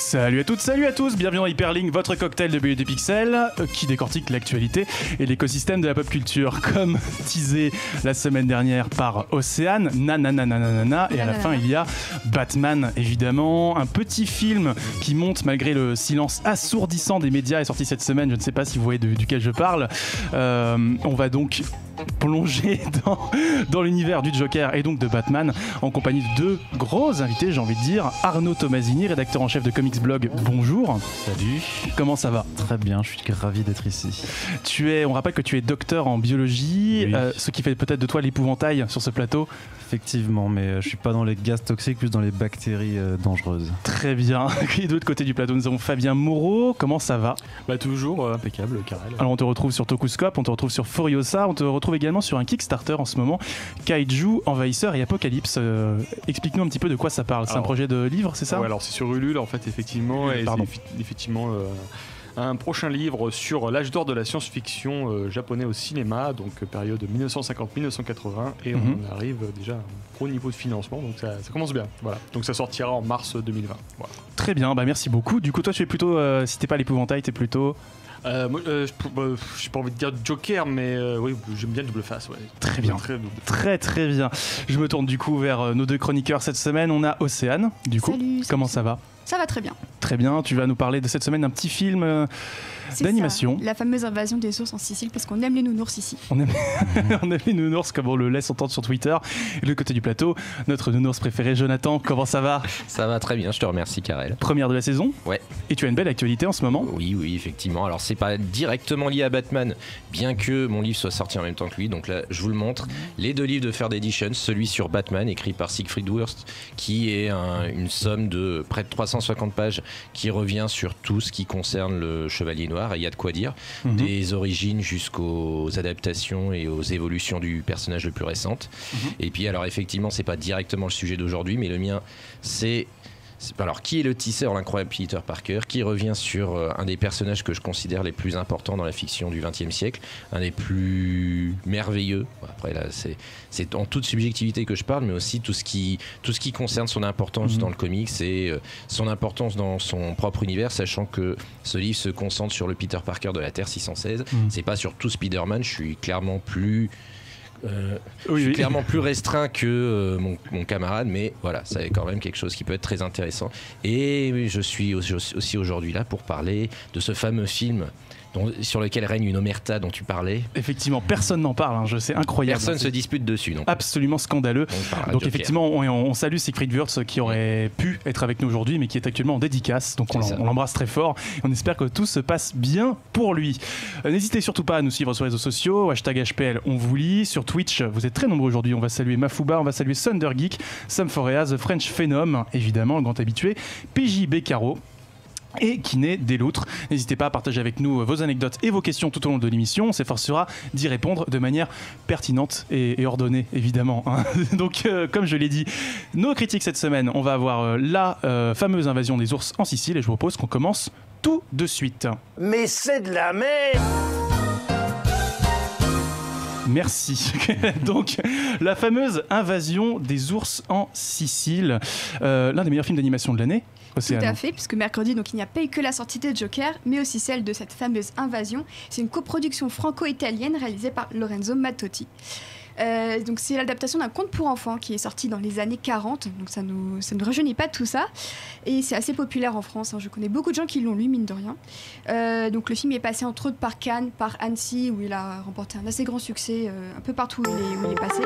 Salut à toutes, salut à tous, bienvenue dans Hyperlink, votre cocktail de BD Pixel qui décortique l'actualité et l'écosystème de la pop culture. Comme teasé la semaine dernière par Océane, nanana, et à la fin il y a Batman évidemment, un petit film qui monte malgré le silence assourdissant des médias, est sorti cette semaine, je ne sais pas si vous voyez duquel je parle. On va donc plonger dans l'univers du Joker et donc de Batman en compagnie de deux gros invités, j'ai envie de dire. Arnaud Tomasini, rédacteur en chef de Comics Blog, bonjour. Salut. Comment ça va? Très bien, je suis ravi d'être ici. On rappelle que tu es docteur en biologie, oui. Ce qui fait peut-être de toi l'épouvantail sur ce plateau. Effectivement, mais je suis pas dans les gaz toxiques, plus dans les bactéries dangereuses. Très bien. Et de l'autre côté du plateau, nous avons Fabien Moreau. Comment ça va? Toujours impeccable, Karel. Alors on te retrouve sur Tokuscope, on te retrouve sur Furiosa, on te retrouve également sur un Kickstarter en ce moment, Kaiju, Envahisseur et Apocalypse. Explique-nous un petit peu de quoi ça parle. C'est un projet de livre, c'est ça? Ouais, alors c'est sur Ulule en fait, effectivement, et c'est effectivement un prochain livre sur l'âge d'or de la science-fiction japonais au cinéma, donc période 1950-1980, et on arrive déjà à un gros niveau de financement, donc ça commence bien. Voilà. Donc ça sortira en mars 2020. Voilà. Très bien, merci beaucoup. Du coup, toi, tu es plutôt, si t'es pas l'épouvantail, t'es plutôt... Moi, j'ai pas envie de dire Joker, mais oui, j'aime bien le double face. Ouais. Très bien, très bien. Je me tourne du coup vers nos deux chroniqueurs cette semaine. On a Océane, du coup. Salut, comment ça va? Ça va très bien. Très bien, tu vas nous parler de cette semaine d'un petit film d'animation. Ça, la fameuse invasion des ours en Sicile, parce qu'on aime les nounours ici. On aime les nounours comme on le laisse entendre sur Twitter. Et de l'autre côté du plateau, notre nounours préféré, Jonathan, comment ça va? Ça va très bien, je te remercie Karel. Première de la saison? Ouais. Et tu as une belle actualité en ce moment? Oui, effectivement. Alors c'est pas directement lié à Batman, bien que mon livre soit sorti en même temps que lui, donc là je vous le montre. Les deux livres de Third Edition, celui sur Batman, écrit par Siegfried Wurst, qui est une somme de près de 350 pages, qui revient sur tout ce qui concerne le Chevalier Noir, et il y a de quoi dire, des origines jusqu'aux adaptations et aux évolutions du personnage le plus récentes. Et puis alors effectivement, c'est pas directement le sujet d'aujourd'hui, mais le mien, c'est alors qui est le tisseur, l'incroyable Peter Parker, qui revient sur un des personnages que je considère les plus importants dans la fiction du XXe siècle, un des plus merveilleux. Après là, c'est en toute subjectivité que je parle, mais aussi tout ce qui concerne son importance dans le comics et son importance dans son propre univers, sachant que ce livre se concentre sur le Peter Parker de la Terre 616. C'est pas sur tout Spider-Man. Je suis clairement plus clairement plus restreint que mon camarade, mais voilà, c'est quand même quelque chose qui peut être très intéressant. Et je suis aussi aujourd'hui là pour parler de ce fameux film sur lequel règne une omerta dont tu parlais. Effectivement, personne n'en parle, c'est incroyable. Personne se dispute dessus. Donc. Absolument scandaleux. Donc effectivement, on salue Siegfried Wurtz qui aurait pu être avec nous aujourd'hui, mais qui est actuellement en dédicace. Donc on l'embrasse très fort. Et on espère que tout se passe bien pour lui. N'hésitez surtout pas à nous suivre sur les réseaux sociaux. #HPL, on vous lit. Sur Twitch, vous êtes très nombreux aujourd'hui. On va saluer Mafouba, on va saluer Thundergeek, Sam Forea, The French Phenom, évidemment, le grand habitué, PJ Beccaro et Kiné des loutres. N'hésitez pas à partager avec nous vos anecdotes et vos questions tout au long de l'émission. On s'efforcera d'y répondre de manière pertinente et ordonnée, évidemment. Donc, comme je l'ai dit, nos critiques cette semaine, on va avoir la fameuse invasion des ours en Sicile et je vous propose qu'on commence tout de suite. Mais c'est de la merde! Merci. Donc, la fameuse invasion des ours en Sicile, l'un des meilleurs films d'animation de l'année. Océane. Tout à fait, puisque mercredi, donc, il n'y a pas eu que la sortie de Joker, mais aussi celle de cette fameuse invasion. C'est une coproduction franco-italienne réalisée par Lorenzo Mattotti. Donc c'est l'adaptation d'un conte pour enfants qui est sorti dans les années 40, donc ça ne rajeunit pas tout ça, et c'est assez populaire en France, je connais beaucoup de gens qui l'ont lu, mine de rien. Donc le film est passé entre autres par Cannes, par Annecy, où il a remporté un assez grand succès un peu partout où il est passé.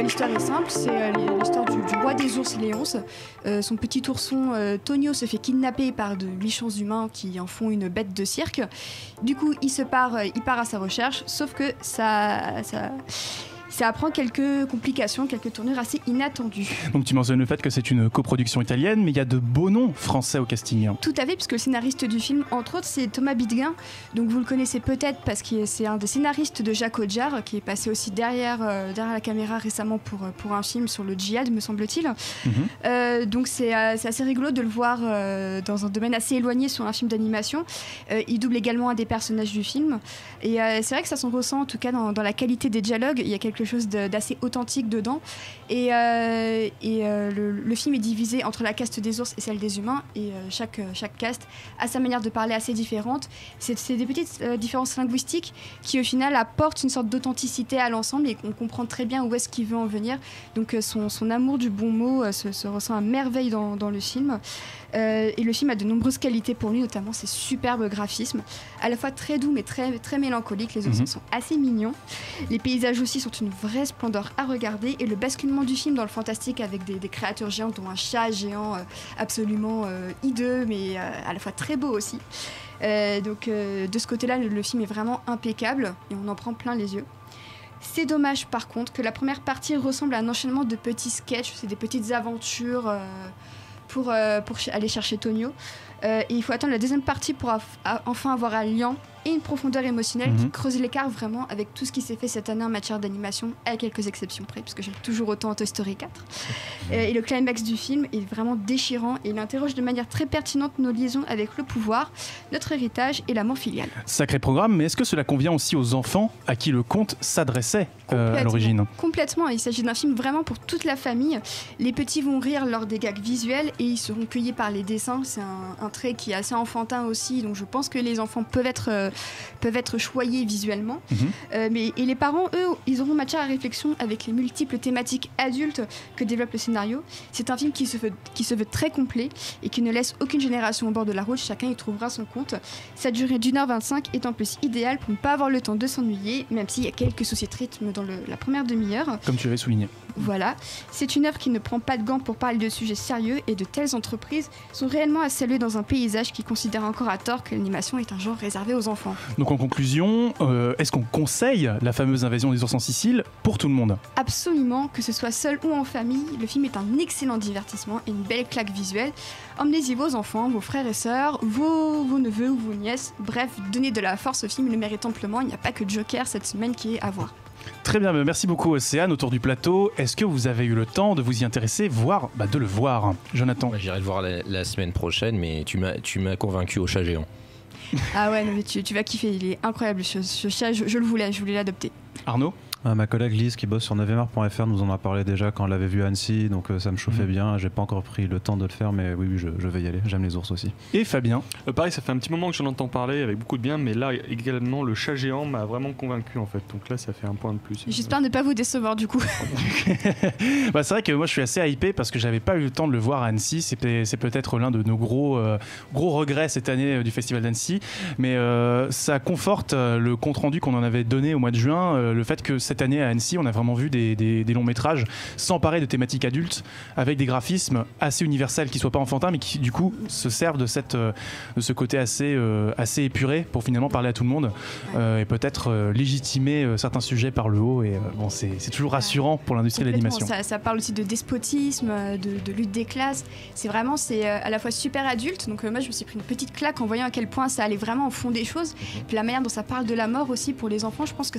L'histoire est simple, c'est l'histoire du roi des ours Léonce. Son petit ourson Tonio se fait kidnapper par de méchants humains qui en font une bête de cirque. Du coup il part à sa recherche, sauf que ça apprend quelques complications, quelques tournures assez inattendues. Donc tu mentionnes le fait que c'est une coproduction italienne, mais il y a de beaux noms français au casting. Tout à fait, puisque le scénariste du film, entre autres, c'est Thomas Bidguin. Donc vous le connaissez peut-être parce que c'est un des scénaristes de Jacques Audiard, qui est passé aussi derrière la caméra récemment pour un film sur le djihad, me semble-t-il. Donc c'est assez rigolo de le voir dans un domaine assez éloigné sur un film d'animation. Il double également un des personnages du film. Et c'est vrai que ça s'en ressent, en tout cas dans la qualité des dialogues. Il y a quelques quelque chose d'assez authentique dedans. Et le film est divisé entre la caste des ours et celle des humains, et chaque caste a sa manière de parler assez différente. C'est des petites différences linguistiques qui au final apportent une sorte d'authenticité à l'ensemble, et on comprend très bien où est-ce qu'il veut en venir. Donc son amour du bon mot se ressent à merveille dans le film. Et le film a de nombreuses qualités pour lui, notamment ses superbes graphismes, à la fois très doux mais très, très mélancoliques. Les ours sont assez mignons. Les paysages aussi sont une vraie splendeur à regarder, et le basculement du film dans le fantastique avec des créatures géantes, dont un chat géant absolument hideux mais à la fois très beau aussi. Donc de ce côté-là, le film est vraiment impeccable et on en prend plein les yeux. C'est dommage par contre que la première partie ressemble à un enchaînement de petits sketchs, c'est des petites aventures pour aller chercher Tonio. Et il faut attendre la deuxième partie pour enfin avoir un lien et une profondeur émotionnelle qui creuse l'écart vraiment avec tout ce qui s'est fait cette année en matière d'animation, à quelques exceptions près, puisque j'aime toujours autant Toy Story 4. Et le climax du film est vraiment déchirant, et il interroge de manière très pertinente nos liaisons avec le pouvoir, notre héritage et l'amour filial. Sacré programme, mais est-ce que cela convient aussi aux enfants à qui le conte s'adressait à l'origine ? Complètement, il s'agit d'un film vraiment pour toute la famille. Les petits vont rire lors des gags visuels et ils seront cueillis par les dessins. C'est un trait qui est assez enfantin aussi, donc je pense que les enfants peuvent être choyés visuellement. Mais les parents, eux, ils auront matière à réflexion avec les multiples thématiques adultes que développe le scénario. C'est un film qui se veut très complet et qui ne laisse aucune génération au bord de la route. Chacun y trouvera son compte. Sa durée d'1h25 est en plus idéale pour ne pas avoir le temps de s'ennuyer, même s'il y a quelques soucis de rythme dans la première demi-heure. Comme tu l'avais souligné. Voilà, c'est une œuvre qui ne prend pas de gants pour parler de sujets sérieux, et de telles entreprises sont réellement à saluer dans un paysage qui considère encore à tort que l'animation est un genre réservé aux enfants. Donc en conclusion, est-ce qu'on conseille la fameuse Invasion des ours en Sicile pour tout le monde ? Absolument, que ce soit seul ou en famille, le film est un excellent divertissement et une belle claque visuelle. Emmenez-y vos enfants, vos frères et sœurs, vos neveux ou vos nièces, bref, donnez de la force au film, il le mérite amplement, il n'y a pas que Joker cette semaine qui est à voir. Très bien, merci beaucoup Océane autour du plateau. Est-ce que vous avez eu le temps de vous y intéresser, voire de le voir ? Jonathan ? Moi, j'irai le voir la semaine prochaine, mais tu m'as convaincu au chat géant. Ah ouais, non, mais tu vas kiffer, il est incroyable ce chat, je voulais l'adopter. Arnaud ? Ma collègue Lise qui bosse sur 9mr.fr nous en a parlé déjà quand elle l'avait vu à Annecy, donc ça me chauffait bien. J'ai pas encore pris le temps de le faire, mais oui, je vais y aller. J'aime les ours aussi. Et Fabien ? Pareil, ça fait un petit moment que j'en entends parler avec beaucoup de bien, mais là également le chat géant m'a vraiment convaincu en fait. Donc là, ça fait un point de plus. J'espère ne pas vous décevoir du coup. C'est vrai que moi je suis assez hypé parce que j'avais pas eu le temps de le voir à Annecy. C'est peut-être l'un de nos gros regrets cette année du Festival d'Annecy, mais ça conforte le compte rendu qu'on en avait donné au mois de juin, le fait que cette année à Annecy on a vraiment vu des longs métrages s'emparer de thématiques adultes avec des graphismes assez universels qui soient pas enfantins mais qui du coup se servent de ce côté assez épuré pour finalement parler à tout le monde et peut-être légitimer certains sujets par le haut, et c'est toujours rassurant pour l'industrie de l'animation. Ça parle aussi de despotisme, de lutte des classes. C'est à la fois super adulte, donc moi je me suis pris une petite claque en voyant à quel point ça allait vraiment au fond des choses. Puis la manière dont ça parle de la mort aussi pour les enfants, je pense que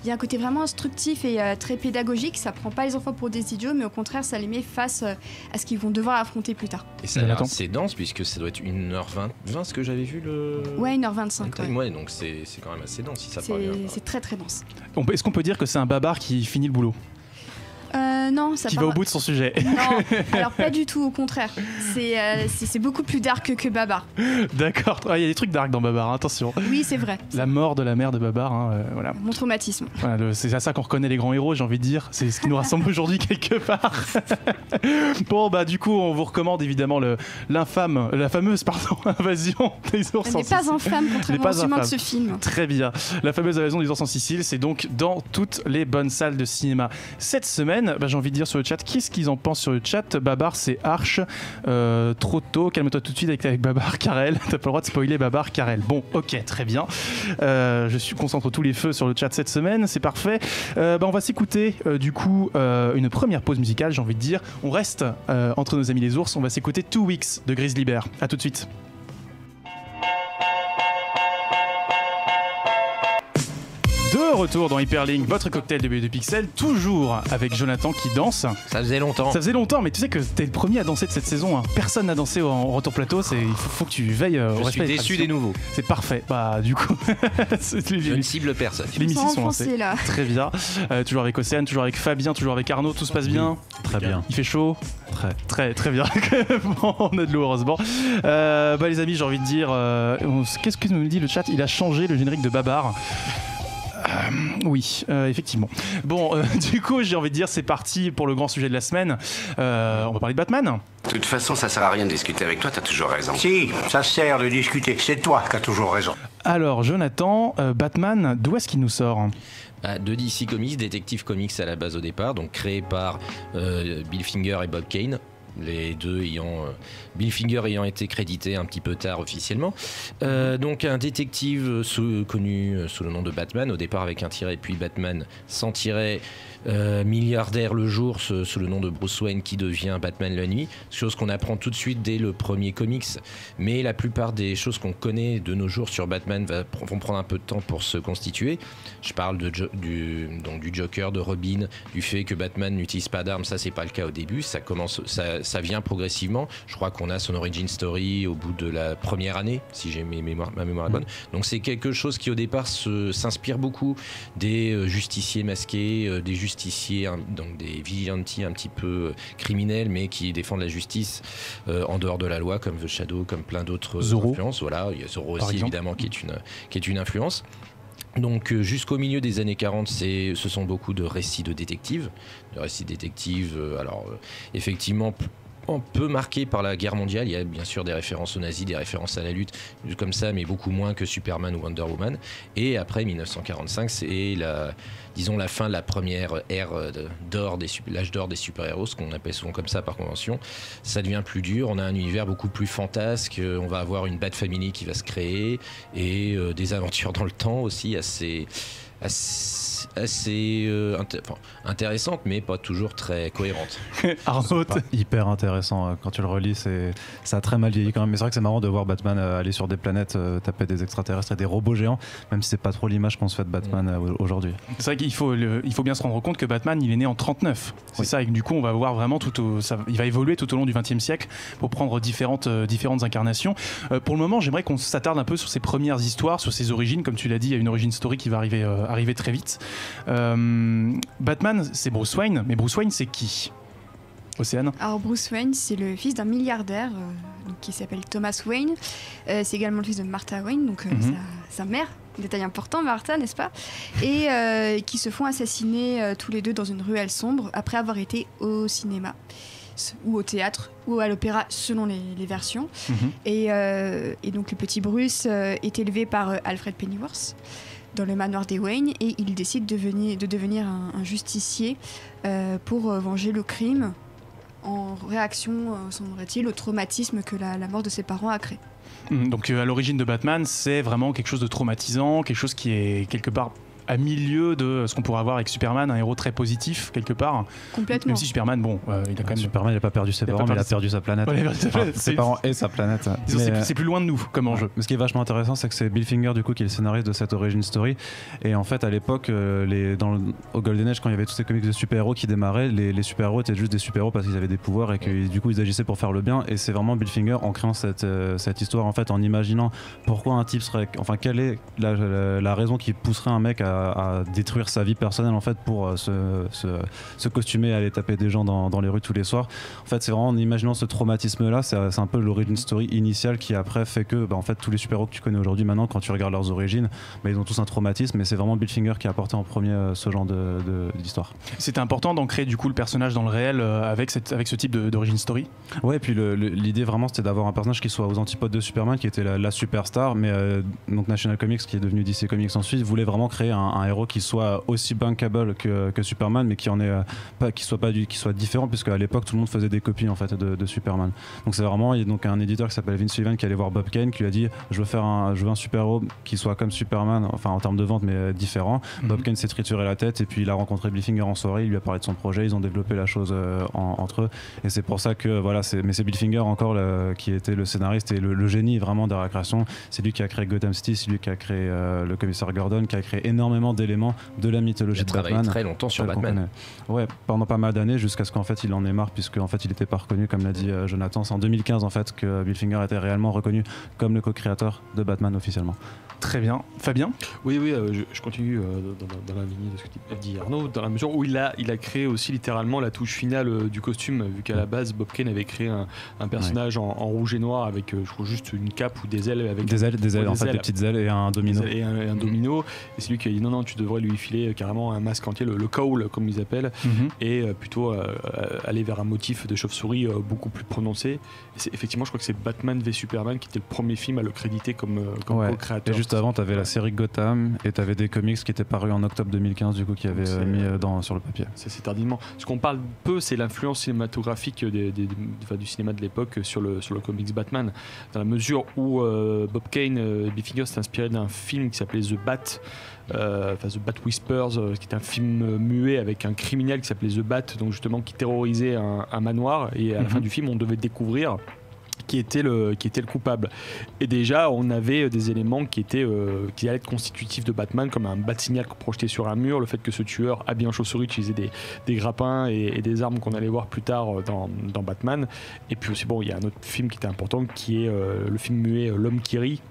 il y a un côté vraiment instructif et très pédagogique. Ça prend pas les enfants pour des idiots, mais au contraire ça les met face à ce qu'ils vont devoir affronter plus tard. Et ça a l'air assez dense puisque ça doit être 1h20 ce que j'avais vu Ouais, 1h25. Ouais, donc c'est quand même assez dense si ça parle bien. C'est très très dense. Est-ce qu'on peut dire que c'est un babar qui finit le boulot ? Non, ça qui va au bout de son sujet. Non, alors pas du tout, au contraire. C'est beaucoup plus dark que Babar. D'accord, il y a des trucs dark dans Babar, attention. Oui, c'est vrai. La mort de la mère de Babar, voilà. Mon traumatisme. Voilà, c'est à ça qu'on reconnaît les grands héros, j'ai envie de dire. C'est ce qui nous rassemble aujourd'hui quelque part. Bon, du coup, on vous recommande évidemment la fameuse Invasion des ours en Sicile. Elle n'est pas infâme, contrairement aux humains de ce film. Très bien. La fameuse Invasion des ours en Sicile, c'est donc dans toutes les bonnes salles de cinéma. Cette semaine, j'ai envie de dire sur le chat, qu'est-ce qu'ils en pensent sur le chat ? Babar, c'est Arche. Trop tôt, calme-toi tout de suite avec Babar, Karel. T'as pas le droit de spoiler Babar, Karel. Bon, ok, très bien. Je concentre tous les feux sur le chat cette semaine, c'est parfait. On va s'écouter du coup une première pause musicale, j'ai envie de dire. On reste entre nos amis les ours, on va s'écouter 2 Weeks de Grizzly Bear. A tout de suite. De retour dans Hyperlink, votre cocktail de BD Pixel, toujours avec Jonathan qui danse. Ça faisait longtemps. Ça faisait longtemps, mais tu sais que t'es le premier à danser de cette saison. Hein. Personne n'a dansé en retour plateau. Il faut que tu veilles au respect. Je suis déçu des nouveaux. C'est parfait. Bah du coup, je ne cible personne. Les missions sont lancées. Là. Très bien. Toujours avec Océane, toujours avec Fabien, toujours avec Arnaud. Tout se passe bien. Très bien. Il fait chaud. Très bien. Bon, on a de l'eau heureusement. Les amis, j'ai envie de dire, qu'est-ce que nous dit le chat? Il a changé le générique de Babar. Oui, effectivement. Bon, du coup, j'ai envie de dire, c'est parti pour le grand sujet de la semaine. On va parler de Batman. De toute façon, ça sert à rien de discuter avec toi, t'as toujours raison. Si, ça sert de discuter. C'est toi qui as toujours raison. Alors, Jonathan, Batman, d'où est-ce qu'il nous sort? De DC Comics, Detective Comics à la base au départ, donc créé par Bill Finger et Bob Kane. Les deux Bill Finger ayant été crédité un petit peu tard officiellement. Donc un détective connu sous le nom de Batman, au départ avec un tiret, puis Batman sans tiret, milliardaire le jour sous le nom de Bruce Wayne qui devient Batman la nuit, chose qu'on apprend tout de suite dès le premier comics, mais la plupart des choses qu'on connaît de nos jours sur Batman vont prendre un peu de temps pour se constituer. Je parle du Joker, de Robin, du fait que Batman n'utilise pas d'armes, ça c'est pas le cas au début, ça vient progressivement. Je crois qu'on a son origin story au bout de la première année, si j'ai ma mémoire est bonne. Donc c'est quelque chose qui au départ s'inspire beaucoup des justiciers masqués, des justiciers, donc des vigilantes un petit peu criminels, mais qui défendent la justice en dehors de la loi, comme The Shadow, comme plein d'autres influences. Voilà, il y a Zorro aussi évidemment qui est une influence. Donc jusqu'au milieu des années 40, ce sont beaucoup de récits de détectives. Effectivement un peu marqué par la guerre mondiale. Il y a bien sûr des références aux nazis, des références à la lutte comme ça, mais beaucoup moins que Superman ou Wonder Woman. Et après 1945, c'est la fin de la première ère l'âge d'or des super-héros, ce qu'on appelle souvent comme ça par convention. Ça devient plus dur, on a un univers beaucoup plus fantasque, on va avoir une Bat Family qui va se créer et des aventures dans le temps aussi assez intéressante, mais pas toujours très cohérente. Arnaud, hyper intéressant quand tu le relis, ça a très mal vieilli quand même, mais c'est vrai que c'est marrant de voir Batman aller sur des planètes, taper des extraterrestres et des robots géants, même si c'est pas trop l'image qu'on se fait de Batman aujourd'hui. C'est vrai qu'il faut bien se rendre compte que Batman il est né en 39, c'est ça, et du coup on va voir vraiment il va évoluer tout au long du XXe siècle pour prendre différentes incarnations. Pour le moment, j'aimerais qu'on s'attarde un peu sur ses premières histoires, sur ses origines. Comme tu l'as dit, il y a une origin story qui va arriver très vite. Batman, c'est Bruce Wayne, mais Bruce Wayne, c'est qui? Océane? Alors Bruce Wayne, c'est le fils d'un milliardaire qui s'appelle Thomas Wayne. C'est également le fils de Martha Wayne, donc sa mère. Détail important, Martha, n'est-ce pas? Et qui se font assassiner tous les deux dans une ruelle sombre après avoir été au cinéma ou au théâtre ou à l'opéra selon les versions. Et donc le petit Bruce est élevé par Alfred Pennyworth dans le manoir des Wayne, et il décide de devenir un justicier pour venger le crime en réaction, semblerait-il, au traumatisme que la mort de ses parents a créé. Donc à l'origine de Batman, c'est vraiment quelque chose de traumatisant, quelque chose qui est quelque part à milieu de ce qu'on pourrait avoir avec Superman, un héros très positif quelque part. Complètement. Même si Superman, il a quand même... Superman, il n'a pas perdu ses parents, mais il a perdu sa planète. Ouais, ses parents et sa planète. C'est plus loin de nous comme enjeu. Mais ce qui est vachement intéressant, c'est que c'est Bill Finger du coup qui est le scénariste de cette origin story. Et en fait, à l'époque, au Golden Age, quand il y avait tous ces comics de super-héros qui démarraient, les super-héros étaient juste des super-héros parce qu'ils avaient des pouvoirs et que du coup ils agissaient pour faire le bien. Et c'est vraiment Bill Finger en créant cette histoire, en fait, en imaginant pourquoi un type serait, enfin quelle est la raison qui pousserait un mec à détruire sa vie personnelle en fait pour se costumer et aller taper des gens dans les rues tous les soirs. En fait, c'est vraiment en imaginant ce traumatisme là, c'est un peu l'origin story initiale qui après fait que en fait tous les super-héros que tu connais aujourd'hui maintenant, quand tu regardes leurs origines, ils ont tous un traumatisme, mais c'est vraiment Bill Finger qui a apporté en premier ce genre d'histoire. C'était important d'ancrer du coup le personnage dans le réel avec ce type d'origin story. Ouais, et puis l'idée vraiment c'était d'avoir un personnage qui soit aux antipodes de Superman, qui était la superstar, mais donc National Comics, qui est devenu DC Comics ensuite, voulait vraiment créer un héros qui soit aussi bankable que Superman, mais qui soit différent, puisque à l'époque tout le monde faisait des copies en fait de Superman. Donc c'est vraiment, il y a donc un éditeur qui s'appelle Vince Sullivan qui allait voir Bob Kane, qui lui a dit je veux un super-héros qui soit comme Superman, enfin en termes de vente, mais différent. Bob Kane s'est trituré la tête et puis il a rencontré Bill Finger en soirée, il lui a parlé de son projet, ils ont développé la chose entre eux, et c'est pour ça que voilà, c'est Bill Finger encore qui était le scénariste et le génie vraiment de la création. C'est lui qui a créé Gotham City, c'est lui qui a créé le commissaire Gordon, qui a créé énormément énormément d'éléments de la mythologie de Batman. Il a travaillé très longtemps sur Batman. Ouais, pendant pas mal d'années, jusqu'à ce qu'en fait il en ait marre, puisque en fait il n'était pas reconnu, comme l'a dit Jonathan. C'est en 2015 en fait que Bill Finger était réellement reconnu comme le co-créateur de Batman officiellement. Très bien. Fabien ? Oui, je continue dans la lignée de ce que dit Arnaud, dans la mesure où il a créé aussi littéralement la touche finale du costume, vu qu'à la base Bob Kane avait créé un personnage en rouge et noir avec je crois juste une cape ou des ailes avec des ailes en fait, des petites ailes et un domino. Et un domino. Et c'est lui qui a dit non, tu devrais lui filer carrément un masque entier, le cowl comme ils appellent, et plutôt aller vers un motif de chauve-souris beaucoup plus prononcé. Et effectivement, je crois que c'est Batman v Superman qui était le premier film à le créditer comme co-créateur. Et juste avant, tu avais la série Gotham et tu avais des comics qui étaient parus en octobre 2015 du coup qui avaient mis sur le papier. C'est tardivement. Ce qu'on parle peu, c'est l'influence cinématographique du cinéma de l'époque sur le comics Batman, dans la mesure où Bob Kane et Bill Finger s'est inspiré d'un film qui s'appelait The Bat. The Bat Whispers, qui est un film muet avec un criminel qui s'appelait The Bat, donc justement qui terrorisait un manoir, et à la fin du film on devait découvrir qui était le coupable. Et déjà on avait des éléments qui allaient être constitutifs de Batman, comme un bat-signal projeté sur un mur, le fait que ce tueur habillé en chauve-souris utilisait des grappins et des armes qu'on allait voir plus tard dans Batman. Et puis aussi il y a un autre film qui était important, qui est le film muet L'Homme qui rit,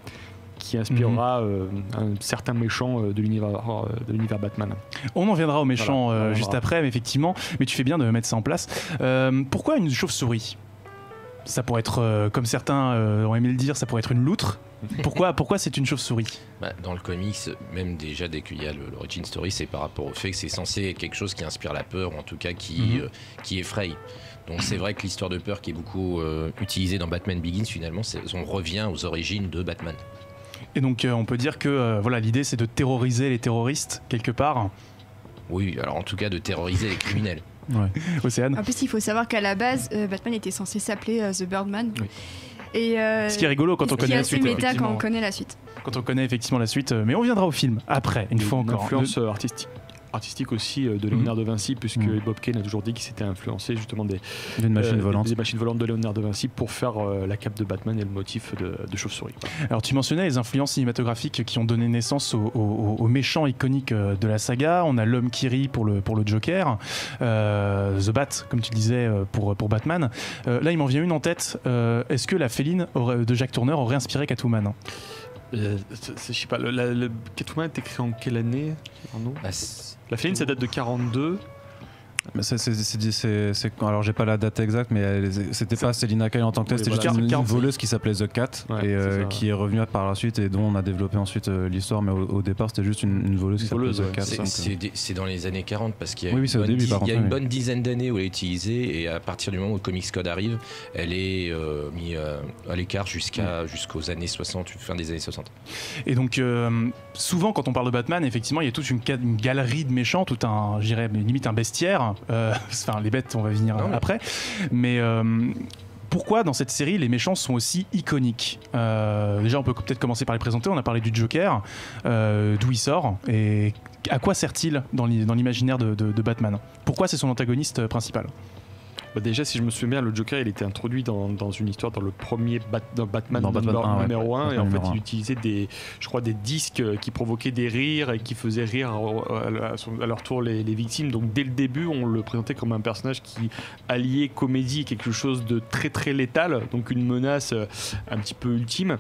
qui inspirera un certain méchant de l'univers Batman. On en viendra aux méchants juste après, mais effectivement, mais tu fais bien de mettre ça en place. Pourquoi une chauve-souris ? Ça pourrait être, comme certains ont aimé le dire, ça pourrait être une loutre. Pourquoi c'est une chauve-souris ? Dans le comics, même déjà dès qu'il y a l'origin story, c'est par rapport au fait que c'est censé être quelque chose qui inspire la peur, ou en tout cas qui effraie. Donc c'est vrai que l'histoire de peur qui est beaucoup utilisée dans Batman Begins, finalement, on revient aux origines de Batman. Et donc on peut dire que l'idée c'est de terroriser les terroristes quelque part. Oui, alors en tout cas de terroriser les criminels. Ouais. Océane. En plus, il faut savoir qu'à la base, Batman était censé s'appeler The Birdman. Oui. Et ce qui est rigolo quand on connaît la suite. C'est méta quand on connaît la suite. Quand on connaît effectivement la suite, mais on viendra au film après, une fois encore. Influence artistique aussi de Léonard de Vinci, puisque Bob Kane a toujours dit qu'il s'était influencé justement des machines volantes de Léonard de Vinci pour faire la cape de Batman et le motif de chauve-souris. Alors tu mentionnais les influences cinématographiques qui ont donné naissance aux méchants iconiques de la saga. On a l'homme qui rit pour le Joker, The Bat comme tu disais pour Batman. Là il m'en vient une en tête. Est-ce que la féline de Jack Turner aurait inspiré Catwoman ? Je sais pas, le Catwoman est écrit en quelle année, Arnaud ? La féline, ça date de 42. Alors j'ai pas la date exacte, mais c'était pas Selina Kyle en tant que telle, c'était juste une voleuse qui s'appelait The Cat, qui est revenue par la suite et dont on a développé ensuite l'histoire, mais au départ c'était juste une voleuse qui s'appelait The Cat. C'est dans les années 40 parce qu'il y a une bonne dizaine d'années où elle est utilisée, et à partir du moment où le Comics Code arrive, elle est mise à l'écart jusqu'aux années 60, fin des années 60. Et donc souvent quand on parle de Batman, effectivement il y a toute une galerie de méchants, limite un bestiaire. Enfin, les bêtes, on va venir après. Mais pourquoi dans cette série les méchants sont aussi iconiques ? Déjà, on peut peut-être commencer par les présenter. On a parlé du Joker, d'où il sort et à quoi sert-il dans l'imaginaire de Batman ? Pourquoi c'est son antagoniste principal ? Déjà, si je me souviens bien, le Joker il était introduit dans une histoire dans le premier Batman numéro 1, et en fait il utilisait des disques qui provoquaient des rires et qui faisaient rire à leur tour les victimes. Donc dès le début on le présentait comme un personnage qui alliait comédie et quelque chose de très très létal, donc une menace un petit peu ultime.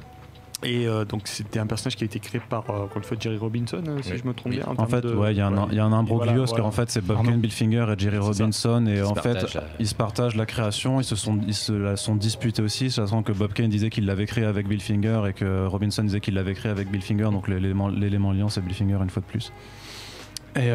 Et donc c'était un personnage qui a été créé par encore une fois Jerry Robinson, si je me trompe bien. En fait, il y a un imbroglio, parce qu'en fait c'est Bob Kane, Bill Finger et Jerry Robinson, et en fait ils se partagent la création, ils se la sont disputés aussi, sachant que Bob Kane disait qu'il l'avait créé avec Bill Finger et que Robinson disait qu'il l'avait créé avec Bill Finger, donc l'élément liant c'est Bill Finger une fois de plus. Et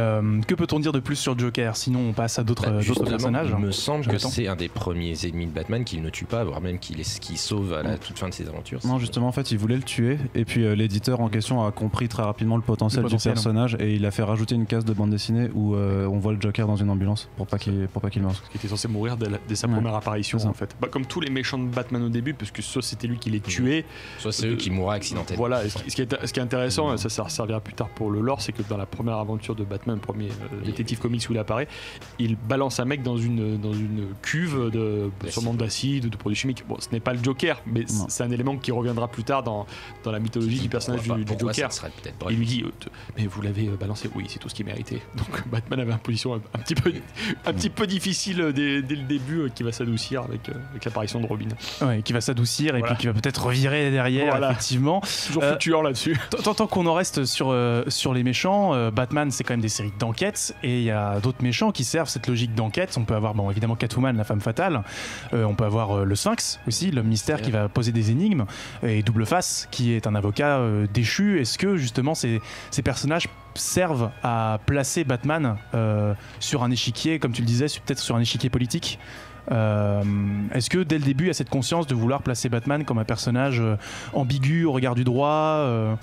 que peut-on dire de plus sur Joker ? Sinon on passe à d'autres personnages. Il me semble que c'est un des premiers ennemis de Batman qu'il ne tue pas, voire même qu'il sauve à la toute fin de ses aventures. Non, justement en fait il voulait le tuer, et puis l'éditeur en question a compris très rapidement le potentiel du personnage, et il a fait rajouter une case de bande dessinée où on voit le Joker dans une ambulance pour pas qu'il meure. Qui était censé mourir dès sa première apparition en fait. Comme tous les méchants de Batman au début, parce que soit c'était lui qui les tuait, soit c'est eux qui mourraient accidentellement. Voilà, ce qui est intéressant, ça servira plus tard pour le lore, c'est que dans la première aventure de Batman, premier détective comics où il apparaît, il balance un mec dans une cuve sûrement d'acide ou de produits chimiques. Bon, ce n'est pas le Joker, mais c'est un élément qui reviendra plus tard dans la mythologie du personnage du Joker. Il lui dit mais vous l'avez balancé. Oui, c'est tout ce qui méritait. Donc Batman avait une position un petit peu difficile dès le début, qui va s'adoucir avec l'apparition de Robin. Ouais, qui va s'adoucir et puis qui va peut-être revirer derrière, effectivement. Toujours fluctuant là-dessus. Tant qu'on en reste sur les méchants, Batman, c'est quand même des séries d'enquêtes, et il y a d'autres méchants qui servent cette logique d'enquête. On peut avoir évidemment Catwoman, la femme fatale, on peut avoir le Sphinx aussi, l'homme mystère qui va poser des énigmes, et Double Face qui est un avocat déchu. Est-ce que justement ces personnages servent à placer Batman sur un échiquier, comme tu le disais, peut-être sur un échiquier politique? Est-ce que dès le début il y a cette conscience de vouloir placer Batman comme un personnage ambigu au regard du droit?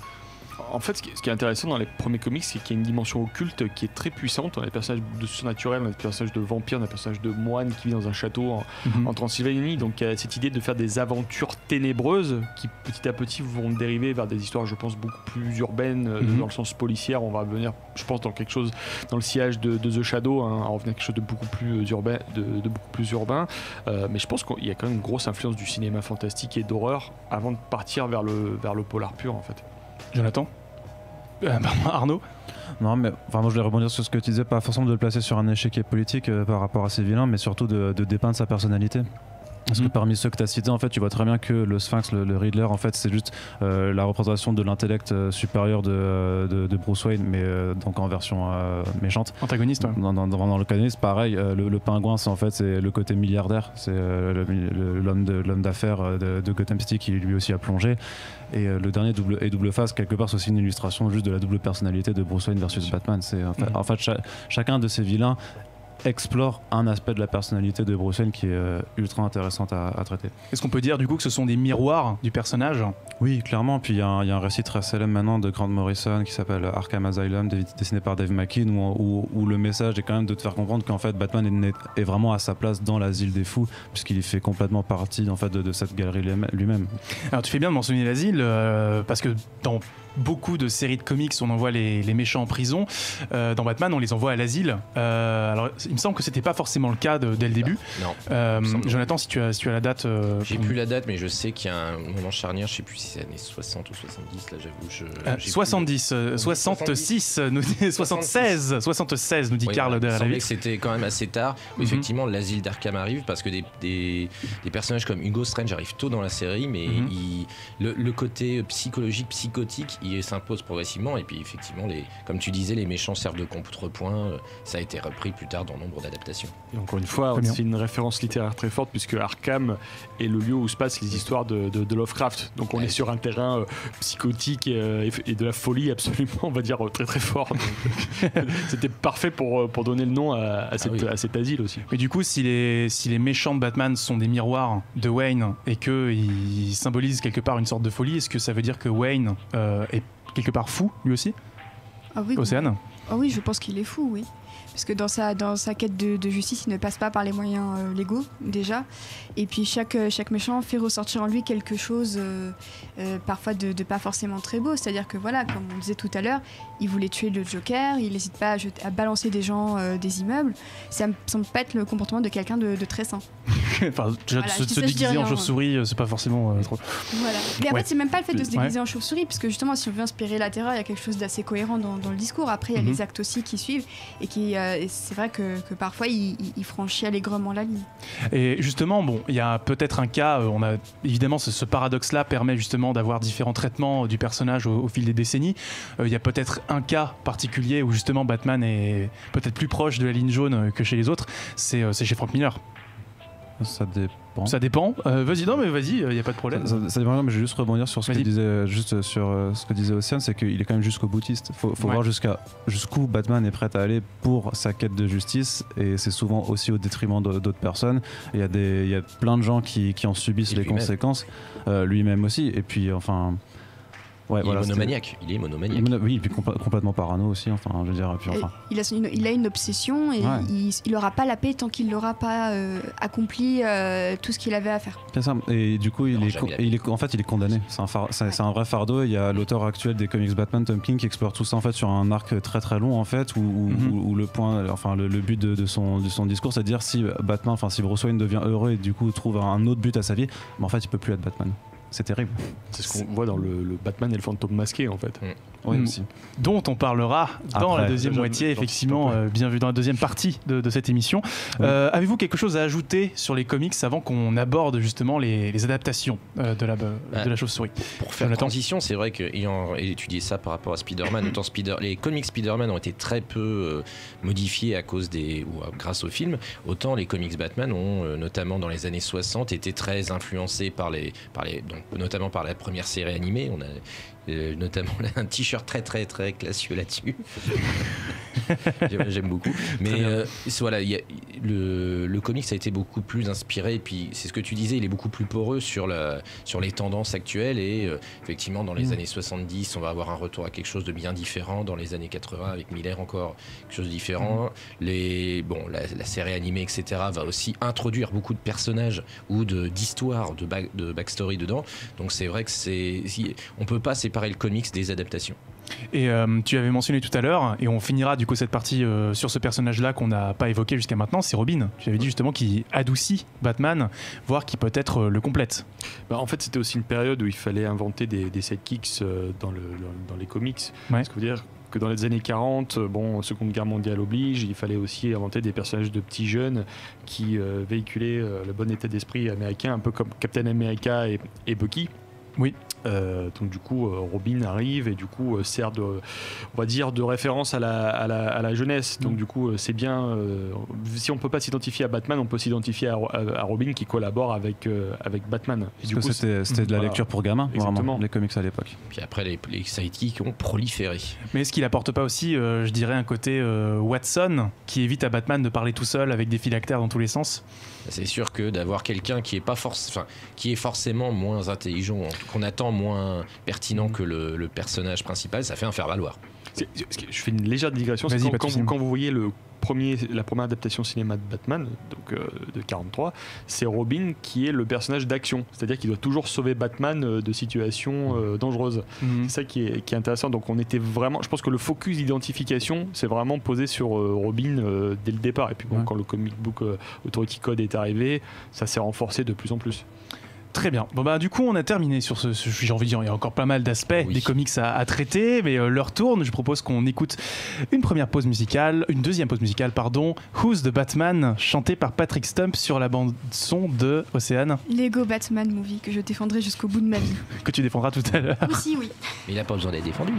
En fait, ce qui est intéressant dans les premiers comics, c'est qu'il y a une dimension occulte qui est très puissante. On a des personnages de surnaturel, on a des personnages de vampires, on a des personnages de moines qui vivent dans un château en Transylvanie. Donc il y a cette idée de faire des aventures ténébreuses qui petit à petit vont dériver vers des histoires, je pense, beaucoup plus urbaines, dans le sens policière. On va venir, je pense, dans quelque chose, dans le sillage de The Shadow, à revenir à quelque chose de beaucoup plus urbain. Mais je pense qu'il y a quand même une grosse influence du cinéma fantastique et d'horreur avant de partir vers le polar pur, en fait. Jonathan? Arnaud? Non, mais moi je voulais rebondir sur ce que tu disais, pas forcément de le placer sur un échiquier politique par rapport à ses vilains, mais surtout de dépeindre sa personnalité. Parce que parmi ceux que tu as cités, en fait, tu vois très bien que le Sphinx, le Riddler, en fait, c'est juste la représentation de l'intellect supérieur de Bruce Wayne, mais donc en version méchante. Antagoniste, ouais. Dans le canonisme, pareil, le pingouin, c'est le côté milliardaire, c'est l'homme d'affaires de Gotham City qui lui aussi a plongé. Et le dernier Double Face, quelque part, c'est aussi une illustration juste de la double personnalité de Bruce Wayne versus Batman. C'est en fait chacun de ces vilains explore un aspect de la personnalité de Bruce Wayne qui est ultra intéressante à traiter. Est-ce qu'on peut dire du coup que ce sont des miroirs du personnage? Oui, clairement. Puis il y a un récit très célèbre maintenant de Grant Morrison qui s'appelle Arkham Asylum, dessiné par Dave McKean, où le message est quand même de te faire comprendre qu'en fait Batman est vraiment à sa place dans l'asile des fous, puisqu'il fait complètement partie en fait, de cette galerie lui-même. Alors tu fais bien de mentionner l'asile, parce que dans beaucoup de séries de comics, on envoie les méchants en prison. Dans Batman, on les envoie à l'asile. Alors, il me semble que c'était pas forcément le cas dès le début. Non. Jonathan, si tu as la date. J'ai plus la date, mais je sais qu'il y a un moment charnière. Je sais plus si c'est années 60 ou 70. Là, j'avoue. 70, 66, 76, nous dit Karl derrière la vitre. Il semblait que c'était quand même assez tard. Effectivement, l'asile d'Arkham arrive parce que des personnages comme Hugo Strange arrivent tôt dans la série, mais le côté psychologique, psychotique, il s'impose progressivement, et puis effectivement comme tu disais, les méchants servent de contrepoint. Ça a été repris plus tard dans nombre d'adaptations. Et encore une fois, c'est une référence littéraire très forte, puisque Arkham est le lieu où se passent les histoires de Lovecraft, donc on est sur un terrain psychotique et de la folie absolument, on va dire, très très fort. Donc, c'était parfait pour donner le nom à cet asile aussi. Mais du coup, si les méchants de Batman sont des miroirs de Wayne et qu'ils symbolisent quelque part une sorte de folie, est-ce que ça veut dire que Wayne est quelque part fou lui aussi? Océane? Oui, je pense qu'il est fou, oui. Parce que dans sa quête de justice, il ne passe pas par les moyens légaux, déjà. Et puis chaque méchant fait ressortir en lui quelque chose, parfois de pas forcément très beau. C'est-à-dire que voilà, comme on disait tout à l'heure, il voulait tuer le Joker, il n'hésite pas à balancer des gens des immeubles. Ça me semble pas être le comportement de quelqu'un de très sain. Enfin, se déguiser en chauve-souris, c'est pas forcément trop... Voilà. Mais après, c'est même pas le fait de se déguiser en chauve-souris, parce que justement, si on veut inspirer la terreur, il y a quelque chose d'assez cohérent dans le discours. Après, il y a les actes aussi qui suivent, et c'est vrai que parfois, il franchit allègrement la ligne. Et justement, il y a peut-être un cas, on a évidemment ce paradoxe-là permet justement d'avoir différents traitements du personnage au fil des décennies. Il y a peut-être un cas particulier où justement Batman est peut-être plus proche de la ligne jaune que chez les autres, c'est chez Frank Miller. Ça dépend. Vas-y, il n'y a pas de problème. Ça dépend, mais je vais juste rebondir sur ce que disait, ce que disait Océane, c'est qu'il est quand même jusqu'au boutiste. Faut voir jusqu'où Batman est prêt à aller pour sa quête de justice, et c'est souvent aussi au détriment d'autres personnes. Il y a plein de gens qui en subissent les conséquences, lui-même aussi. Et puis, enfin... Ouais, il est monomaniaque. Il est monomaniaque. Oui, et puis complètement parano aussi. Enfin, je veux dire. Puis, enfin. Il a une obsession et il n'aura pas la paix tant qu'il n'aura pas accompli tout ce qu'il avait à faire. C'est ça. Et du coup, il est condamné. C'est un vrai fardeau. Il y a l'auteur actuel des comics Batman, Tom King, qui explore tout ça en fait sur un arc très très long en fait, où le point, enfin le but de son discours, c'est de dire si Batman, enfin si Bruce Wayne devient heureux et du coup trouve un autre but à sa vie, mais en fait il peut plus être Batman. C'est terrible. C'est ce qu'on voit dans le Batman et le fantôme masqué en fait. Oui, aussi. Dont on parlera dans la deuxième moitié, effectivement, bien vu dans la deuxième partie de cette émission. Avez-vous quelque chose à ajouter sur les comics avant qu'on aborde justement les adaptations de la chauve-souris? Pour faire la transition, c'est vrai qu'ayant étudié ça par rapport à Spider-Man, les comics Spider-Man ont été très peu modifiés à cause grâce au film, autant les comics Batman ont, notamment dans les années 60, été très influencés notamment par la première série animée. On a notamment un t-shirt très très très classieux là-dessus. J'aime beaucoup. Mais voilà, le comics a été beaucoup plus inspiré, et puis c'est ce que tu disais, il est beaucoup plus poreux sur les tendances actuelles, et effectivement dans les années 70 on va avoir un retour à quelque chose de bien différent, dans les années 80 avec Miller encore quelque chose de différent. La série animée etc. va aussi introduire beaucoup de personnages ou d'histoires, de backstory dedans, donc c'est vrai que on peut pas séparer le comics des adaptations. Et tu avais mentionné tout à l'heure, et on finira du coup cette partie sur ce personnage-là qu'on n'a pas évoqué jusqu'à maintenant, c'est Robin. Tu avais dit justement qu'il adoucit Batman, voire qu'il peut-être le complète. En fait, c'était aussi une période où il fallait inventer des sidekicks dans les comics. Ce qui veut dire que dans les années 40, Seconde Guerre mondiale oblige, il fallait aussi inventer des personnages de petits jeunes qui véhiculaient le bon état d'esprit américain, un peu comme Captain America et Bucky. Oui. Donc du coup Robin arrive et du coup sert de référence à la jeunesse. Donc du coup c'est bien, si on peut pas s'identifier à Batman, on peut s'identifier à Robin qui collabore avec Batman. Et du coup c'était de la lecture pour gamins, vraiment, les comics à l'époque. Puis après les sidekicks ont proliféré. Mais est-ce qu'il apporte pas aussi, je dirais, un côté Watson qui évite à Batman de parler tout seul avec des phylactères dans tous les sens? C'est sûr que d'avoir quelqu'un qui est forcément moins intelligent, qu'on attend moins pertinent que le personnage principal, ça fait un faire-valoir. Je fais une légère digression. Quand vous voyez la première adaptation cinéma de Batman, donc de 43, c'est Robin qui est le personnage d'action, c'est-à-dire qu'il doit toujours sauver Batman de situations dangereuses. C'est ça qui est intéressant. Donc on était vraiment, je pense que le focus d'identification c'est vraiment posé sur Robin dès le départ, et puis quand le comic book Authority Code est arrivé, ça s'est renforcé de plus en plus. Très bien. Du coup on a terminé sur j'ai envie de dire, il y a encore pas mal d'aspects des comics à traiter, mais l'heure tourne. Je propose qu'on écoute une deuxième pause musicale, Who's the Batman, chanté par Patrick Stump sur la bande son de Océane. Lego Batman Movie, que je défendrai jusqu'au bout de ma vie. Que tu défendras tout à l'heure. Aussi, oui. Mais il n'a pas besoin d'être défendu.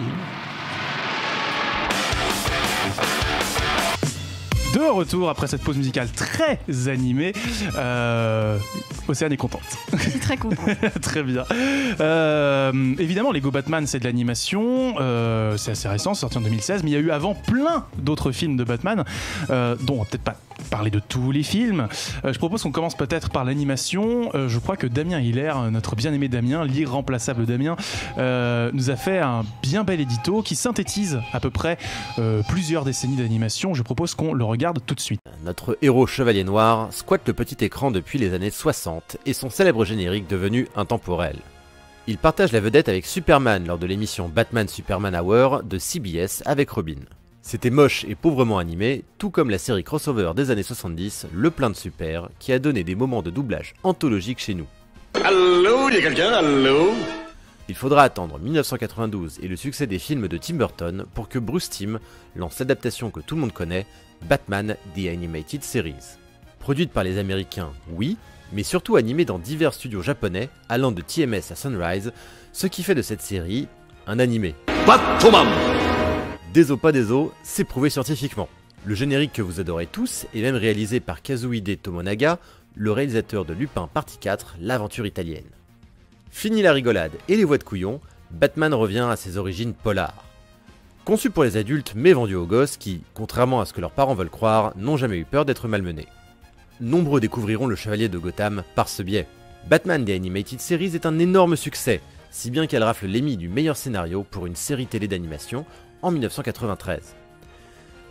De retour après cette pause musicale très animée, Océane est contente. Je suis très contente. Très bien. Évidemment, Lego Batman, c'est de l'animation, c'est assez récent, c'est sorti en 2016, mais il y a eu avant plein d'autres films de Batman, dont on va peut-être pas parler de tous les films. Je propose qu'on commence peut-être par l'animation. Je crois que Damien Hiller, notre bien-aimé Damien, l'irremplaçable Damien, nous a fait un bien bel édito qui synthétise à peu près plusieurs décennies d'animation. Je propose qu'on le regarde tout de suite. Notre héros chevalier noir squatte le petit écran depuis les années 60 et son célèbre générique devenu intemporel. Il partage la vedette avec Superman lors de l'émission Batman Superman Hour de CBS avec Robin. C'était moche et pauvrement animé, tout comme la série crossover des années 70, Le Plein de Super, qui a donné des moments de doublage anthologiques chez nous. Allô, y'a quelqu'un, allô? Il faudra attendre 1992 et le succès des films de Tim Burton pour que Bruce Timm lance l'adaptation que tout le monde connaît, Batman The Animated Series. Produite par les Américains, oui, mais surtout animée dans divers studios japonais, allant de TMS à Sunrise, ce qui fait de cette série un animé. Batman! Déso pas déso, c'est prouvé scientifiquement. Le générique que vous adorez tous est même réalisé par Kazuhide Tomonaga, le réalisateur de Lupin Partie 4, l'aventure italienne. Fini la rigolade et les voix de couillon, Batman revient à ses origines polars. Conçu pour les adultes mais vendu aux gosses qui, contrairement à ce que leurs parents veulent croire, n'ont jamais eu peur d'être malmenés. Nombreux découvriront le Chevalier de Gotham par ce biais. Batman The Animated Series est un énorme succès, si bien qu'elle rafle l'Emmy du meilleur scénario pour une série télé d'animation en 1993.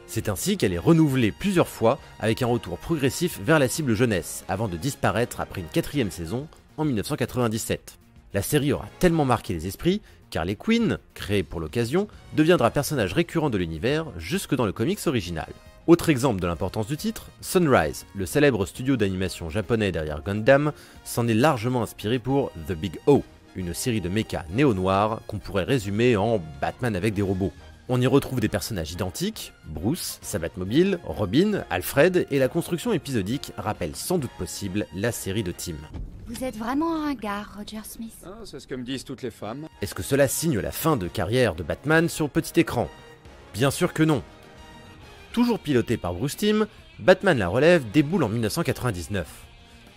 C'est ainsi qu'elle est renouvelée plusieurs fois avec un retour progressif vers la cible jeunesse, avant de disparaître après une 4e saison en 1997. La série aura tellement marqué les esprits qu'Harley Quinn, créée pour l'occasion, deviendra personnage récurrent de l'univers jusque dans le comics original. Autre exemple de l'importance du titre, Sunrise, le célèbre studio d'animation japonais derrière Gundam, s'en est largement inspiré pour The Big O, une série de mechas néo-noirs qu'on pourrait résumer en Batman avec des robots. On y retrouve des personnages identiques, Bruce, sa Batmobile, Robin, Alfred, et la construction épisodique rappelle sans doute possible la série de Tim. Vous êtes vraiment un ringard, Roger Smith. Ah, c'est ce que me disent toutes les femmes. Est-ce que cela signe la fin de carrière de Batman sur petit écran? Bien sûr que non. Toujours piloté par Bruce Timm, Batman la relève déboule en 1999.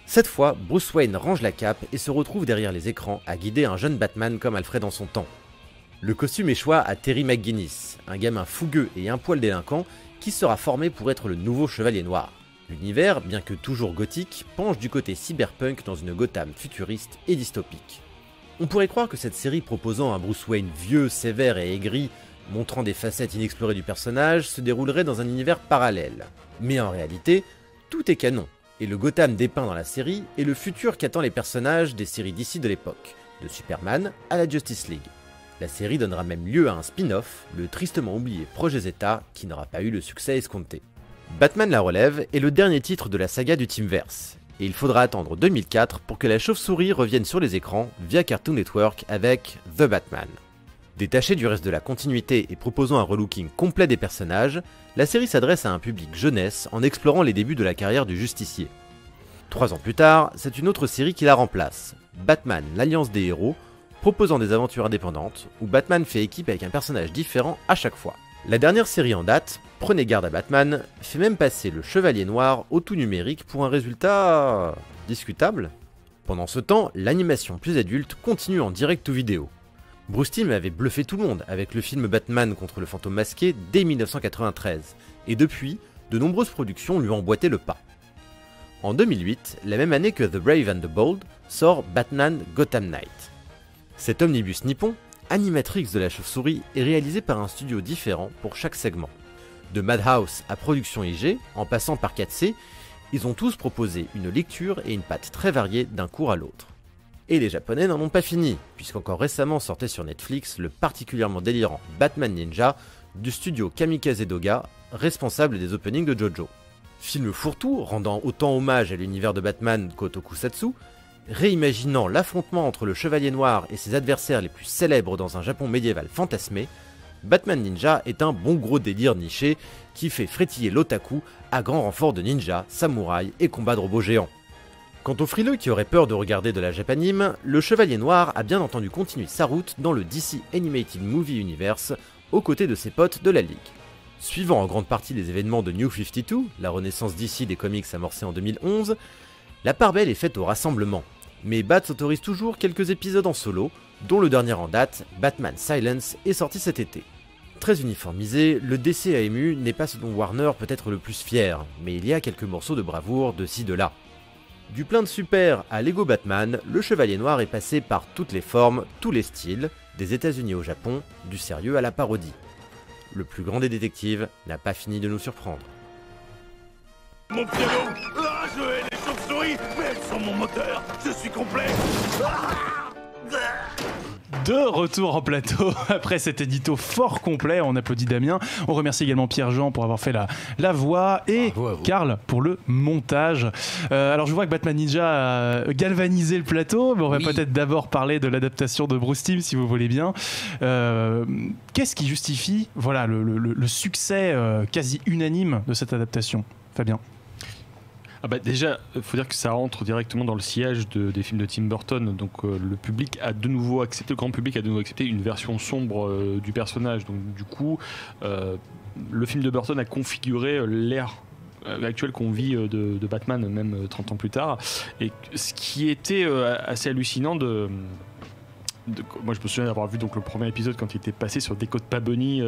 Cette fois, Bruce Wayne range la cape et se retrouve derrière les écrans à guider un jeune Batman comme Alfred en son temps. Le costume échoit à Terry McGinnis, un gamin fougueux et un poil délinquant qui sera formé pour être le nouveau Chevalier Noir. L'univers, bien que toujours gothique, penche du côté cyberpunk dans une Gotham futuriste et dystopique. On pourrait croire que cette série proposant un Bruce Wayne vieux, sévère et aigri, montrant des facettes inexplorées du personnage, se déroulerait dans un univers parallèle. Mais en réalité, tout est canon, et le Gotham dépeint dans la série est le futur qu'attend les personnages des séries DC de l'époque, de Superman à la Justice League. La série donnera même lieu à un spin-off, le tristement oublié Projet Zeta, qui n'aura pas eu le succès escompté. Batman la relève est le dernier titre de la saga du Timmverse, et il faudra attendre 2004 pour que la chauve-souris revienne sur les écrans via Cartoon Network avec The Batman. Détachée du reste de la continuité et proposant un relooking complet des personnages, la série s'adresse à un public jeunesse en explorant les débuts de la carrière du justicier. 3 ans plus tard, c'est une autre série qui la remplace, Batman l'Alliance des Héros, proposant des aventures indépendantes où Batman fait équipe avec un personnage différent à chaque fois. La dernière série en date, Prenez garde à Batman, fait même passer le Chevalier Noir au tout numérique pour un résultat discutable. Pendant ce temps, l'animation plus adulte continue en direct ou vidéo. Bruce Timm avait bluffé tout le monde avec le film Batman contre le fantôme masqué dès 1993, et depuis, de nombreuses productions lui ont emboîté le pas. En 2008, la même année que The Brave and the Bold, sort Batman Gotham Knight. Cet omnibus nippon, Animatrix de la chauve-souris, est réalisé par un studio différent pour chaque segment. De Madhouse à Production IG, en passant par 4C, ils ont tous proposé une lecture et une patte très variée d'un cours à l'autre. Et les Japonais n'en ont pas fini, puisqu'encore récemment sortait sur Netflix le particulièrement délirant Batman Ninja du studio Kamikaze Doga, responsable des openings de JoJo. Film fourre-tout, rendant autant hommage à l'univers de Batman qu'au tokusatsu, réimaginant l'affrontement entre le Chevalier Noir et ses adversaires les plus célèbres dans un Japon médiéval fantasmé, Batman Ninja est un bon gros délire niché qui fait frétiller l'otaku à grand renfort de ninja, samouraïs et combats de robots géants. Quant aux frileux qui auraient peur de regarder de la Japanime, le Chevalier Noir a bien entendu continuer sa route dans le DC Animated Movie Universe aux côtés de ses potes de la Ligue. Suivant en grande partie les événements de New 52, la renaissance DC des comics amorcée en 2011, la part belle est faite au rassemblement. Mais Bat s'autorise toujours quelques épisodes en solo, dont le dernier en date, Batman Silence, est sorti cet été. Très uniformisé, le DC AMU n'est pas ce dont Warner peut être le plus fier, mais il y a quelques morceaux de bravoure de ci de là. Du plein de super à Lego Batman, le Chevalier Noir est passé par toutes les formes, tous les styles, des États-Unis au Japon, du sérieux à la parodie. Le plus grand des détectives n'a pas fini de nous surprendre. Mon piano, je hais les chauves-souris, mais elles sont mon moteur, je suis complet. De retour en plateau après cet édito fort complet, on applaudit Damien, on remercie également Pierre-Jean pour avoir fait la voix et Karl pour le montage. Alors je vois que Batman Ninja a galvanisé le plateau, mais on va peut-être d'abord parler de l'adaptation de Bruce Timm si vous voulez bien. Qu'est-ce qui justifie le succès quasi unanime de cette adaptation, Fabien? Déjà, il faut dire que ça rentre directement dans le sillage des films de Tim Burton. Donc le public a de nouveau accepté, le grand public a de nouveau accepté une version sombre du personnage. Donc du coup, le film de Burton a configuré l'ère actuelle qu'on vit de Batman, même 30 ans plus tard. Et ce qui était assez hallucinant moi je me souviens d'avoir vu donc le premier épisode quand il était passé sur Dakota Bunny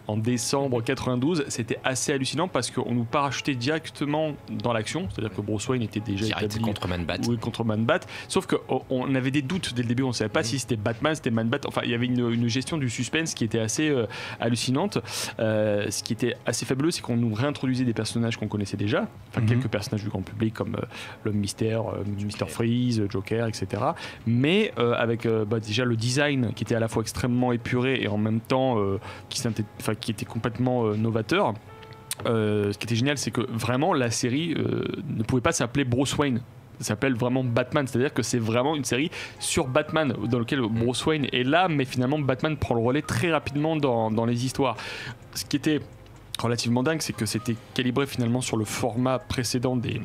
en décembre 92. C'était assez hallucinant parce qu'on nous parachutait directement dans l'action, c'est-à-dire que Bruce Wayne était déjà établi contre Man-Bat. Oui, contre Man-Bat. Sauf qu'on avait des doutes dès le début, on ne savait pas si c'était Batman, c'était Man-Bat. Enfin, il y avait une gestion du suspense qui était assez hallucinante. Ce qui était assez fabuleux, c'est qu'on nous réintroduisait des personnages qu'on connaissait déjà, quelques personnages du grand public comme l'homme mystère, Mr. Freeze, Joker, etc. Mais avec déjà le design qui était à la fois extrêmement épuré et en même temps qui était complètement novateur. Ce qui était génial, c'est que vraiment la série ne pouvait pas s'appeler Bruce Wayne. Ça s'appelle vraiment Batman, c'est-à-dire que c'est vraiment une série sur Batman dans lequel Bruce Wayne est là, mais finalement Batman prend le relais très rapidement dans les histoires. Ce qui était relativement dingue, c'est que c'était calibré finalement sur le format précédent des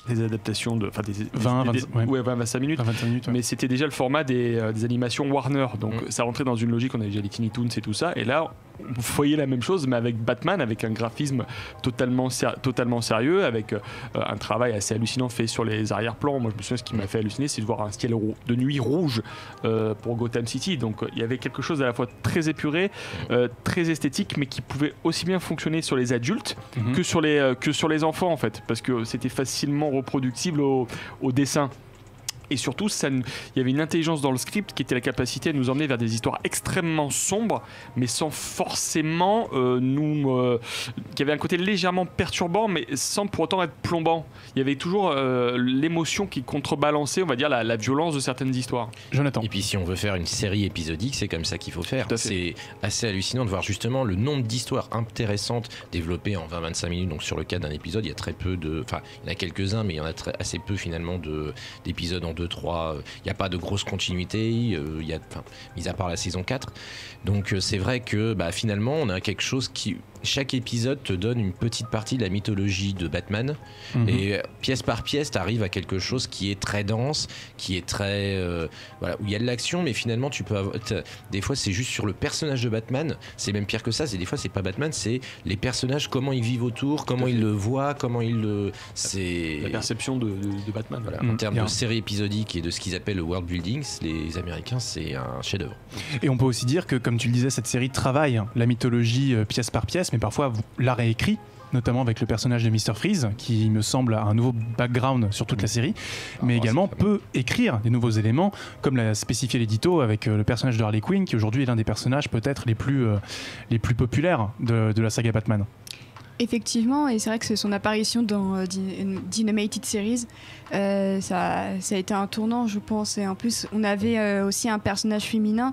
adaptations de 25 minutes, mais c'était déjà le format des animations Warner, donc ça rentrait dans une logique. On avait déjà les Tiny Toons et tout ça, et là vous voyez la même chose mais avec Batman, avec un graphisme totalement sérieux, avec un travail assez hallucinant fait sur les arrière-plans. Moi je me souviens, ce qui m'a fait halluciner, c'est de voir un ciel de nuit rouge pour Gotham City, donc il y avait quelque chose à la fois très épuré, très esthétique, mais qui pouvait aussi bien fonctionner sur les adultes que sur les enfants en fait, parce que c'était facilement reproductible au dessin. Et surtout, il y avait une intelligence dans le script qui était la capacité à nous emmener vers des histoires extrêmement sombres, mais sans forcément qui avait un côté légèrement perturbant, mais sans pour autant être plombant. Il y avait toujours l'émotion qui contrebalançait, on va dire, la violence de certaines histoires. Jonathan. Et puis si on veut faire une série épisodique, c'est comme ça qu'il faut faire. C'est assez hallucinant de voir justement le nombre d'histoires intéressantes développées en 20-25 minutes. Donc sur le cas d'un épisode, il y a très peu il y en a quelques-uns, mais il y en a assez peu finalement d'épisodes en 2-3, il n'y a pas de grosse continuité, mis à part la saison 4. Donc c'est vrai que finalement on a quelque chose qui... Chaque épisode te donne une petite partie de la mythologie de Batman, et pièce par pièce t'arrives à quelque chose qui est très dense, qui est très où il y a de l'action, mais finalement tu peux avoir, des fois c'est juste sur le personnage de Batman, c'est même pire que ça, des fois c'est pas Batman, c'est les personnages, comment ils vivent autour, comment ils le voient, c'est la perception de Batman. En termes de série épisodique et de ce qu'ils appellent le world building, les Américains, c'est un chef-d'œuvre. Et on peut aussi dire que, comme tu le disais, cette série travaille la mythologie pièce par pièce, mais parfois la réécrit, notamment avec le personnage de Mr. Freeze, qui me semble a un nouveau background sur toute la série, mais également peut écrire des nouveaux éléments, comme l'a spécifié l'édito avec le personnage de Harley Quinn, qui aujourd'hui est l'un des personnages peut-être les plus populaires de la saga Batman. Effectivement, et c'est vrai que son apparition dans Dynamated Series, ça a été un tournant, je pense. Et en plus, on avait aussi un personnage féminin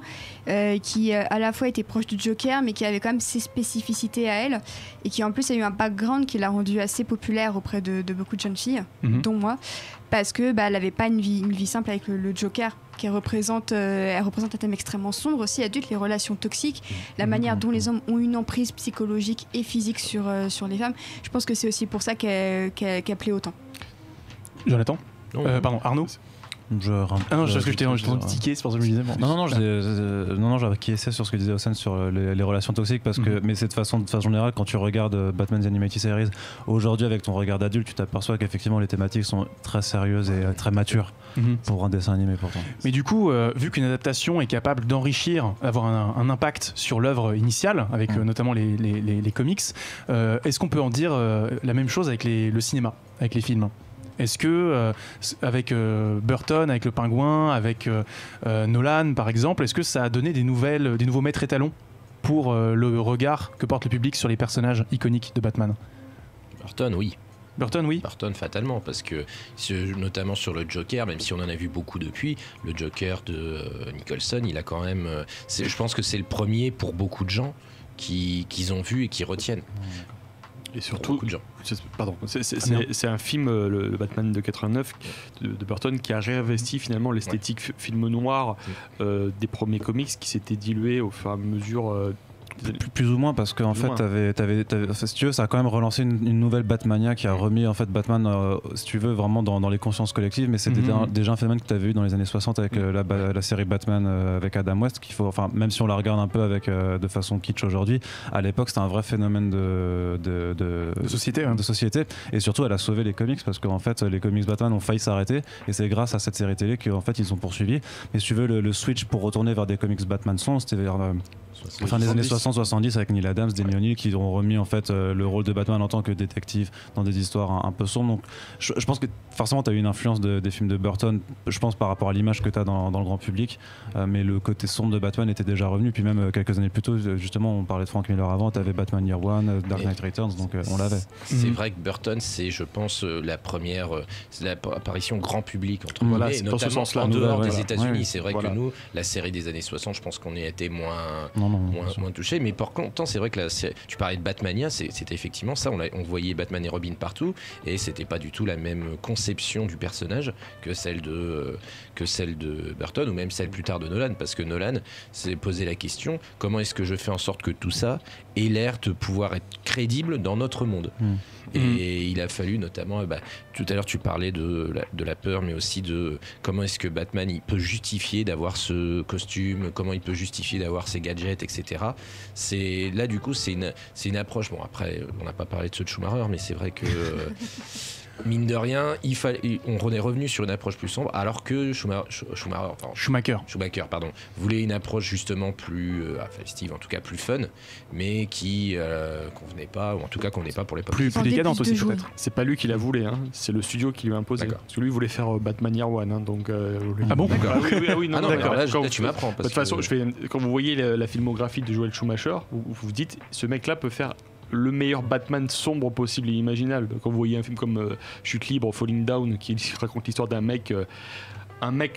qui à la fois était proche du Joker, mais qui avait quand même ses spécificités à elle, et qui en plus a eu un background qui l'a rendue assez populaire auprès de beaucoup de jeunes filles, dont moi, parce que elle n'avait pas une vie simple avec le Joker, qui représente un thème extrêmement sombre aussi, adulte, les relations toxiques, la manière dont les hommes ont une emprise psychologique et physique sur les femmes. Je pense que c'est aussi pour ça qu'elle plaît autant. Jonathan, pardon, Arnaud. Je t'ai tiqué, c'est pour ça que je me disais. Non, j'avais acquiescé sur ce que disait Hossein sur les relations toxiques, parce que, mais c'est de façon générale, quand tu regardes Batman The Animated Series aujourd'hui avec ton regard d'adulte, tu t'aperçois qu'effectivement les thématiques sont très sérieuses et très matures pour un dessin animé pourtant. Mais du coup, vu qu'une adaptation est capable d'enrichir, d'avoir un impact sur l'œuvre initiale, avec notamment les comics, est-ce qu'on peut en dire la même chose avec le cinéma, avec les films ? Est-ce que, avec Burton, avec le Pingouin, avec Nolan par exemple, est-ce que ça a donné des nouveaux maîtres étalons pour le regard que porte le public sur les personnages iconiques de Batman ? Burton, oui. Burton, fatalement, parce que notamment sur le Joker, même si on en a vu beaucoup depuis, le Joker de Nicholson, il a quand même... je pense que c'est le premier pour beaucoup de gens qu'ils ont vu et qui retiennent. Et surtout, c'est un film, le Batman de 89 de Burton, qui a réinvesti finalement l'esthétique film noir des premiers comics, qui s'était dilué au fur et à mesure Plus ou moins, parce qu'en fait, si tu veux, ça a quand même relancé une nouvelle Batmania qui a remis en fait Batman, si tu veux, vraiment dans les consciences collectives. Mais c'était déjà un phénomène que tu avais eu dans les années 60 avec la série Batman avec Adam West, même si on la regarde un peu de façon kitsch aujourd'hui, à l'époque c'était un vrai phénomène de société. De société. Et surtout, elle a sauvé les comics, parce qu'en fait, les comics Batman ont failli s'arrêter, et c'est grâce à cette série télé qu'en fait ils ont poursuivi. Mais si tu veux, le switch pour retourner vers des comics Batman sombres, c'était vers fin des années 60-70 avec Neil Adams, Denny O'Neil, qui ont remis en fait le rôle de Batman en tant que détective dans des histoires un peu sombres. Donc je pense que forcément tu as eu une influence des films de Burton, je pense par rapport à l'image que tu as dans le grand public, mais le côté sombre de Batman était déjà revenu. Puis même quelques années plus tôt, justement, on parlait de Frank Miller avant, tu avais Batman Year One, Dark Knight Returns, donc on l'avait. C'est vrai que Burton, c'est, je pense, la première apparition grand public, entre guillemets, notamment en dehors des États-Unis. C'est vrai que nous, la série des années 60, je pense qu'on y a été moins touché. Mais par contre, c'est vrai que tu parlais de Batmania, c'était effectivement ça. On voyait Batman et Robin partout, et c'était pas du tout la même conception du personnage que celle de Burton, ou même celle plus tard de Nolan, parce que Nolan s'est posé la question: comment est-ce que je fais en sorte que tout ça ait l'air de pouvoir être crédible dans notre monde? Et il a fallu notamment, tout à l'heure tu parlais de la peur, mais aussi de comment est-ce que Batman il peut justifier d'avoir ce costume, comment il peut justifier d'avoir ses gadgets, etc. Là du coup c'est une approche, bon après on n'a pas parlé de ceux de Schumacher, mais c'est vrai que mine de rien, on est revenu sur une approche plus sombre, alors que Schumacher voulait une approche justement plus festive, en tout cas plus fun, mais qui convenait pas, ou en tout cas convenait pas pour l'époque. Plus décadente aussi peut-être. C'est pas lui qui l'a voulu, c'est le studio qui lui a imposé. Parce que lui voulait faire Batman Year One, donc. Ah bon? Oui, non, d'accord. Là, tu m'apprends. De toute façon, quand vous voyez la filmographie de Joel Schumacher, vous vous dites, ce mec-là peut faire le meilleur Batman sombre possible et imaginable. Quand vous voyez un film comme Chute libre, Falling Down, qui raconte l'histoire d'un mec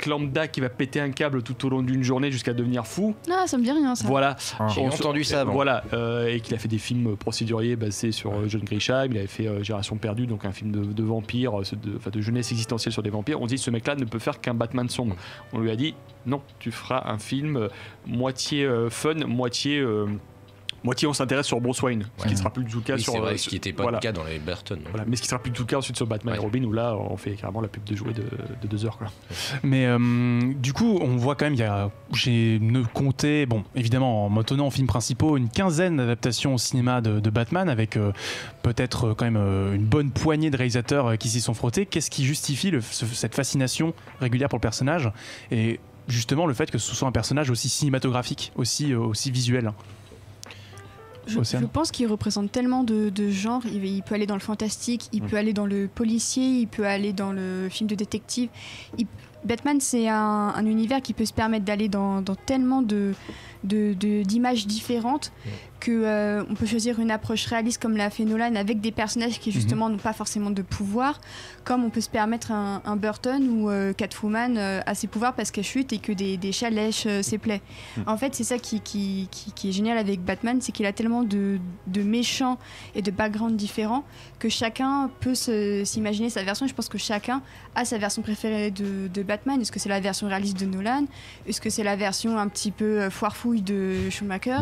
lambda qui va péter un câble tout au long d'une journée jusqu'à devenir fou. Ah, ça me dit rien, ça. Voilà. J'ai entendu ça avant. Voilà. Et qu'il a fait des films procéduriers basés sur John Grisham. Il avait fait Génération perdue, donc un film de vampires, de jeunesse existentielle sur des vampires. On dit ce mec-là ne peut faire qu'un Batman sombre. On lui a dit non, tu feras un film moitié fun, moitié on s'intéresse sur Bruce Wayne, ce qui ne sera plus du tout le cas sur. C'est vrai, ce qui n'était pas le cas dans les Burton. Voilà, mais ce qui sera plus du tout le cas ensuite sur Batman et Robin, où là on fait carrément la pub de jouets de 2 heures. Quoi. Mais du coup, on voit quand même, j'ai compté, bon, évidemment, en maintenant en films principaux, une quinzaine d'adaptations au cinéma de Batman, avec peut-être quand même une bonne poignée de réalisateurs qui s'y sont frottés. Qu'est-ce qui justifie cette fascination régulière pour le personnage, et justement le fait que ce soit un personnage aussi cinématographique, aussi visuel? Je pense qu'il représente tellement de genres. Il peut aller dans le fantastique, il peut aller dans le policier, il peut aller dans le film de détective. Batman, c'est un univers qui peut se permettre d'aller dans tellement d'images différentes que on peut choisir une approche réaliste comme l'a fait Nolan, avec des personnages qui justement n'ont pas forcément de pouvoir, comme on peut se permettre un Burton où Catwoman a ses pouvoirs parce qu'elle chute et que des chats lèchent ses plaies. En fait, c'est ça qui est génial avec Batman, c'est qu'il a tellement de méchants et de backgrounds différents que chacun peut s'imaginer sa version. Je pense que chacun a sa version préférée de Batman. Est-ce que c'est la version réaliste de Nolan? Est-ce que c'est la version un petit peu foirefouille de Schumacher?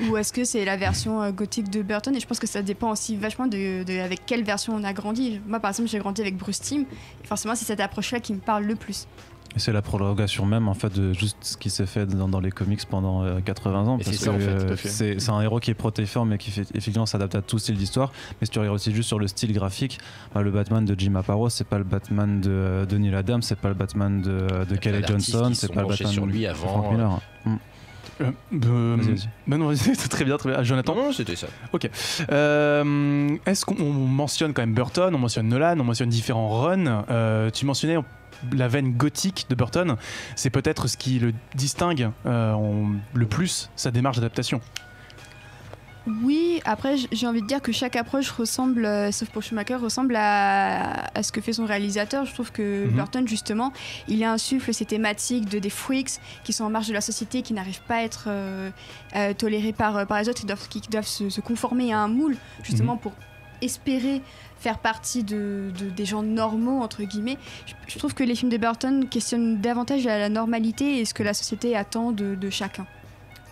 Ou est-ce que c'est la version gothique de Burton? Et je pense que ça dépend aussi vachement avec quelle version on a grandi. Moi, par exemple, j'ai grandi avec Bruce Timm, et forcément, c'est cette approche-là qui me parle le plus. Et c'est la prolongation même en fait de juste ce qui s'est fait dans les comics pendant 80 ans, parce que c'est un héros qui est protéiforme mais qui effectivement s'adapte à tout style d'histoire. Mais si tu regardes aussi juste sur le style graphique, le Batman de Jim Aparo, c'est pas le Batman de Neil Adams, c'est pas le Batman de Kelly Johnson, c'est pas le Batman sur lui avant, Frank Miller. Non, c'est très bien. Jonathan? Non, c'était ça. Ok. Est-ce qu'on mentionne quand même Burton, on mentionne Nolan, on mentionne différents runs. Tu mentionnais la veine gothique de Burton, c'est peut-être ce qui le distingue le plus, sa démarche d'adaptation. Oui, après j'ai envie de dire que chaque approche ressemble, sauf pour Schumacher, ressemble à ce que fait son réalisateur. Je trouve que Burton, justement, il insuffle ces thématiques des freaks qui sont en marge de la société, qui n'arrivent pas à être tolérés par les autres, qui doivent se conformer à un moule, justement pour espérer faire partie des gens normaux, entre guillemets. Je trouve que les films de Burton questionnent davantage la normalité et ce que la société attend de chacun.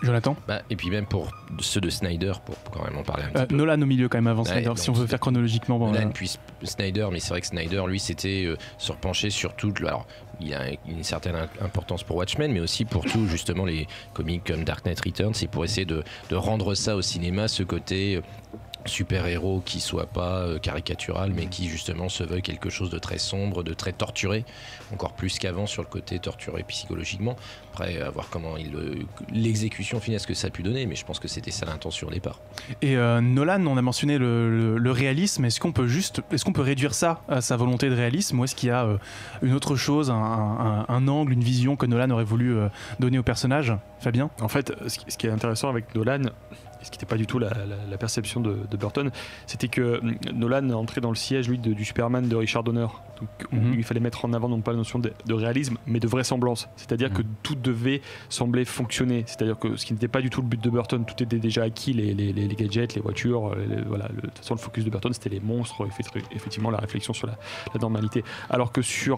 Jonathan. Et puis même pour ceux de Snyder, pour quand même en parler un petit peu. Nolan au milieu quand même avant Snyder, si on veut faire chronologiquement. Nolan puis Snyder, mais c'est vrai que Snyder, lui, c'était se repencher sur tout. Alors, il y a une certaine importance pour Watchmen, mais aussi pour tout, justement, les comics comme Dark Knight Returns, c'est pour essayer de rendre ça au cinéma, ce côté super-héros qui soit pas caricatural, mais qui justement se veuille quelque chose de très sombre, de très torturé, encore plus qu'avant sur le côté torturé psychologiquement. Après, à voir comment l'exécution finale, ce que ça a pu donner, mais je pense que c'était ça l'intention au départ. Et Nolan, on a mentionné le réalisme, est-ce qu'on peut réduire ça à sa volonté de réalisme, ou est-ce qu'il y a une autre chose, un angle, une vision que Nolan aurait voulu donner au personnage? Fabien? En fait, ce qui est intéressant avec Nolan, ce qui n'était pas du tout la perception de Burton, c'était que Nolan entrait dans le siège du Superman de Richard Donner, donc, où il fallait mettre en avant non pas la notion de réalisme, mais de vraisemblance, c'est-à-dire que tout devait sembler fonctionner, c'est-à-dire que ce qui n'était pas du tout le but de Burton, tout était déjà acquis, les gadgets, les voitures, voilà, de toute façon le focus de Burton c'était les monstres, effectivement la réflexion sur la normalité, alors que chez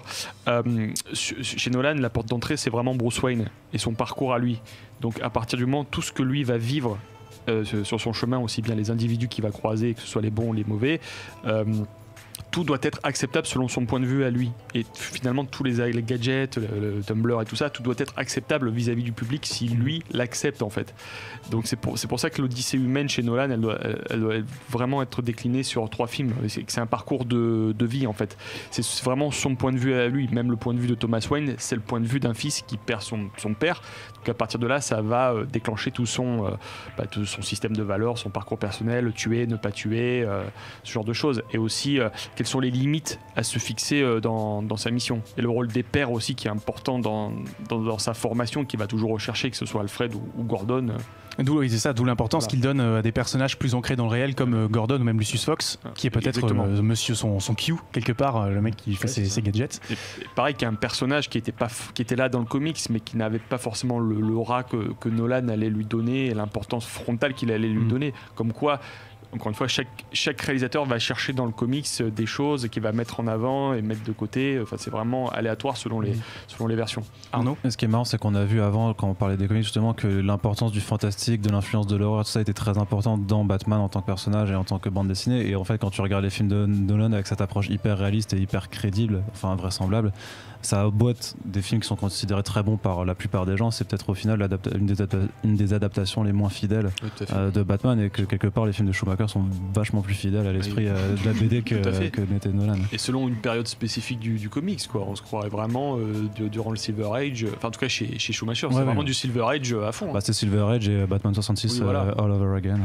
Nolan la porte d'entrée c'est vraiment Bruce Wayne et son parcours à lui, donc à partir du moment tout ce que lui va vivre sur son chemin, aussi bien les individus qu'il va croiser, que ce soit les bons ou les mauvais, tout doit être acceptable selon son point de vue à lui. Et finalement, tous les gadgets, le Tumblr et tout ça, tout doit être acceptable vis-à-vis du public si lui l'accepte en fait. Donc c'est pour ça que l'Odyssée humaine chez Nolan, elle doit vraiment être déclinée sur 3 films. C'est un parcours de vie en fait. C'est vraiment son point de vue à lui. Même le point de vue de Thomas Wayne, c'est le point de vue d'un fils qui perd son père. Donc à partir de là, ça va déclencher tout son système de valeurs, son parcours personnel, tuer, ne pas tuer, ce genre de choses. Et aussi quelles sont les limites à se fixer dans sa mission. Et le rôle des pères aussi qui est important dans sa formation, qui va toujours rechercher, que ce soit Alfred ou Gordon. D'où l'importance qu'il donne à des personnages plus ancrés dans le réel comme Gordon ou même Lucius Fox, qui est peut-être monsieur son Q, quelque part, le mec qui fait ses gadgets. Et pareil qu'un personnage qui était là dans le comics, mais qui n'avait pas forcément l'aura que Nolan allait lui donner, et l'importance frontale qu'il allait lui donner. Comme quoi, encore une fois, chaque réalisateur va chercher dans le comics des choses qu'il va mettre en avant et mettre de côté. Enfin, c'est vraiment aléatoire selon les versions. Arnaud ? Ce qui est marrant, c'est qu'on a vu avant, quand on parlait des comics, justement, que l'importance du fantastique, de l'influence de l'horreur, tout ça était très importante dans Batman en tant que personnage et en tant que bande dessinée. Et en fait, quand tu regardes les films de Nolan avec cette approche hyper réaliste et hyper crédible, enfin vraisemblable, ça boite des films qui sont considérés très bons par la plupart des gens. C'est peut-être au final une des adaptations les moins fidèles de Batman, et que quelque part les films de Schumacher sont vachement plus fidèles à l'esprit de la BD que n'était Nolan. Et selon une période spécifique du comics, quoi. On se croirait vraiment durant le Silver Age, enfin en tout cas chez Schumacher, c'est vraiment du Silver Age à fond. C'est Silver Age et Batman 66 all over again.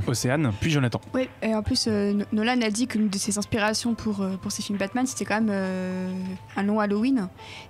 Océane, puis Jonathan. Oui, et en plus Nolan a dit qu'une de ses inspirations pour ses films Batman, c'était quand même un long Halloween,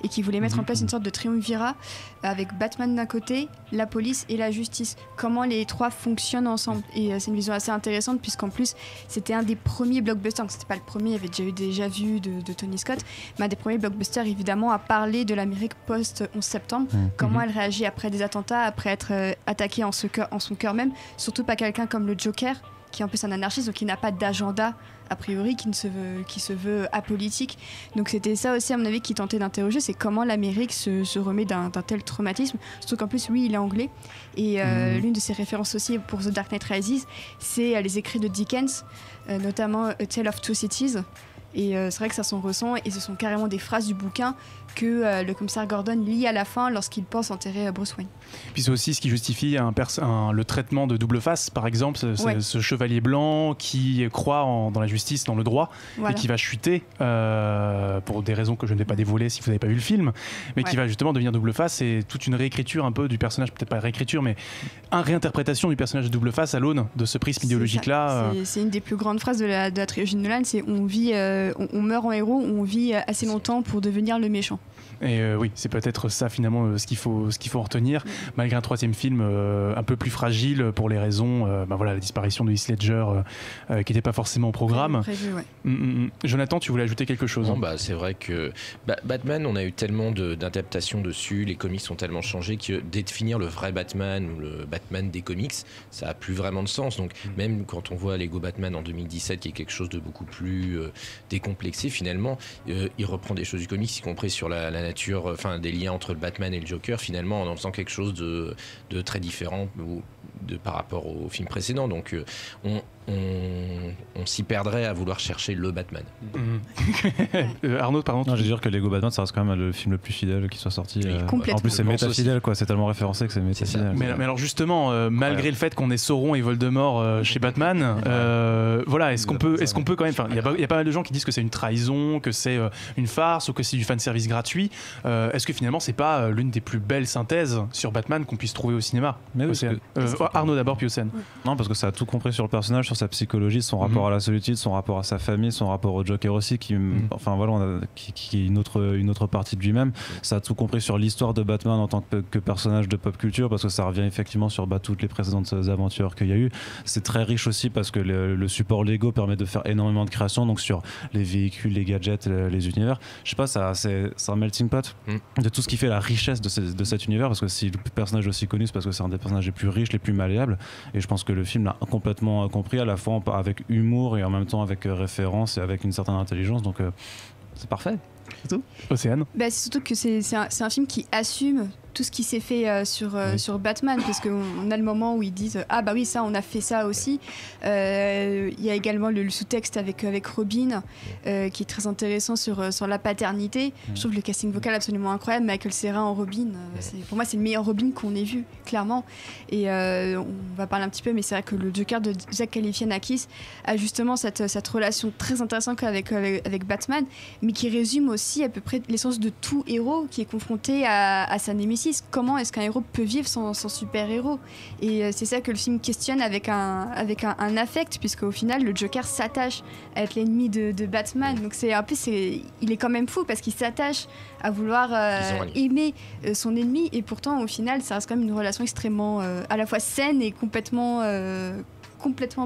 et qu'il voulait mettre en place une sorte de triumvirat avec Batman d'un côté, la police et la justice. Comment les 3 fonctionnent ensemble. Et c'est une vision assez intéressante, puisqu'en plus c'était un des premiers blockbusters. C'était pas le premier, il y avait déjà vu de Tony Scott, mais un des premiers blockbusters évidemment à parler de l'Amérique post-11 septembre. Comment elle réagit après des attentats, après être attaquée en son cœur même. Surtout pas quelqu'un comme le Joker, qui est en plus un anarchiste, donc qui n'a pas d'agenda a priori, qui se veut apolitique. Donc c'était ça aussi à mon avis qui tentait d'interroger, c'est comment l'Amérique se remet d'un tel traumatisme, surtout qu'en plus lui il est anglais, et l'une de ses références aussi pour The Dark Knight Rises, c'est les écrits de Dickens, notamment A Tale of Two Cities. Et c'est vrai que ça s'en ressent, et ce sont carrément des phrases du bouquin que le commissaire Gordon lit à la fin lorsqu'il pense enterrer Bruce Wayne. Puis c'est aussi ce qui justifie le traitement de double face, par exemple, ce chevalier blanc qui croit dans la justice, dans le droit, et qui va chuter pour des raisons que je ne vais pas dévoiler si vous n'avez pas vu le film, mais qui va justement devenir double face, et toute une réécriture un peu du personnage, peut-être pas réécriture, mais une réinterprétation du personnage de double face à l'aune de ce prisme idéologique-là. C'est une des plus grandes phrases de la trilogie de Nolan, c'est on meurt en héros, on vit assez longtemps pour devenir le méchant. Et oui, c'est peut-être ça finalement ce qu'il faut retenir, malgré un 3e film un peu plus fragile pour les raisons, la disparition de Heath Ledger qui n'était pas forcément au programme. Prévu, Jonathan, tu voulais ajouter quelque chose? Non, c'est vrai que Batman, on a eu tellement d'adaptations dessus, les comics ont tellement changé que définir le vrai Batman ou le Batman des comics, ça a plus vraiment de sens. Donc même quand on voit Lego Batman en 2017, qui est quelque chose de beaucoup plus décomplexé finalement, il reprend des choses du comics, y compris sur la la nature, enfin des liens entre le Batman et le Joker, finalement en faisant quelque chose de très différent par rapport au film précédent. Donc on s'y perdrait à vouloir chercher le Batman. Arnaud, pardon. Non, je veux dire que Lego Batman, ça reste quand même le film le plus fidèle qui soit sorti. Complètement. En plus, c'est méta-fidèle, quoi. C'est tellement référencé que c'est méta-fidèle. Mais alors justement, malgré le fait qu'on ait Sauron et Voldemort chez Batman, voilà, est-ce qu'on peut quand même, il y a pas mal de gens qui disent que c'est une trahison, que c'est une farce ou que c'est du fanservice gratuit. Est-ce que finalement c'est pas l'une des plus belles synthèses sur Batman qu'on puisse trouver au cinéma? Mais oui, Arnaud d'abord puis Océane. Non, parce que ça a tout compris sur le personnage, sur sa psychologie, son rapport à la solitude, son rapport à sa famille, son rapport au Joker aussi, enfin voilà, qui est une autre partie de lui-même. Ça a tout compris sur l'histoire de Batman en tant que personnage de pop culture, parce que ça revient effectivement sur toutes les précédentes aventures qu'il y a eu. C'est très riche aussi parce que le support Lego permet de faire énormément de créations, donc sur les véhicules, les gadgets, les univers. Je sais pas, c'est un melting pot de tout ce qui fait la richesse de cet univers, parce que si le personnage est aussi connu, c'est parce que c'est un des personnages les plus riches, les plus malléables, et je pense que le film l'a complètement compris, à la fois avec humour et en même temps avec référence et avec une certaine intelligence, donc c'est parfait. C'est tout. Océane. C'est surtout que c'est un film qui assume tout ce qui s'est fait sur Batman, parce qu'on a le moment où ils disent ah bah oui, ça on a fait ça aussi. Il y a également le sous-texte avec Robin qui est très intéressant sur la paternité. Je trouve le casting vocal absolument incroyable. Michael Cera en Robin, pour moi c'est le meilleur Robin qu'on ait vu, clairement. Et on va parler un petit peu, mais c'est vrai que le Joker de Zach Galifianakis a justement cette relation très intéressante avec Batman, mais qui résume aussi à peu près l'essence de tout héros qui est confronté à sa némésis. Comment est-ce qu'un héros peut vivre sans super-héros? Et c'est ça que le film questionne avec un affect, puisqu'au final, le Joker s'attache à être l'ennemi de Batman. Donc il est quand même fou parce qu'il s'attache à vouloir aimer son ennemi, et pourtant, au final, ça reste quand même une relation extrêmement à la fois saine et complètement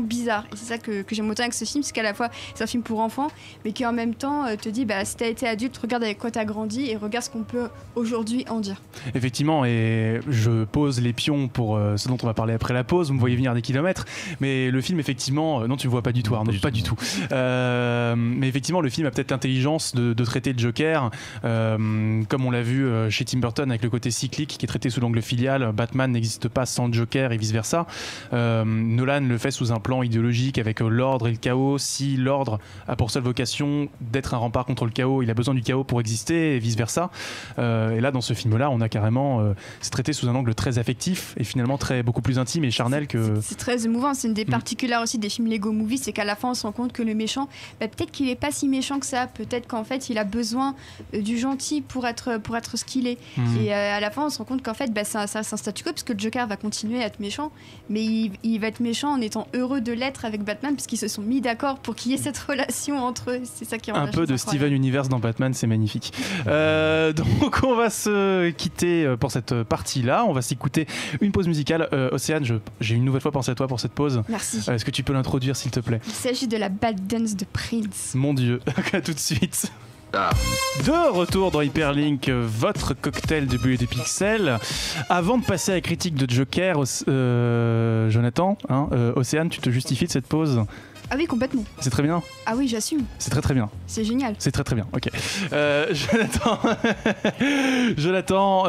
bizarre. Et c'est ça que j'aime autant avec ce film, c'est qu'à la fois c'est un film pour enfants, mais qui en même temps te dit si t'as été adulte, regarde avec quoi t'as grandi et regarde ce qu'on peut aujourd'hui en dire. Effectivement, et je pose les pions pour ce dont on va parler après la pause. Vous me voyez venir des kilomètres, mais le film effectivement, non tu me vois pas du tout Arnaud, pas du tout. Mais effectivement le film a peut-être l'intelligence de traiter le Joker comme on l'a vu chez Tim Burton avec le côté cyclique qui est traité sous l'angle filial. Batman n'existe pas sans Joker et vice versa. Nolan le fait sous un plan idéologique avec l'ordre et le chaos. Si l'ordre a pour seule vocation d'être un rempart contre le chaos, il a besoin du chaos pour exister et vice versa. Et là dans ce film là on a carrément c'est traité sous un angle très affectif et finalement beaucoup plus intime et charnel que... C'est très émouvant. C'est une des particularités aussi des films Lego Movie, c'est qu'à la fin on se rend compte que le méchant, peut-être qu'il est pas si méchant que ça, peut-être qu'en fait il a besoin du gentil pour être ce qu'il est. Et à la fin on se rend compte qu'en fait c'est un statu quo, parce que le Joker va continuer à être méchant, mais il va être méchant en étant heureux de l'être avec Batman, puisqu'ils se sont mis d'accord pour qu'il y ait cette relation entre eux. C'est ça qui rend un peu de Steven Universe dans Batman, c'est magnifique. Donc on va se quitter pour cette partie-là. On va s'écouter une pause musicale. Océane, j'ai une nouvelle fois pensé à toi pour cette pause. Merci. Est-ce que tu peux l'introduire s'il te plaît? Il s'agit de la Bad Dance de Prince. Mon Dieu, à tout de suite. De retour dans Hyperlink, votre cocktail de bulles et de pixels. Avant de passer à la critique de Joker, Jonathan, Océane, tu te justifies de cette pause? Ah oui, complètement. C'est très bien. Ah oui, j'assume. C'est très très bien. C'est génial. C'est très très bien, ok. Jonathan,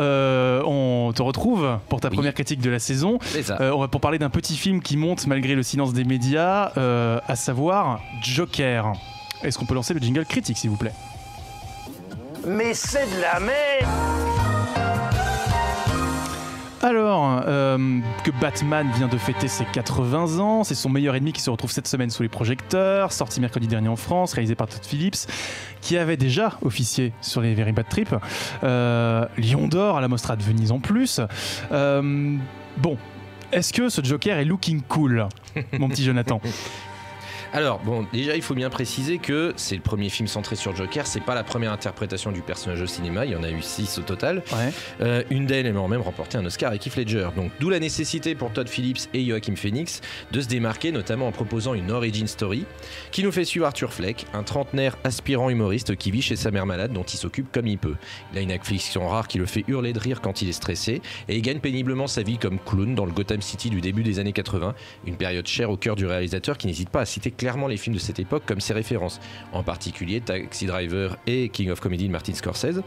on te retrouve pour ta première critique de la saison. C'est ça. On va pour parler d'un petit film qui monte malgré le silence des médias, à savoir Joker. Est-ce qu'on peut lancer le jingle critique, s'il vous plaît? Mais c'est de la merde! Alors, que Batman vient de fêter ses 80 ans, c'est son meilleur ennemi qui se retrouve cette semaine sous les projecteurs, sorti mercredi dernier en France, réalisé par Todd Phillips, qui avait déjà officié sur les Very Bad Trip, Lion d'Or à la Mostra de Venise en plus. Bon, est-ce que ce Joker est looking cool, mon petit Jonathan? Alors, bon, déjà, il faut bien préciser que c'est le premier film centré sur Joker, c'est pas la première interprétation du personnage au cinéma, il y en a eu 6 au total. Ouais. Une d'elles ayant même remporté un Oscar avec Heath Ledger. Donc, d'où la nécessité pour Todd Phillips et Joaquin Phoenix de se démarquer, notamment en proposant une origin story qui nous fait suivre Arthur Fleck, un trentenaire aspirant humoriste qui vit chez sa mère malade dont il s'occupe comme il peut. Il a une affliction rare qui le fait hurler de rire quand il est stressé et il gagne péniblement sa vie comme clown dans le Gotham City du début des années 80, une période chère au cœur du réalisateur qui n'hésite pas à citer clairement les films de cette époque comme ses références, en particulier Taxi Driver et King of Comedy de Martin Scorsese,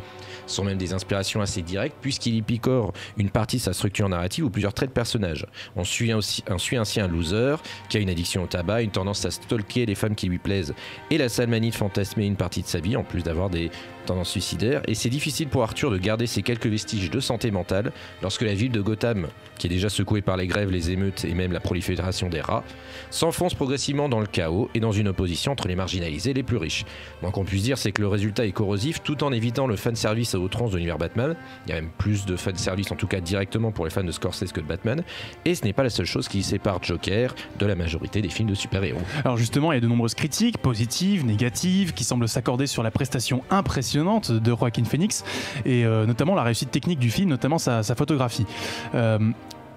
sont même des inspirations assez directes puisqu'il y picore une partie de sa structure narrative ou plusieurs traits de personnages. On suit ainsi un loser qui a une addiction au tabac, une tendance à stalker les femmes qui lui plaisent et la sale manie de fantasmer une partie de sa vie en plus d'avoir des tendances suicidaires, et c'est difficile pour Arthur de garder ces quelques vestiges de santé mentale lorsque la ville de Gotham, qui est déjà secouée par les grèves, les émeutes et même la prolifération des rats, s'enfonce progressivement dans le chaos et dans une opposition entre les marginalisés et les plus riches. Moins qu'on puisse dire, c'est que le résultat est corrosif tout en évitant le fanservice à outrance de l'univers Batman. Il y a même plus de fanservice, en tout cas directement pour les fans de Scorsese que de Batman, et ce n'est pas la seule chose qui sépare Joker de la majorité des films de super-héros. Alors justement, il y a de nombreuses critiques, positives, négatives, qui semblent s'accorder sur la prestation impressionnante de Joaquin Phoenix et notamment la réussite technique du film, notamment sa photographie.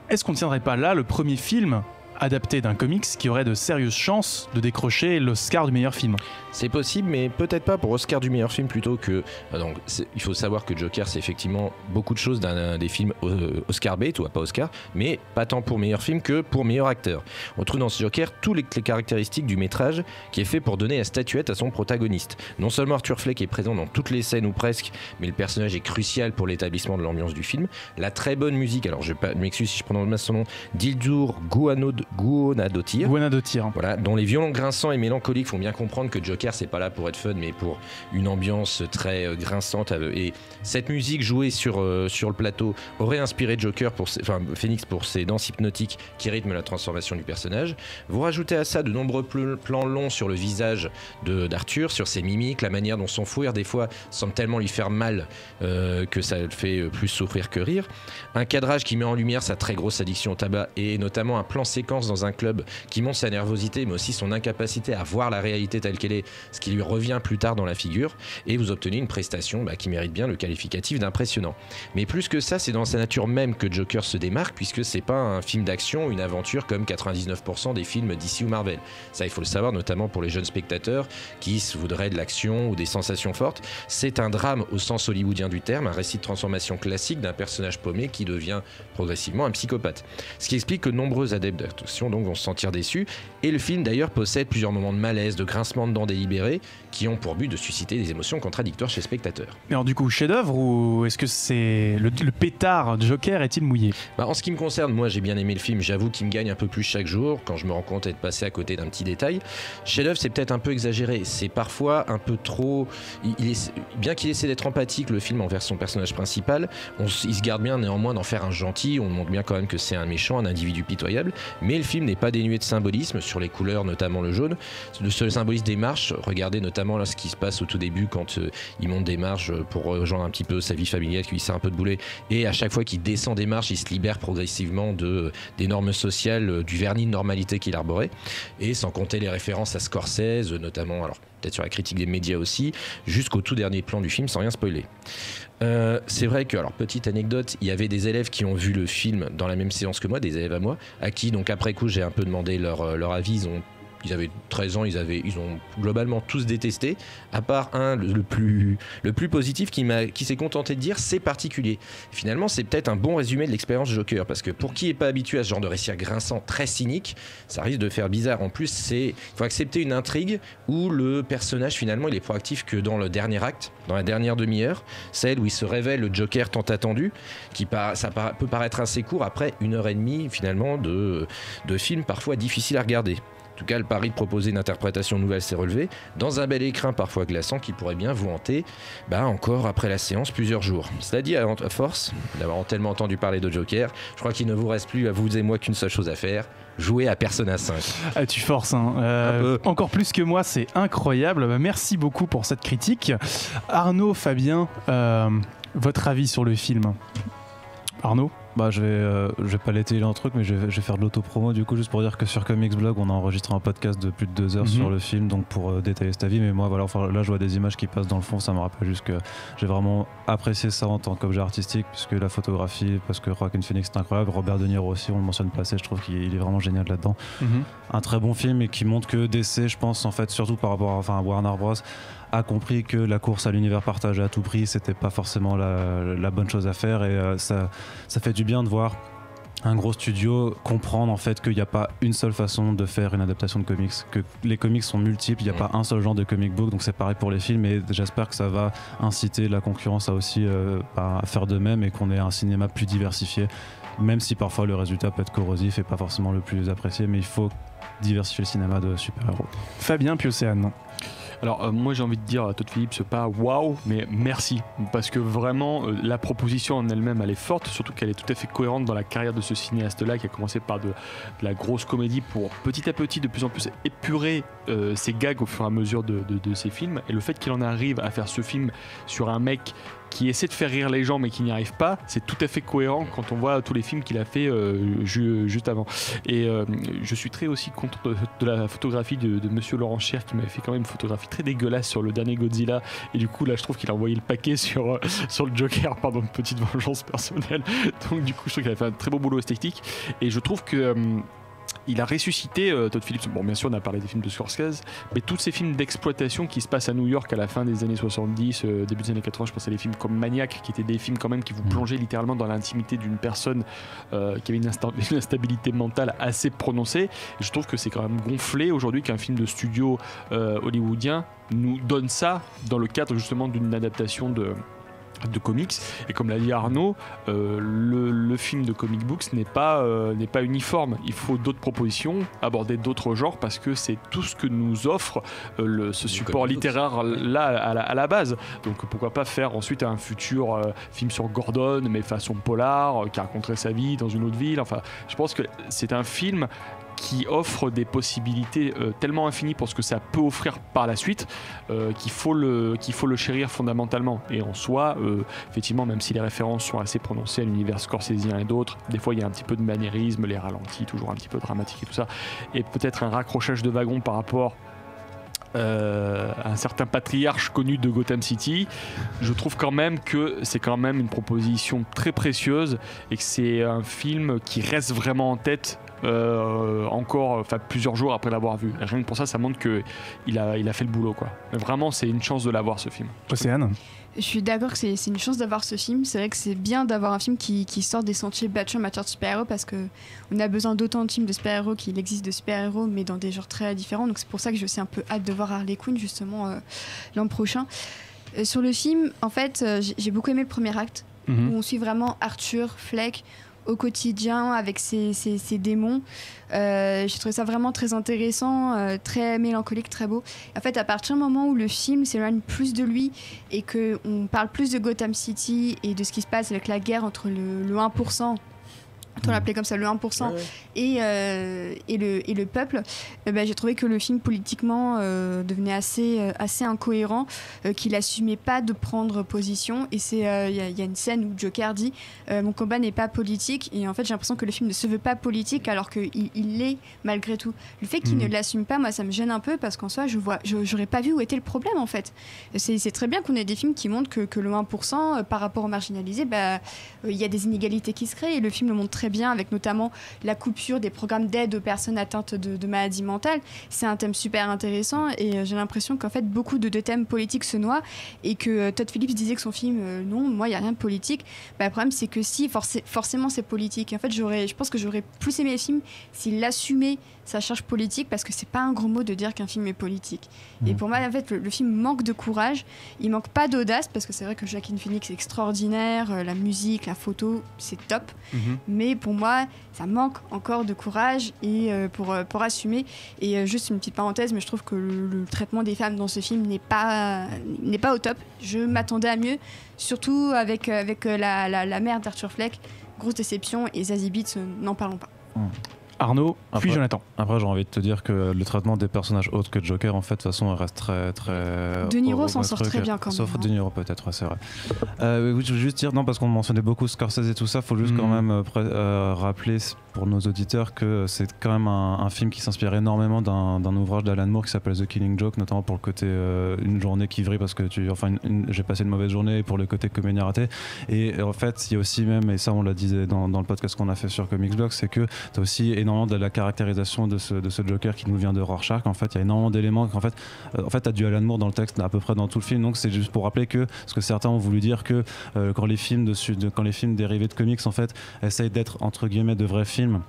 Est-ce qu'on ne tiendrait pas là le premier film adapté d'un comics qui aurait de sérieuses chances de décrocher l'Oscar du meilleur film? C'est possible, mais peut-être pas pour Oscar du meilleur film plutôt que... Donc, il faut savoir que Joker, c'est effectivement beaucoup de choses d'un des films Oscar bait, ou pas Oscar, mais pas tant pour meilleur film que pour meilleur acteur. On trouve dans ce Joker toutes les caractéristiques du métrage qui est fait pour donner la statuette à son protagoniste. Non seulement Arthur Fleck est présent dans toutes les scènes ou presque, mais le personnage est crucial pour l'établissement de l'ambiance du film. La très bonne musique, alors je m'excuse si je prononce mal son nom, d'Ildur Guðnadóttir. Voilà, dont les violons grinçants et mélancoliques font bien comprendre que Joker c'est pas là pour être fun mais pour une ambiance très grinçante, et cette musique jouée sur le plateau aurait inspiré Phoenix pour ses danses hypnotiques qui rythment la transformation du personnage. Vous rajoutez à ça de nombreux plans longs sur le visage d'Arthur, sur ses mimiques, la manière dont son fou rire des fois semble tellement lui faire mal que ça le fait plus souffrir que rire, un cadrage qui met en lumière sa très grosse addiction au tabac et notamment un plan séquence dans un club qui montre sa nervosité mais aussi son incapacité à voir la réalité telle qu'elle est, ce qui lui revient plus tard dans la figure, et vous obtenez une prestation qui mérite bien le qualificatif d'impressionnant. Mais plus que ça, c'est dans sa nature même que Joker se démarque, puisque c'est pas un film d'action, une aventure comme 99% des films DC ou Marvel. Ça, il faut le savoir, notamment pour les jeunes spectateurs qui voudraient de l'action ou des sensations fortes. C'est un drame au sens hollywoodien du terme, un récit de transformation classique d'un personnage paumé qui devient progressivement un psychopathe. Ce qui explique que de nombreux adeptes d'action donc vont se sentir déçus, et le film d'ailleurs possède plusieurs moments de malaise, de grincement de dents délibérés, qui ont pour but de susciter des émotions contradictoires chez le spectateur. Mais alors du coup, chef-d'œuvre ou est-ce que c'est le pétard de Joker est-il mouillé? En ce qui me concerne, moi j'ai bien aimé le film, j'avoue qu'il me gagne un peu plus chaque jour quand je me rends compte d'être passé à côté d'un petit détail. Chef-d'œuvre, c'est peut-être un peu exagéré, c'est parfois un peu trop... Bien qu'il essaie d'être empathique, le film, envers son personnage principal, il se garde bien néanmoins d'en faire un gentil, on montre bien quand même que c'est un méchant, un individu pitoyable, mais le film n'est pas dénué de symbolisme sur les couleurs, notamment le jaune. Le seul symbolisme des marches, regardez notamment là ce qui se passe au tout début quand il monte des marches pour rejoindre un petit peu sa vie familiale qui lui sert un peu de boulet, et à chaque fois qu'il descend des marches il se libère progressivement des normes sociales, du vernis de normalité qu'il arborait, et sans compter les références à Scorsese notamment, alors peut-être sur la critique des médias aussi, jusqu'au tout dernier plan du film sans rien spoiler. C'est vrai que, alors petite anecdote, il y avait des élèves qui ont vu le film dans la même séance que moi, des élèves à moi, à qui donc après coup j'ai un peu demandé leur avis. Ils avaient 13 ans, ils ont globalement tous détesté, à part un, le plus positif, qui s'est contenté de dire c'est particulier. Finalement, c'est peut-être un bon résumé de l'expérience Joker, parce que pour qui n'est pas habitué à ce genre de récit grinçant, très cynique, ça risque de faire bizarre. En plus, il faut accepter une intrigue où le personnage, finalement, il est proactif que dans le dernier acte, dans la dernière demi-heure, celle où il se révèle le Joker tant attendu, peut paraître assez court après 1h30, finalement, de film parfois difficile à regarder. En tout cas, le pari de proposer une interprétation nouvelle s'est relevé dans un bel écrin parfois glaçant qui pourrait bien vous hanter encore après la séance plusieurs jours. Cela dit, à force d'avoir tellement entendu parler de Joker, je crois qu'il ne vous reste plus à vous et moi qu'une seule chose à faire: jouer à Persona 5. Ah, tu forces, hein. Encore plus que moi, c'est incroyable. Merci beaucoup pour cette critique. Arnaud, Fabien, votre avis sur le film? Arnaud? Je vais pas l'étaler un truc, mais je vais faire de l'auto-promo du coup, juste pour dire que sur Comics Blog on a enregistré un podcast de plus de 2 heures sur le film, donc pour détailler cet avis. Mais moi voilà, là je vois des images qui passent dans le fond, ça me rappelle juste que j'ai vraiment apprécié ça en tant qu'objet artistique, puisque la photographie, parce que Joaquin Phoenix c'est incroyable, Robert De Niro aussi, on le mentionne pas assez, je trouve qu'il est vraiment génial là-dedans. Un très bon film, et qui montre que DC, je pense en fait, surtout par rapport à Warner Bros, a compris que la course à l'univers partagé à tout prix, c'était pas forcément la bonne chose à faire, et ça fait du bien de voir un gros studio comprendre en fait qu'il n'y a pas une seule façon de faire une adaptation de comics, que les comics sont multiples, il n'y a pas un seul genre de comic book, donc c'est pareil pour les films, et j'espère que ça va inciter la concurrence à aussi à faire de même et qu'on ait un cinéma plus diversifié, même si parfois le résultat peut être corrosif et pas forcément le plus apprécié, mais il faut diversifier le cinéma de super-héros. Fabien puis Océane. Alors moi j'ai envie de dire à Todd Phillips, pas waouh, mais merci, parce que vraiment la proposition en elle-même elle est forte, surtout qu'elle est tout à fait cohérente dans la carrière de ce cinéaste-là qui a commencé par de la grosse comédie pour petit à petit de plus en plus épurer ses gags au fur et à mesure de ses films, et le fait qu'il en arrive à faire ce film sur un mec qui essaie de faire rire les gens mais qui n'y arrive pas, c'est tout à fait cohérent quand on voit tous les films qu'il a fait juste avant. Et je suis très aussi contre de la photographie de Monsieur Laurent Cher qui m'avait fait quand même une photographie très dégueulasse sur le dernier Godzilla, et du coup là je trouve qu'il a envoyé le paquet sur le Joker, pardon, une petite vengeance personnelle. Donc du coup je trouve qu'il a fait un très beau boulot esthétique, et je trouve que il a ressuscité Todd Phillips. Bon, bien sûr, on a parlé des films de Scorsese, mais tous ces films d'exploitation qui se passent à New York à la fin des années 70, début des années 80, je pense à des films comme Maniac, qui étaient des films quand même qui vous plongeaient littéralement dans l'intimité d'une personne qui avait une instabilité mentale assez prononcée. Et je trouve que c'est quand même gonflé aujourd'hui qu'un film de studio hollywoodien nous donne ça dans le cadre justement d'une adaptation de comics. Et comme l'a dit Arnaud, le film de comic books n'est pas uniforme. Il faut d'autres propositions, aborder d'autres genres, parce que c'est tout ce que nous offre ce support littéraire là à la base. Donc pourquoi pas faire ensuite un futur film sur Gordon, mais façon polar, qui raconterait sa vie dans une autre ville. Enfin, je pense que c'est un film qui offre des possibilités tellement infinies pour ce que ça peut offrir par la suite, qu'il faut le chérir fondamentalement. Et en soi, effectivement, même si les références sont assez prononcées à l'univers scorsésien et d'autres, des fois il y a un petit peu de maniérisme, les ralentis, toujours un petit peu dramatique et tout ça, et peut-être un raccrochage de wagon par rapport un certain patriarche connu de Gotham City. Je trouve quand même que c'est quand même une proposition très précieuse, et que c'est un film qui reste vraiment en tête encore plusieurs jours après l'avoir vu. Et rien que pour ça montre qu'il a fait le boulot, quoi. Mais vraiment, c'est une chance de l'avoir, ce film. Océane ? Je suis d'accord que c'est une chance d'avoir ce film. C'est vrai que c'est bien d'avoir un film qui sort des sentiers battus en matière de super-héros, parce qu'on a besoin d'autant de films de super-héros qu'il existe de super-héros, mais dans des genres très différents. Donc c'est pour ça que j'ai aussi un peu hâte de voir Harley Quinn justement l'an prochain. Sur le film, en fait, j'ai beaucoup aimé le premier acte, où on suit vraiment Arthur Fleck au quotidien avec ses démons. J'ai trouvé ça vraiment très intéressant, très mélancolique, très beau. En fait, à partir du moment où le film s'éloigne plus de lui et qu'on parle plus de Gotham City et de ce qui se passe avec la guerre entre le 1%, on l'appelait comme ça, le 1%, ouais. et le peuple, j'ai trouvé que le film politiquement devenait assez incohérent, qu'il n'assumait pas de prendre position. Et il y a une scène où Joker dit mon combat n'est pas politique, et en fait j'ai l'impression que le film ne se veut pas politique alors qu'il l'est malgré tout. Le fait qu'il ne l'assume pas, moi ça me gêne un peu, parce qu'en soi j'aurais pas vu où était le problème en fait. C'est très bien qu'on ait des films qui montrent que le 1% par rapport aux marginalisés, il y a des inégalités qui se créent, et le film le montre très bien, avec notamment la coupure des programmes d'aide aux personnes atteintes de maladies mentales. C'est un thème super intéressant, et j'ai l'impression qu'en fait beaucoup de thèmes politiques se noient, et que Todd Phillips disait que son film non, moi il n'y a rien de politique. Le problème c'est que si, forcément c'est politique. Et en fait je pense que j'aurais plus aimé le film s'il assumait sa charge politique, parce que c'est pas un gros mot de dire qu'un film est politique. Et pour moi en fait le film manque de courage, il manque pas d'audace, parce que c'est vrai que Joaquin Phoenix est extraordinaire, la musique, la photo, c'est top, mais pour moi ça manque encore de courage et pour assumer. Et juste une petite parenthèse, mais je trouve que le traitement des femmes dans ce film n'est pas au top. Je m'attendais à mieux, surtout avec la mère d'Arthur Fleck. Grosse déception, et Zazie Beetz, n'en parlons pas. Arnaud, puis Jonathan. Après, j'ai envie de te dire que le traitement des personnages autres que Joker, en fait, de toute façon, reste très, très. De Niro s'en sort très bien quand même. Sauf De Niro, peut-être, c'est vrai. Oui, je veux juste dire, non, parce qu'on mentionnait beaucoup Scorsese et tout ça, faut juste quand même rappeler pour nos auditeurs que c'est quand même un film qui s'inspire énormément d'un ouvrage d'Alan Moore qui s'appelle The Killing Joke, notamment pour le côté une journée qui vrille parce que j'ai passé une mauvaise journée, et pour le côté comédien raté. Et en fait, il y a aussi même, et ça on l'a dit dans le podcast qu'on a fait sur Comics Blog, c'est que tu as aussi énormément énormément de la caractérisation de ce Joker qui nous vient de Rorschach. En fait, il y a énormément d'éléments. En fait, t'as du Alan Moore dans le texte à peu près dans tout le film. Donc c'est juste pour rappeler que, parce que certains ont voulu dire que quand les films dérivés de comics en fait essayent d'être entre guillemets de vrais films.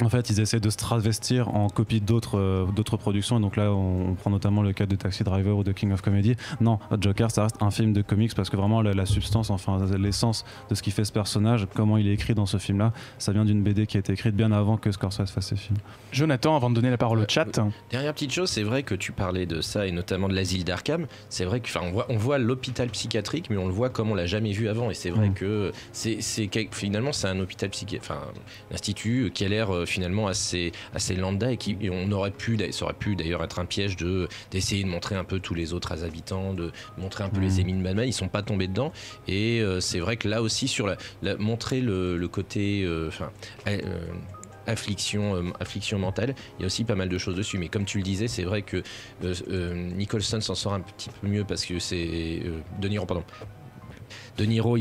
En fait, ils essaient de se travestir en copie d'autres productions. Et donc là, on prend notamment le cas de Taxi Driver ou de King of Comedy. Non, Joker, ça reste un film de comics parce que vraiment la substance, enfin l'essence de ce qui fait ce personnage, comment il est écrit dans ce film-là, ça vient d'une BD qui a été écrite bien avant que Scorsese fasse ses films. Jonathan, avant de donner la parole au chat. Dernière petite chose, c'est vrai que tu parlais de ça et notamment de l'asile d'Arkham. C'est vrai que, on voit l'hôpital psychiatrique, mais on le voit comme on l'a jamais vu avant. Et c'est vrai que finalement, c'est un hôpital psychiatrique, un institut qui a l'air finalement assez lambda et ça aurait pu d'ailleurs être un piège d'essayer de montrer un peu tous les autres habitants, de montrer un peu les ennemis de Batman. Ils sont pas tombés dedans et c'est vrai que là aussi sur montrer le côté affliction mentale, il y a aussi pas mal de choses dessus, mais comme tu le disais, c'est vrai que Nicholson s'en sort un petit peu mieux parce que c'est De Niro,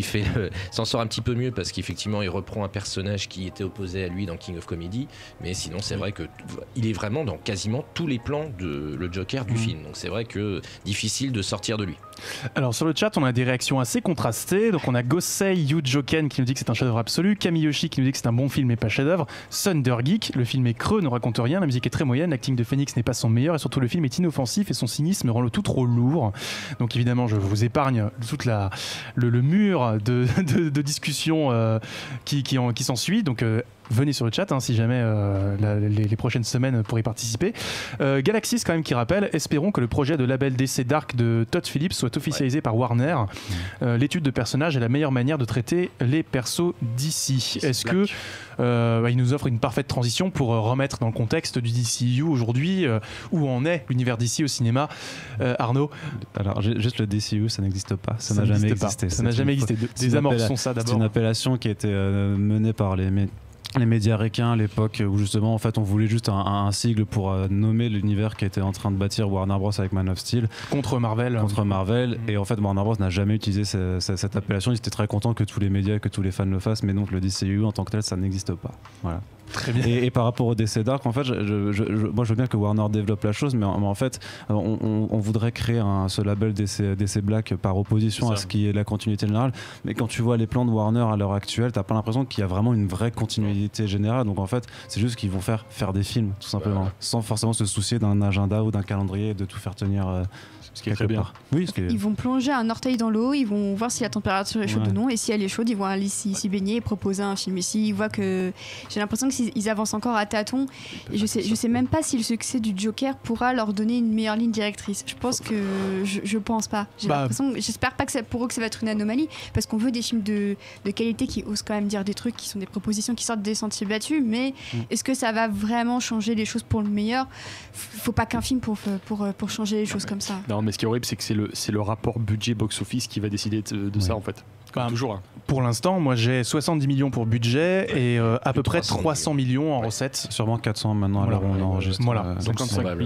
s'en sort un petit peu mieux parce qu'effectivement, il reprend un personnage qui était opposé à lui dans King of Comedy. Mais sinon, c'est vrai qu'il est vraiment dans quasiment tous les plans de le Joker du film. Donc c'est vrai que difficile de sortir de lui. Alors sur le chat, on a des réactions assez contrastées. Donc on a Gosei Yu Joken qui nous dit que c'est un chef-d'œuvre absolu, Kamiyoshi qui nous dit que c'est un bon film mais pas chef-d'œuvre, Thunder Geek, le film est creux, ne raconte rien, la musique est très moyenne, l'acting de Phoenix n'est pas son meilleur et surtout le film est inoffensif et son cynisme rend le tout trop lourd. Donc évidemment, je vous épargne toute le mur de discussion qui s'ensuit. Donc venez sur le chat si jamais les prochaines semaines pour y participer. Galaxis quand même qui rappelle, espérons que le projet de label DC Dark de Todd Phillips soit officialisé par Warner. L'étude de personnages est la meilleure manière de traiter les persos d'ici. Est-ce que il nous offre une parfaite transition pour remettre dans le contexte du DCU aujourd'hui où en est l'univers DC au cinéma. Arnaud? Alors juste le DCU, ça n'existe pas, ça n'a jamais existé. Ça n'a jamais existé. Désamorçons ça d'abord. C'est une appellation qui a été menée par les médias ricains à l'époque où justement en fait on voulait juste un sigle pour nommer l'univers qui était en train de bâtir Warner Bros avec Man of Steel contre Marvel et en fait Warner Bros n'a jamais utilisé cette appellation. Ils étaient très contents que tous les médias, que tous les fans le fassent, mais donc le DCU en tant que tel ça n'existe pas. Voilà. Très bien. Et par rapport au DC Dark, en fait, moi je veux bien que Warner développe la chose, mais en fait, on voudrait créer ce label DC Black par opposition à ce qui est la continuité générale. Mais quand tu vois les plans de Warner à l'heure actuelle, t'as pas l'impression qu'il y a vraiment une vraie continuité générale. Donc en fait, c'est juste qu'ils vont faire des films, tout simplement, sans forcément se soucier d'un agenda ou d'un calendrier et de tout faire tenir. Ce qui est très bien. Oui, Ils vont plonger un orteil dans l'eau, ils vont voir si la température est chaude ou non, et si elle est chaude, ils vont aller s'y baigner et proposer un film. Et s'ils voient que j'ai l'impression qu'ils avancent encore à tâtons, et je sais même pas si le succès du Joker pourra leur donner une meilleure ligne directrice. Je pense que je pense pas. J'espère pas que pour eux que ça va être une anomalie, parce qu'on veut des films de qualité qui osent quand même dire des trucs, qui sont des propositions qui sortent des sentiers battus. Mais est-ce que ça va vraiment changer les choses pour le meilleur? Faut pas qu'un film pour changer les choses comme ça. Non, mais ce qui est horrible, c'est que c'est le rapport budget box-office qui va décider de ça en fait. Toujours. Pour l'instant, moi j'ai 70 millions pour budget et à peu près 300 millions en recettes. Sûrement 400 maintenant, alors on enregistre. Voilà. 55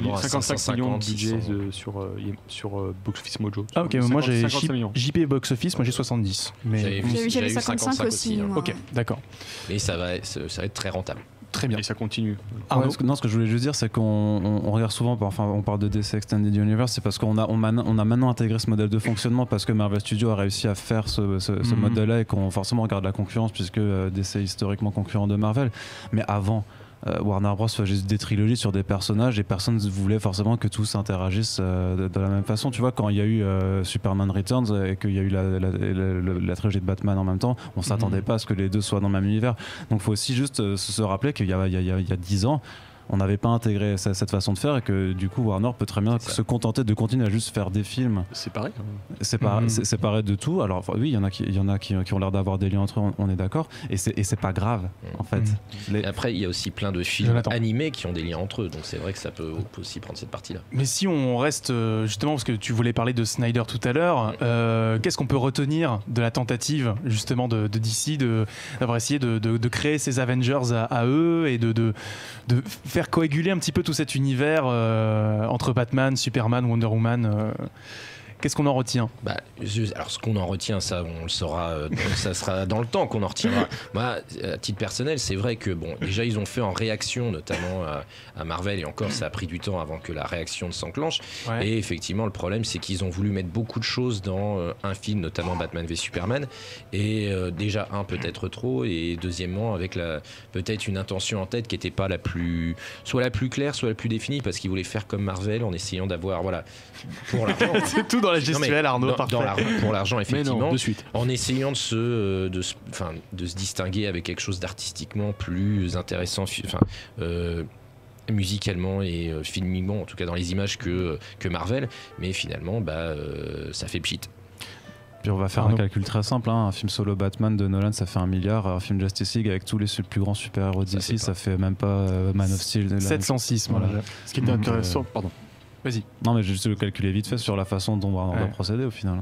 millions de budget sur Box Office Mojo. Ah ok, moi j'ai JP Box Office, moi j'ai 70. Mais j'avais 55 aussi. Ok, d'accord. Et ça va être très rentable. Très bien. Et ça continue. Ce que je voulais juste dire, c'est qu'on regarde souvent, on parle de DC Extended Universe, c'est parce qu'on a maintenant intégré ce modèle de fonctionnement parce que Marvel Studios a réussi à faire ce modèle-là et qu'on forcément regarde la concurrence puisque DC est historiquement concurrent de Marvel. Mais avant, Warner Bros faisait juste des trilogies sur des personnages et personne ne voulait forcément que tous interagissent de la même façon. Tu vois, quand il y a eu Superman Returns et qu'il y a eu la trilogie de Batman en même temps, on s'attendait pas à ce que les deux soient dans le même univers. Donc il faut aussi juste se rappeler qu'il y a 10 ans, on n'avait pas intégré cette façon de faire et que du coup Warner peut très bien se contenter de continuer à juste faire des films séparés de tout. Alors oui, il y en a qui ont l'air d'avoir des liens entre eux, on est d'accord, et c'est pas grave en fait. Et après il y a aussi plein de films animés qui ont des liens entre eux, donc c'est vrai que ça peut aussi prendre cette partie là. Mais si on reste justement, parce que tu voulais parler de Snyder tout à l'heure, qu'est-ce qu'on peut retenir de la tentative justement de DC d'avoir essayé de créer ces Avengers à eux et de faire coaguler un petit peu tout cet univers entre Batman, Superman, Wonder Woman Qu'est-ce qu'on en retient? Alors ce qu'on en retient, ça on le saura, ça sera dans le temps qu'on en retiendra. Moi, à titre personnel, c'est vrai que déjà ils ont fait en réaction notamment à Marvel, et encore ça a pris du temps avant que la réaction ne s'enclenche. Ouais. Et effectivement, le problème c'est qu'ils ont voulu mettre beaucoup de choses dans un film, notamment Batman v Superman, et déjà peut-être trop, et deuxièmement avec peut-être une intention en tête qui n'était pas soit la plus claire, soit la plus définie, parce qu'ils voulaient faire comme Marvel en essayant d'avoir pour l'argent. C'est tout dans la gestuelle, Arnaud. Pour l'argent, effectivement. Non, de suite. En essayant de se distinguer avec quelque chose d'artistiquement plus intéressant, musicalement et filmiquement, en tout cas dans les images que Marvel. Mais finalement, ça fait pchit. Puis on va faire un calcul très simple, un film solo Batman de Nolan ça fait 1 milliard, un film Justice League avec tous les plus grands super-héros d'ici ça fait même pas Man of Steel 706. Voilà. Ce qui est intéressant, pardon. Vas-y. Non mais juste le calculer vite fait sur la façon dont on va procéder au final.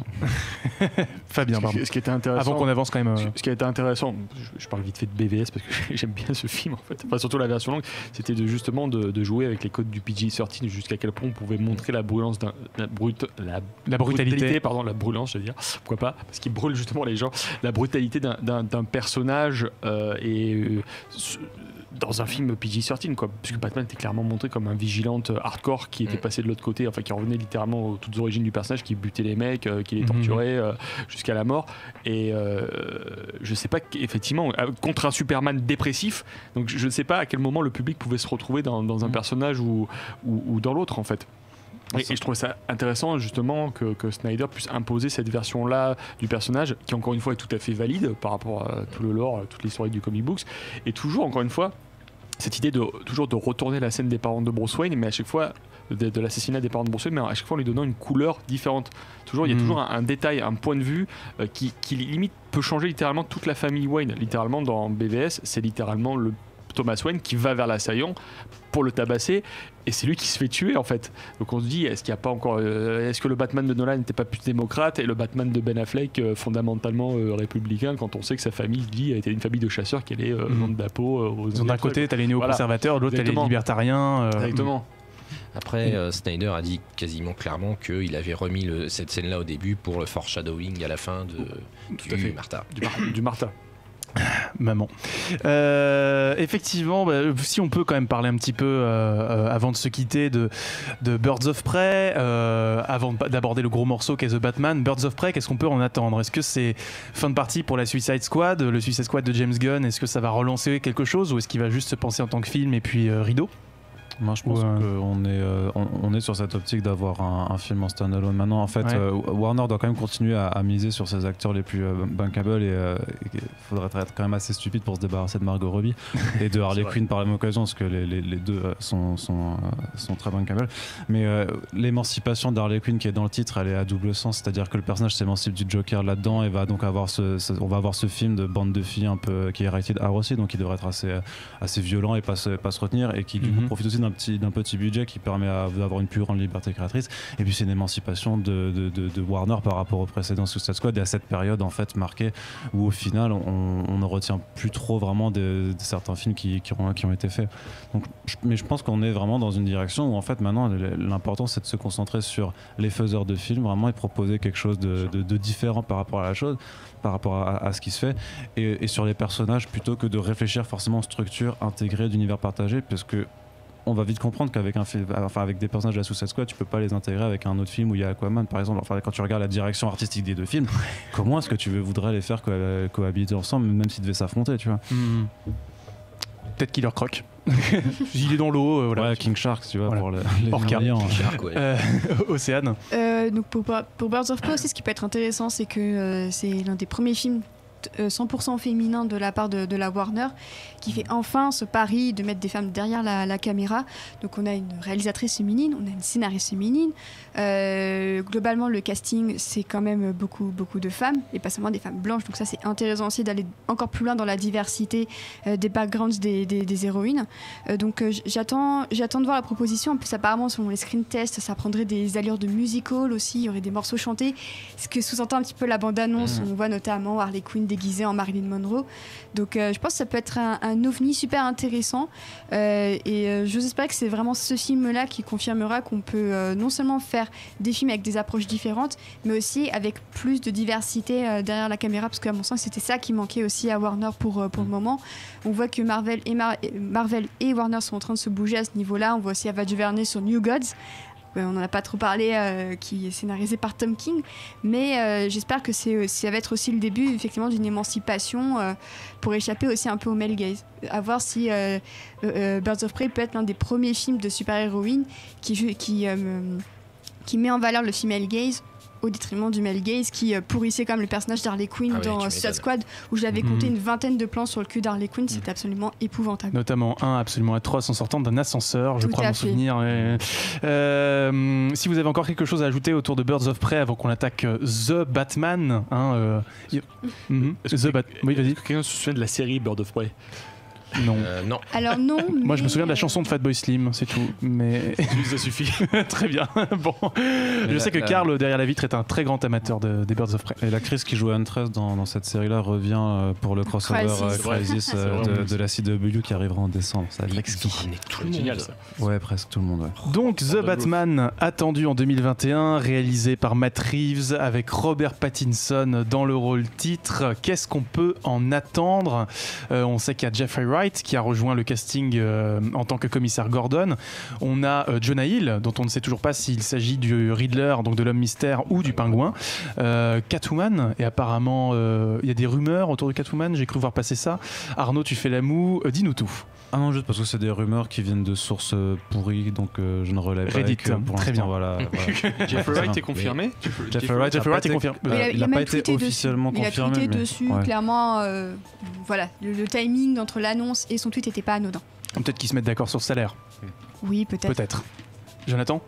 Fabien, pardon. Ce qui était intéressant. Avant qu'on avance quand même. Ce qui a été intéressant, je parle vite fait de BVS parce que j'aime bien ce film en fait. Enfin, surtout la version longue, c'était justement de jouer avec les codes du PG-13 jusqu'à quel point on pouvait montrer la brûlance la brutalité, pardon, la brûlance, je veux dire. Pourquoi pas? Parce qu'il brûle justement les gens. La brutalité d'un personnage dans un film PG-13 quoi, puisque Batman était clairement montré comme un vigilante hardcore qui était passé de l'autre côté, enfin qui revenait littéralement aux toutes origines du personnage, qui butait les mecs, qui les torturait jusqu'à la mort, et je sais pas effectivement contre un Superman dépressif, donc je ne sais pas à quel moment le public pouvait se retrouver dans un personnage ou dans l'autre en fait. Et je trouvais ça intéressant justement que Snyder puisse imposer cette version-là du personnage, qui encore une fois est tout à fait valide par rapport à tout le lore, toute l'historique du comic books, et toujours encore une fois cette idée de retourner la scène des parents de Bruce Wayne, mais à chaque fois de l'assassinat des parents de Bruce Wayne, mais à chaque fois en lui donnant une couleur différente. Il y a toujours un détail, un point de vue qui limite peut changer littéralement toute la famille Wayne. Littéralement dans BVS, c'est littéralement le Thomas Wayne qui va vers l'assaillant pour le tabasser, et c'est lui qui se fait tuer en fait. Donc on se dit, est-ce que le Batman de Nolan n'était pas plus démocrate, et le Batman de Ben Affleck fondamentalement républicain, quand on sait que sa famille a été une famille de chasseurs, qu'elle est vente d'impôts d'un côté t'as les néoconservateurs, de l'autre t'as les libertariens. Exactement. Après, Snyder a dit quasiment clairement qu'il avait remis cette scène-là au début pour le foreshadowing à la fin du Martha. Du Martha. Maman. Effectivement, si on peut quand même parler un petit peu avant de se quitter de Birds of Prey, avant d'aborder le gros morceau qu'est The Batman. Birds of Prey, qu'est-ce qu'on peut en attendre? Est-ce que c'est fin de partie pour la Suicide Squad, le Suicide Squad de James Gunn? Est-ce que ça va relancer quelque chose, ou est-ce qu'il va juste se penser en tant que film et puis rideau? Moi je pense qu'on est sur cette optique d'avoir un film en standalone maintenant. En fait, Warner doit quand même continuer à miser sur ses acteurs les plus bankable, et il faudrait être quand même assez stupide pour se débarrasser de Margot Robbie et de Harley Quinn par la même occasion, parce que les deux sont très bankable. Mais l'émancipation d'Harley Quinn qui est dans le titre, elle est à double sens, c'est-à-dire que le personnage s'émancipe du Joker là-dedans, et va donc avoir on va avoir ce film de bande de filles un peu qui est rated R aussi, donc qui devrait être assez violent et pas se retenir, et qui du coup profite aussi d'un petit budget qui permet d'avoir une plus grande liberté créatrice. Et puis c'est une émancipation de Warner par rapport au précédent Suicide Squad, et à cette période en fait marquée où au final on ne retient plus trop vraiment de certains films qui ont été faits. Donc, mais je pense qu'on est vraiment dans une direction où en fait maintenant l'important c'est de se concentrer sur les faiseurs de films vraiment, et proposer quelque chose de différent par rapport à la chose, par rapport à ce qui se fait, et sur les personnages, plutôt que de réfléchir forcément aux structures intégrées d'univers partagé, parce que on va vite comprendre qu'avec avec des personnages de la Suicide Squad, tu peux pas les intégrer avec un autre film où il y a Aquaman par exemple. Enfin, quand tu regardes la direction artistique des deux films, comment est-ce que tu voudrais les faire cohabiter ensemble, même s'ils devaient s'affronter, tu vois? Peut-être Killer Croc. Il est dans l'eau, voilà. Ouais, King Shark, tu vois, voilà. pour les Orca. Océane. Donc pour Birds of Prey aussi, ce qui peut être intéressant, c'est que c'est l'un des premiers films 100% féminin de la part de la Warner, qui fait enfin ce pari de mettre des femmes derrière la caméra. Donc on a une réalisatrice féminine, on a une scénariste féminine. Globalement, le casting, c'est quand même beaucoup de femmes, et pas seulement des femmes blanches. Donc ça, c'est intéressant aussi d'aller encore plus loin dans la diversité des backgrounds des héroïnes. Donc j'attends de voir la proposition. En plus, apparemment, selon les screen tests, ça prendrait des allures de musical aussi. Il y aurait des morceaux chantés, ce que sous-entend un petit peu la bande-annonce. On voit notamment Harley Quinn déguisée en Marilyn Monroe. Donc je pense que ça peut être un ovni super intéressant. J'ose espérer que c'est vraiment ce film-là qui confirmera qu'on peut non seulement faire des films avec des approches différentes, mais aussi avec plus de diversité derrière la caméra, parce qu'à mon sens, c'était ça qui manquait aussi à Warner pour le moment. On voit que Marvel et Warner sont en train de se bouger à ce niveau-là. On voit aussi Ava DuVernay sur New Gods. On n'en a pas trop parlé, qui est scénarisé par Tom King, mais j'espère que ça va être aussi le début effectivement d'une émancipation pour échapper aussi un peu au male gaze. À voir si Birds of Prey peut être l'un des premiers films de super-héroïnes qui met en valeur le female gaze au détriment du male gaze qui pourrissait comme le personnage d'Harley Quinn dans Suicide Squad, où j'avais compté une vingtaine de plans sur le cul d'Harley Quinn. C'était absolument épouvantable. Notamment un absolument atroce en sortant d'un ascenseur, je crois m'en souvenir. Si vous avez encore quelque chose à ajouter autour de Birds of Prey avant qu'on attaque The Batman, oui, vas-y. Quelqu'un se souvient de la série Birds of Prey? Non. Non. Alors non. Moi, je me souviens de la chanson de Fatboy Slim, c'est tout. Mais ça suffit. Très bien. Bon, je sais que Karl derrière la vitre est un très grand amateur des Birds of Prey. Et l'actrice qui joue Huntress dans cette série-là revient pour le crossover Crisis de la CW qui arrivera en décembre. Ça c'est génial ça. Ouais, presque tout le monde. Ouais. Donc The Batman, attendu en 2021, réalisé par Matt Reeves avec Robert Pattinson dans le rôle titre. Qu'est-ce qu'on peut en attendre? On sait qu'il y a Jeffrey Wright qui a rejoint le casting en tant que commissaire Gordon. On a Jonah Hill, dont on ne sait toujours pas s'il s'agit du Riddler, donc de l'homme mystère, ou du pingouin. Catwoman, et apparemment il y a des rumeurs autour de Catwoman, j'ai cru voir passer ça. Arnaud, tu fais la moue, dis-nous tout. Ah non, juste parce que c'est des rumeurs qui viennent de sources pourries, donc je ne relève pas. Reddit, pour très bien. Voilà. Jeffrey Wright est confirmé. Jeffrey Wright est confirmé. Il n'a pas été officiellement confirmé. Il a tweeté dessus, clairement. Voilà, le timing entre l'annonce et son tweet n'était pas anodin. Peut-être qu'ils se mettent d'accord sur le salaire. Oui, peut-être. Peut-être. Jonathan ?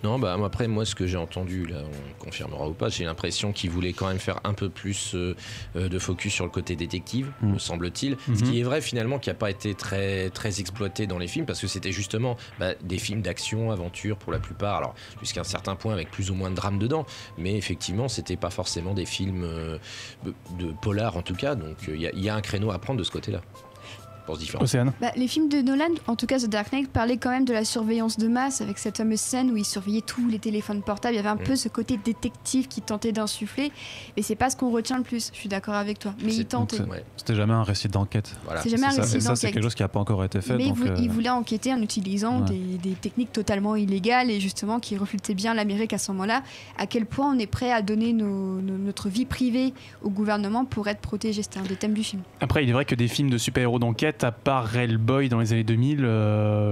Non, après, moi, ce que j'ai entendu, là, on confirmera ou pas, j'ai l'impression qu'il voulait quand même faire un peu plus de focus sur le côté détective, me semble-t-il. Ce qui est vrai, finalement, qui n'a pas été très, très exploité dans les films, parce que c'était justement des films d'action, aventure, pour la plupart, alors jusqu'à un certain point, avec plus ou moins de drame dedans, mais effectivement, c'était pas forcément des films de polar, en tout cas, donc il y a un créneau à prendre de ce côté-là. Océane. Les films de Nolan, en tout cas The Dark Knight, parlaient quand même de la surveillance de masse avec cette fameuse scène où il surveillait tous les téléphones portables. Il y avait un peu ce côté détective qui tentait d'insuffler, mais c'est pas ce qu'on retient le plus. Je suis d'accord avec toi. Mais il tentait. C'était jamais un récit d'enquête. Voilà. C'est jamais un récit d'enquête. Ça, c'est quelque chose qui n'a pas encore été fait. Mais donc, il voulait enquêter en utilisant des techniques totalement illégales et justement qui reflétaient bien l'Amérique à ce moment-là. À quel point on est prêt à donner notre vie privée au gouvernement pour être protégé. C'était un des thèmes du film. Après, il est vrai que des films de super-héros d'enquête, à part Hellboy dans les années 2000,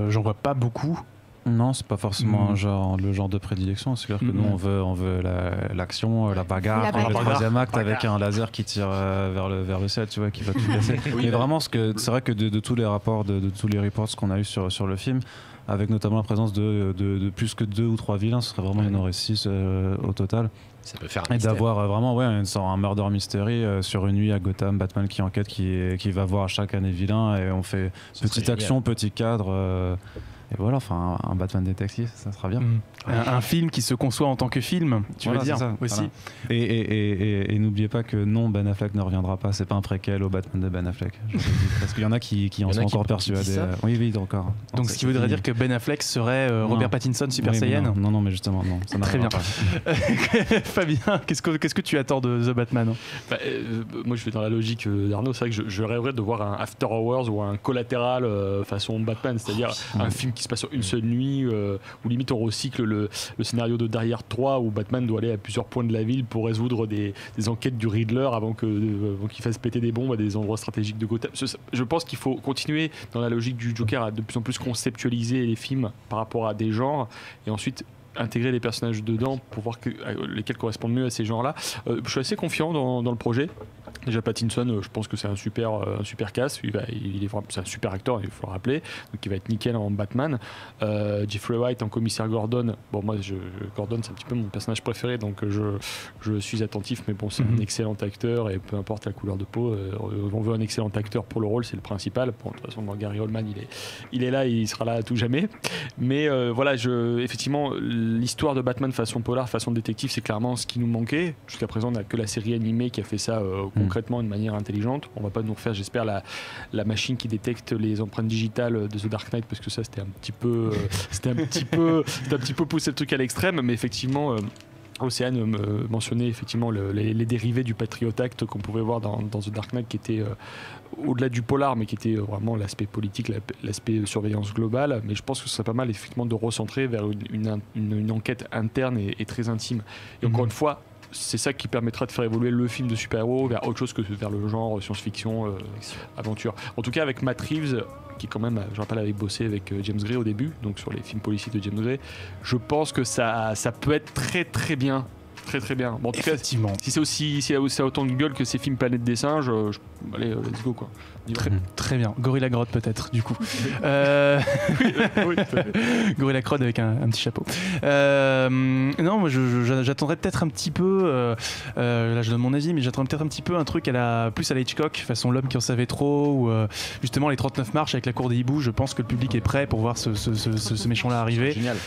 j'en vois pas beaucoup. Non, c'est pas forcément le genre de prédilection. C'est clair que nous, on veut l'action, la bagarre, le troisième acte avec un laser qui tire vers le ciel, tu vois, qui va tout casser. Mais vraiment, c'est vrai que de tous les rapports, de tous les reports qu'on a eu sur le film, avec notamment la présence de plus que 2 ou 3 vilains, ce serait vraiment une aurait 6 au total. Ça peut faire un et d'avoir vraiment un murder mystery sur une nuit à Gotham, Batman qui enquête, qui va voir chaque année vilain, et on fait petite action, petit cadre. Et voilà, enfin, un Batman détective, ça sera bien. Un film qui se conçoit en tant que film, tu veux dire ça, aussi. Voilà. Et n'oubliez pas que non, Ben Affleck ne reviendra pas. C'est pas un préquel au Batman de Ben Affleck. Parce qu'il y en a qui en sont encore persuadés. Oui, encore. Donc, ce qui voudrait dire que Ben Affleck serait Robert Pattinson Super Saiyan. Non, mais justement, non. Ça très bien. Fabien, qu'est-ce que tu attends de The Batman? Moi, je vais dans la logique d'Arnaud. C'est vrai que je rêverais de voir un After Hours ou un Collatéral façon Batman, c'est-à-dire un film qui se passe sur une seule nuit, où limite on recycle le scénario de Derrière 3 où Batman doit aller à plusieurs points de la ville pour résoudre des enquêtes du Riddler avant qu'il fasse péter des bombes à des endroits stratégiques de Gotham. Je pense qu'il faut continuer dans la logique du Joker à de plus en plus conceptualiser les films par rapport à des genres et ensuite intégrer les personnages dedans pour voir lesquels correspondent mieux à ces genres-là. Je suis assez confiant dans le projet. Déjà Pattinson, je pense que c'est un super cast. C'est un super acteur, il faut le rappeler. Donc il va être nickel en Batman. Jeffrey Wright en commissaire Gordon. Bon, moi, Gordon, c'est un petit peu mon personnage préféré, donc je suis attentif. Mais bon, c'est un excellent acteur et peu importe la couleur de peau, on veut un excellent acteur pour le rôle, c'est le principal. Bon, de toute façon, Gary Oldman, il est là, et il sera là à tout jamais. Mais voilà, effectivement, l'histoire de Batman façon polar, façon détective, c'est clairement ce qui nous manquait. Jusqu'à présent, on n'a que la série animée qui a fait ça concrètement de manière intelligente. On va pas nous refaire, j'espère, la machine qui détecte les empreintes digitales de The Dark Knight, parce que ça c'était un petit peu pousser le truc à l'extrême, mais effectivement. Océane mentionnait effectivement les dérivés du Patriot Act qu'on pouvait voir dans The Dark Knight, qui était au-delà du polar, mais qui était vraiment l'aspect politique, l'aspect surveillance globale. Mais je pense que ce serait pas mal effectivement de recentrer vers une enquête interne et très intime. Et encore une fois, c'est ça qui permettra de faire évoluer le film de super-héros vers autre chose que vers le genre science-fiction, aventure. En tout cas, avec Matt Reeves, qui quand même, je rappelle, avait bossé avec James Gray au début, donc sur les films policiers de James Gray, je pense que ça peut être très très bien. Très très bien. Bon, en tout cas, si c'est autant de gueule que ces films Planète des singes, allez, let's go quoi. Très bien. Gorilla Grodd peut-être du coup. Oui, Gorilla Grodd avec un petit chapeau. Non, moi j'attendrais peut-être un petit peu. Là, je donne mon avis, mais j'attendrais peut-être un petit peu un truc plus à la Hitchcock, façon L'homme qui en savait trop, ou justement les 39 marches avec la cour des hiboux. Je pense que le public est prêt pour voir ce méchant-là arriver. Génial.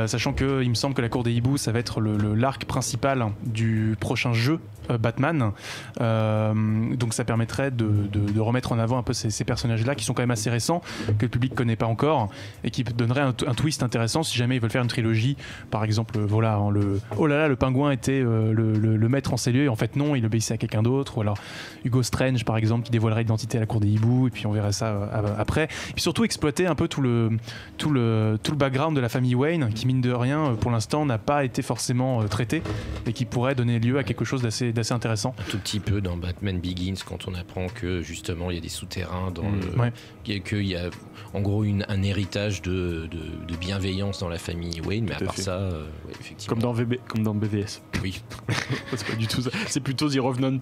Sachant que il me semble que la cour des hiboux, ça va être l'arc principal du prochain jeu Batman, donc ça permettrait de remettre en avant un peu ces personnages-là qui sont quand même assez récents, que le public connaît pas encore, et qui donnerait un twist intéressant si jamais ils veulent faire une trilogie, par exemple. Voilà, oh là là, le pingouin était le maître en ces lieux, et en fait non, il obéissait à quelqu'un d'autre, ou alors Hugo Strange par exemple qui dévoilerait l'identité à la cour des hiboux, et puis on verrait ça après, et puis surtout exploiter un peu tout le background de la famille Wayne, qui mine de rien pour l'instant n'a pas été forcément traité, et qui pourrait donner lieu à quelque chose d'assez intéressant. Un tout petit peu dans Batman Begins, quand on apprend que justement il y a des souterrains qu'il y a en gros un héritage de bienveillance dans la famille Wayne, mais à part ça, effectivement. Comme dans BVS. Oui. C'est pas du tout ça. C'est plutôt The Revenant,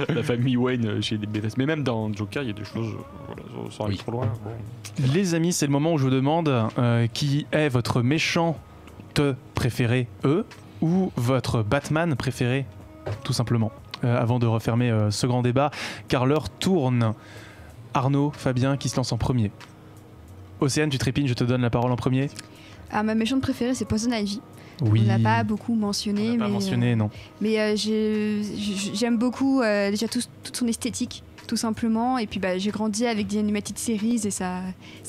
la famille Wayne chez les BVS. Mais même dans Joker, il y a des choses, sans aller trop loin. Bon. Les amis, c'est le moment où je vous demande qui est votre méchant préféré, ou votre Batman préféré, tout simplement, avant de refermer ce grand débat, car l'heure tourne. Arnaud, Fabien, qui se lance en premier? Océane, tu trépignes, je te donne la parole en premier. Ma méchante préférée, c'est Poison Ivy. Oui. On l'a pas beaucoup mentionné. Non. Mais j'aime beaucoup déjà toute son esthétique, tout simplement. Et puis j'ai grandi avec des animated series et sa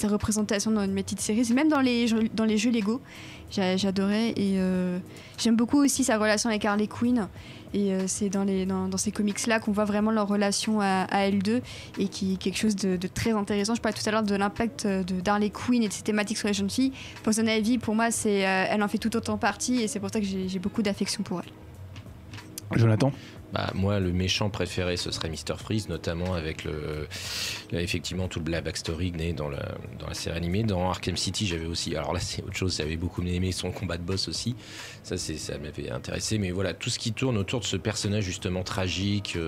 représentation dans les animated series, même dans les jeux Lego. J'adorais, et j'aime beaucoup aussi sa relation avec Harley Quinn, et c'est dans ces comics là qu'on voit vraiment leur relation à elles deux, et qui est quelque chose de très intéressant. Je parlais tout à l'heure de l'impact d'Harley Quinn et de ses thématiques sur les jeunes filles. Poison Ivy, pour moi, elle en fait tout autant partie, et c'est pour ça que j'ai beaucoup d'affection pour elle. Jonathan? Moi, le méchant préféré, ce serait Mr. Freeze, notamment avec effectivement tout le backstory né dans la série animée. Dans Arkham City, j'avais aussi, alors là c'est autre chose, j'avais beaucoup aimé son combat de boss aussi, ça m'avait intéressé, mais voilà, tout ce qui tourne autour de ce personnage justement tragique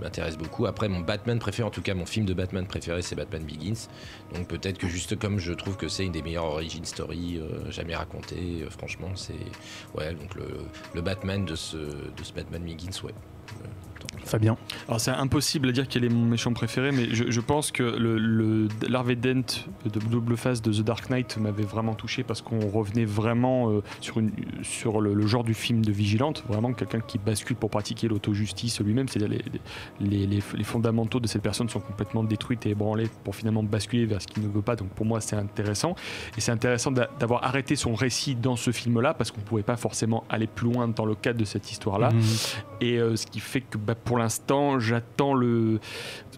m'intéresse beaucoup. Après, mon Batman préféré, en tout cas mon film de Batman préféré, c'est Batman Begins, donc peut-être que juste comme je trouve que c'est une des meilleures origin story jamais racontées, franchement c'est donc le Batman de ce Batman Begins, Fabien? Alors c'est impossible à dire quel est mon méchant préféré, mais je pense que l'Harvey Dent de double face de The Dark Knight m'avait vraiment touché, parce qu'on revenait vraiment sur le genre du film de vigilante, vraiment quelqu'un qui bascule pour pratiquer l'auto-justice lui-même, c'est-à-dire les fondamentaux de cette personne sont complètement détruits et ébranlés pour finalement basculer vers ce qu'il ne veut pas. Donc pour moi c'est intéressant, et c'est intéressant d'avoir arrêté son récit dans ce film-là, parce qu'on ne pouvait pas forcément aller plus loin dans le cadre de cette histoire-là. Et ce qui fait que pour l'instant j'attends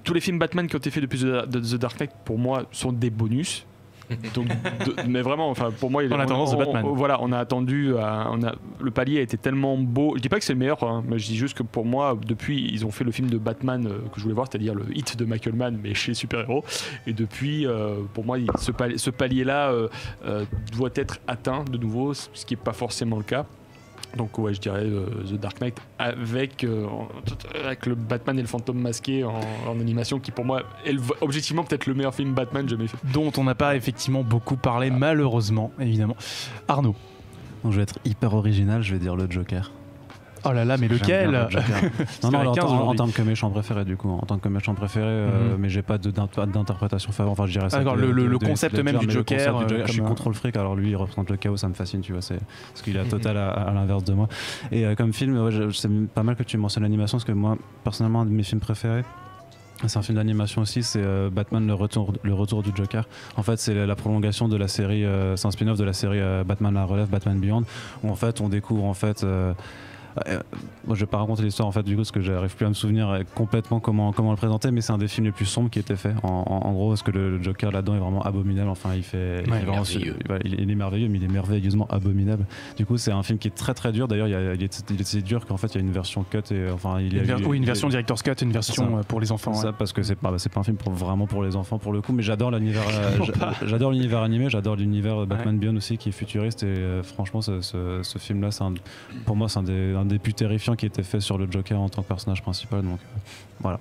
tous les films Batman qui ont été faits depuis The Dark Knight, pour moi sont des bonus. Donc, mais vraiment, enfin pour moi, dans la tendance de Batman. Voilà, on a attendu, le palier a été tellement beau. Je dis pas que c'est le meilleur, mais je dis juste que pour moi, depuis, ils ont fait le film de Batman que je voulais voir, c'est-à-dire le hit de Michael Mann, mais chez super-héros. Et depuis, pour moi, ce palier-là doit être atteint de nouveau, ce qui n'est pas forcément le cas. Donc je dirais The Dark Knight avec le Batman et le fantôme masqué en animation, qui pour moi est objectivement peut-être le meilleur film Batman jamais fait. Dont on n'a pas effectivement beaucoup parlé, malheureusement, évidemment. Arnaud? Je vais être hyper original, je vais dire le Joker. Oh là là, mais lequel? Non, en tant que méchant préféré, du coup. En tant que méchant préféré, mais j'ai pas d'interprétation favorable. Enfin, je dirais ça. D'accord, le concept même du Joker. Je suis contre le fric, alors lui, il représente le chaos, ça me fascine, tu vois. Parce qu'il est total à l'inverse de moi. Et comme film, c'est pas mal que tu mentionnes l'animation, parce que moi, personnellement, un de mes films préférés, c'est un film d'animation aussi, c'est Batman le retour du Joker. En fait, c'est la prolongation de la série, c'est un spin-off de la série Batman la relève, Batman Beyond, où en fait on découvre en fait moi je vais pas raconter l'histoire en fait du coup parce que j'arrive plus à me souvenir complètement comment le présenter, mais c'est un des films les plus sombres qui a été fait en gros, parce que le Joker là-dedans est vraiment abominable. Enfin il est merveilleux, mais il est merveilleusement abominable. Du coup c'est un film qui est très très dur. D'ailleurs il est si dur qu'en fait il y a une version cut et enfin une version director's cut, une version pour les enfants. Ça, parce que c'est pas un film vraiment pour les enfants pour le coup, mais j'adore l'univers j'adore l'univers animé, j'adore l'univers Batman Beyond aussi qui est futuriste, et franchement ce film là pour moi c'est un des plus terrifiants qui était fait sur le Joker en tant que personnage principal, donc voilà.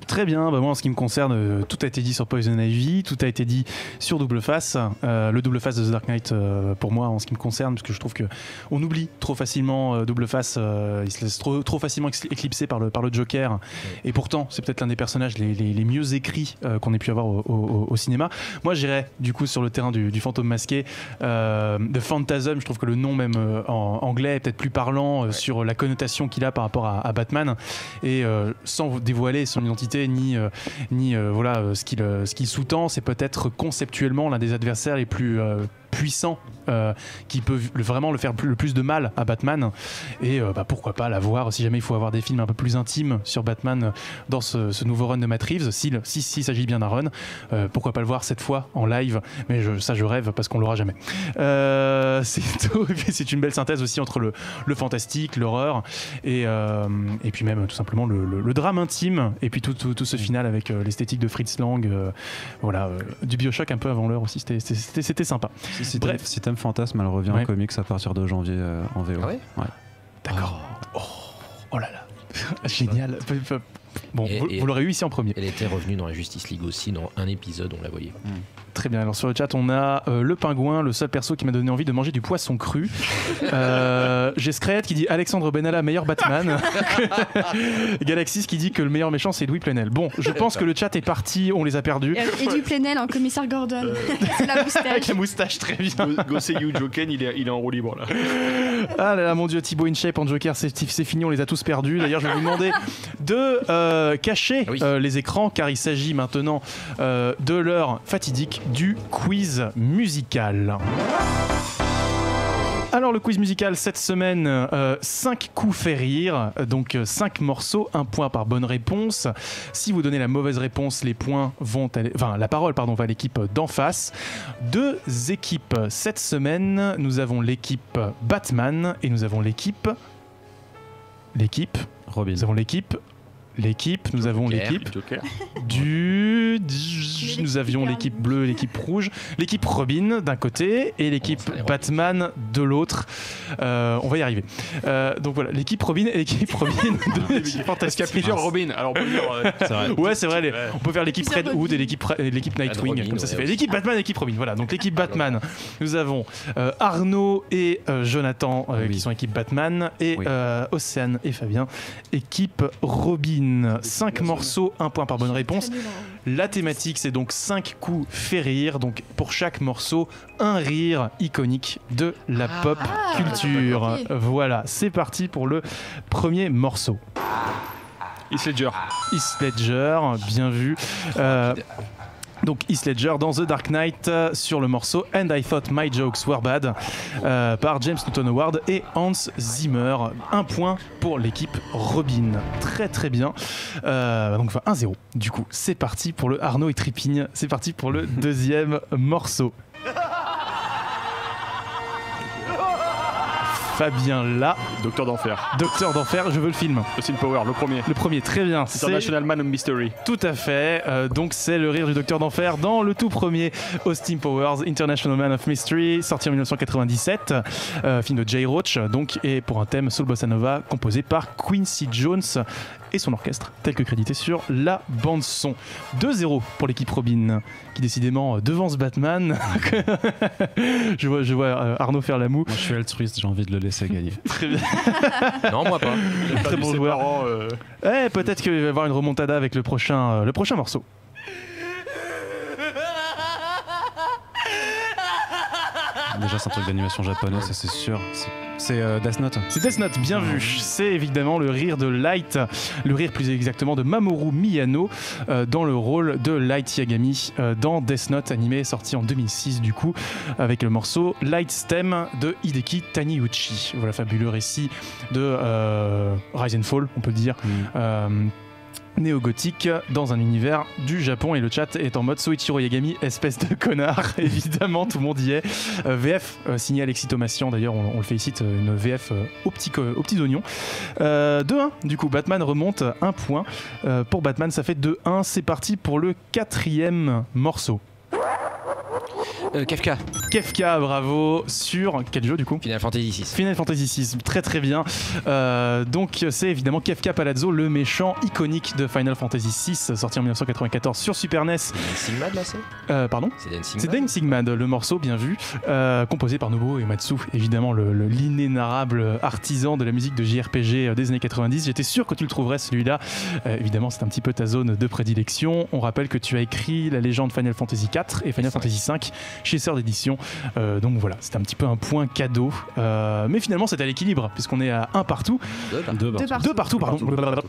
Très bien, moi en ce qui me concerne, tout a été dit sur Poison Ivy, tout a été dit sur Double Face. Le Double Face de The Dark Knight, pour moi en ce qui me concerne, parce que je trouve qu'on oublie trop facilement Double Face, il se laisse trop facilement éclipser par le Joker, et pourtant c'est peut-être l'un des personnages les mieux écrits qu'on ait pu avoir au cinéma. Moi j'irais du coup sur le terrain du fantôme masqué, The Phantasm. Je trouve que le nom même en anglais est peut-être plus parlant sur la connotation qu'il a par rapport à Batman, et sans dévoiler son identité ni voilà ce qu'il sous-tend, c'est peut-être conceptuellement l'un des adversaires les plus puissant, qui peut vraiment le faire le plus de mal à Batman, et pourquoi pas l'avoir si jamais il faut avoir des films un peu plus intimes sur Batman dans ce nouveau run de Matt Reeves, s'il s'agit bien d'un run, pourquoi pas le voir cette fois en live, mais je rêve parce qu'on l'aura jamais. C'est tout. C'est une belle synthèse aussi entre le fantastique, l'horreur, et puis même tout simplement le drame intime, et puis tout ce final avec l'esthétique de Fritz Lang, du Bioshock un peu avant l'heure aussi, c'était sympa. Bref, si t'aimes Fantasme, elle revient en comics à partir de janvier en VO. Ah ouais, d'accord. Oh là là. Génial. Bon, vous l'aurez eu ici en premier. Elle était revenue dans la Justice League aussi, dans un épisode, on la voyait. Très bien, alors sur le chat on a le pingouin, le seul perso qui m'a donné envie de manger du poisson cru. J'ai Scred qui dit Alexandre Benalla meilleur Batman. Galaxis qui dit que le meilleur méchant c'est Louis Plenel. Bon, je pense que le chat est parti, on les a perdus. Et Louis Plenel en commissaire Gordon. C'est la moustache. Avec la moustache, très bien. Gosei Joken, il est en roue libre là. Ah là là, mon dieu, Thibaut InShape en Joker, c'est fini, on les a tous perdus. D'ailleurs je vais vous demander de cacher les écrans, car il s'agit maintenant de l'heure fatidique du quiz musical. Alors le quiz musical cette semaine, 5 coups fait rire, donc 5 morceaux, 1 point par bonne réponse. Si vous donnez la mauvaise réponse, les points vont aller, la parole va à l'équipe d'en face. 2 équipes cette semaine, nous avons l'équipe Batman et nous avons l'équipe Robin. Nous avons l'équipe nous avons l'équipe nous avions l'équipe bleue et l'équipe rouge, l'équipe Robin d'un côté et l'équipe Batman de l'autre. On va y arriver. Donc voilà, l'équipe Robin et l'équipe Robin de l'équipe Fantastique. Parce qu'il y a plusieurs Robin, alors on peut dire. C'est vrai. Ouais, c'est vrai. On peut faire l'équipe Red Hood et l'équipe Nightwing, Robin, comme ça c'est fait. L'équipe Batman et l'équipe Robin. Voilà, donc l'équipe Batman, nous avons Arnaud et Jonathan qui sont équipe Batman, et Océane et Fabien équipe Robin. 5 morceaux, 1 point par bonne réponse. La thématique, c'est donc 5 coups fait rire. Donc pour chaque morceau, un rire iconique de la pop culture. Okay. Voilà, c'est parti pour le premier morceau. Heath Ledger, bien vu. Donc Heath Ledger dans The Dark Knight sur le morceau And I Thought My Jokes Were Bad par James Newton Howard et Hans Zimmer. 1 point pour l'équipe Robin. Très très bien. Donc 1-0. Du coup, c'est parti pour le Arnaud et Tripigne. C'est parti pour le deuxième morceau. Fabien là. Docteur d'Enfer, je veux le film. Austin Power, le premier, très bien. International Man of Mystery. Tout à fait. Donc c'est le rire du Docteur d'Enfer dans le tout premier Austin Powers, International Man of Mystery, sorti en 1997, film de Jay Roach, donc, et pour un thème soul bossa nova composé par Quincy Jones et son orchestre, tel que crédité sur la bande-son. 2-0 pour l'équipe Robin, qui décidément devance Batman. je vois Arnaud faire la moue. Moi, je suis altruiste, j'ai envie de le laisser gagner. Très bien. Non, moi pas. Très bon joueur. Peut-être qu'il va y avoir une remontada avec le prochain morceau. Déjà, c'est un truc d'animation japonaise, ça c'est sûr. C'est Death Note. C'est Death Note, bien vu. C'est évidemment le rire de Light, le rire plus exactement de Mamoru Miyano dans le rôle de Light Yagami dans Death Note, animé sorti en 2006 du coup, avec le morceau Light's Theme de Hideki Taniguchi. Voilà, fabuleux récit de Rise and Fall, on peut le dire. Néo-gothique dans un univers du Japon, et le chat est en mode Soichiro Yagami, espèce de connard. Évidemment, tout le monde y est. VF signé Alexis Thomasian, d'ailleurs on le félicite, une VF aux petits oignons. 2-1, du coup Batman remonte 1 point. Pour Batman ça fait 2-1, c'est parti pour le 4e morceau. Kefka, bravo. Sur quel jeu du coup? Final Fantasy VI. Final Fantasy VI, très très bien. Donc c'est évidemment Kefka Palazzo, le méchant iconique de Final Fantasy VI, sorti en 1994 sur Super NES. C'est Dancing Mad là, pardon? C'est Dancing Mad, le morceau, bien vu. Composé par Nobuo Uematsu, évidemment l'inénarrable artisan de la musique de JRPG des années 90. J'étais sûr que tu le trouverais celui-là. Évidemment, c'est un petit peu ta zone de prédilection. On rappelle que tu as écrit la légende Final Fantasy IV et Final Fantasy V chez Sœur d'édition, donc voilà, c'était un petit peu un point cadeau, mais finalement c'est à l'équilibre puisqu'on est à 1 partout. Deux partout,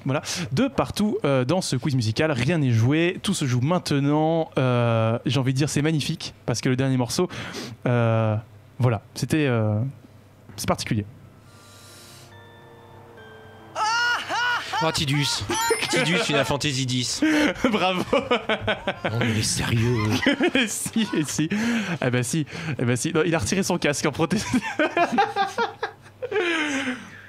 voilà, 2 partout dans ce quiz musical. Rien n'est joué, tout se joue maintenant. J'ai envie de dire c'est magnifique parce que le dernier morceau, voilà, c'est particulier. Oh, Tidus, Final Fantasy X. Bravo. Non mais sérieux. Si. Eh ben si. Non, il a retiré son casque en protestant.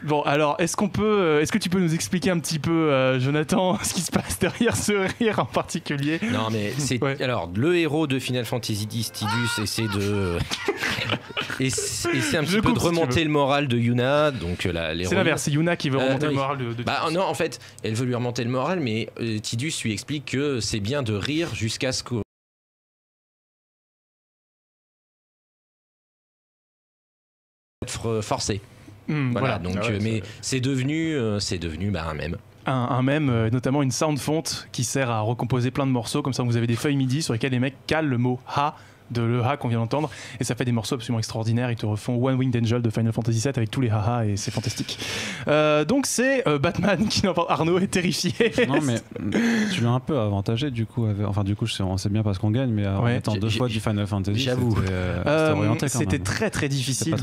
Bon, alors, est-ce que tu peux nous expliquer un petit peu, Jonathan, ce qui se passe derrière ce rire en particulier? Non, mais c'est alors le héros de Final Fantasy X, Tidus, essaie de essaie un petit peu de remonter le moral de Yuna, donc c'est l'inverse, c'est Yuna qui veut remonter le moral de Tidus. Non, en fait, elle veut lui remonter le moral, mais Tidus lui explique que c'est bien de rire jusqu'à ce que forcé. Voilà, donc mais c'est devenu un mème. Un mème, notamment une sound font qui sert à recomposer plein de morceaux, comme ça vous avez des feuilles MIDI sur lesquelles les mecs calent le mot ha de le ha qu'on vient d'entendre, et ça fait des morceaux absolument extraordinaires. Ils te refont One Winged Angel de Final Fantasy VII avec tous les haha, et c'est fantastique. Donc c'est Batman qui n'entend. Arnaud est terrifié. Non mais tu l'as un peu avantagé du coup. Enfin du coup on sait bien parce qu'on gagne, mais en étant 2 fois du Final Fantasy, j'avoue. C'était très très difficile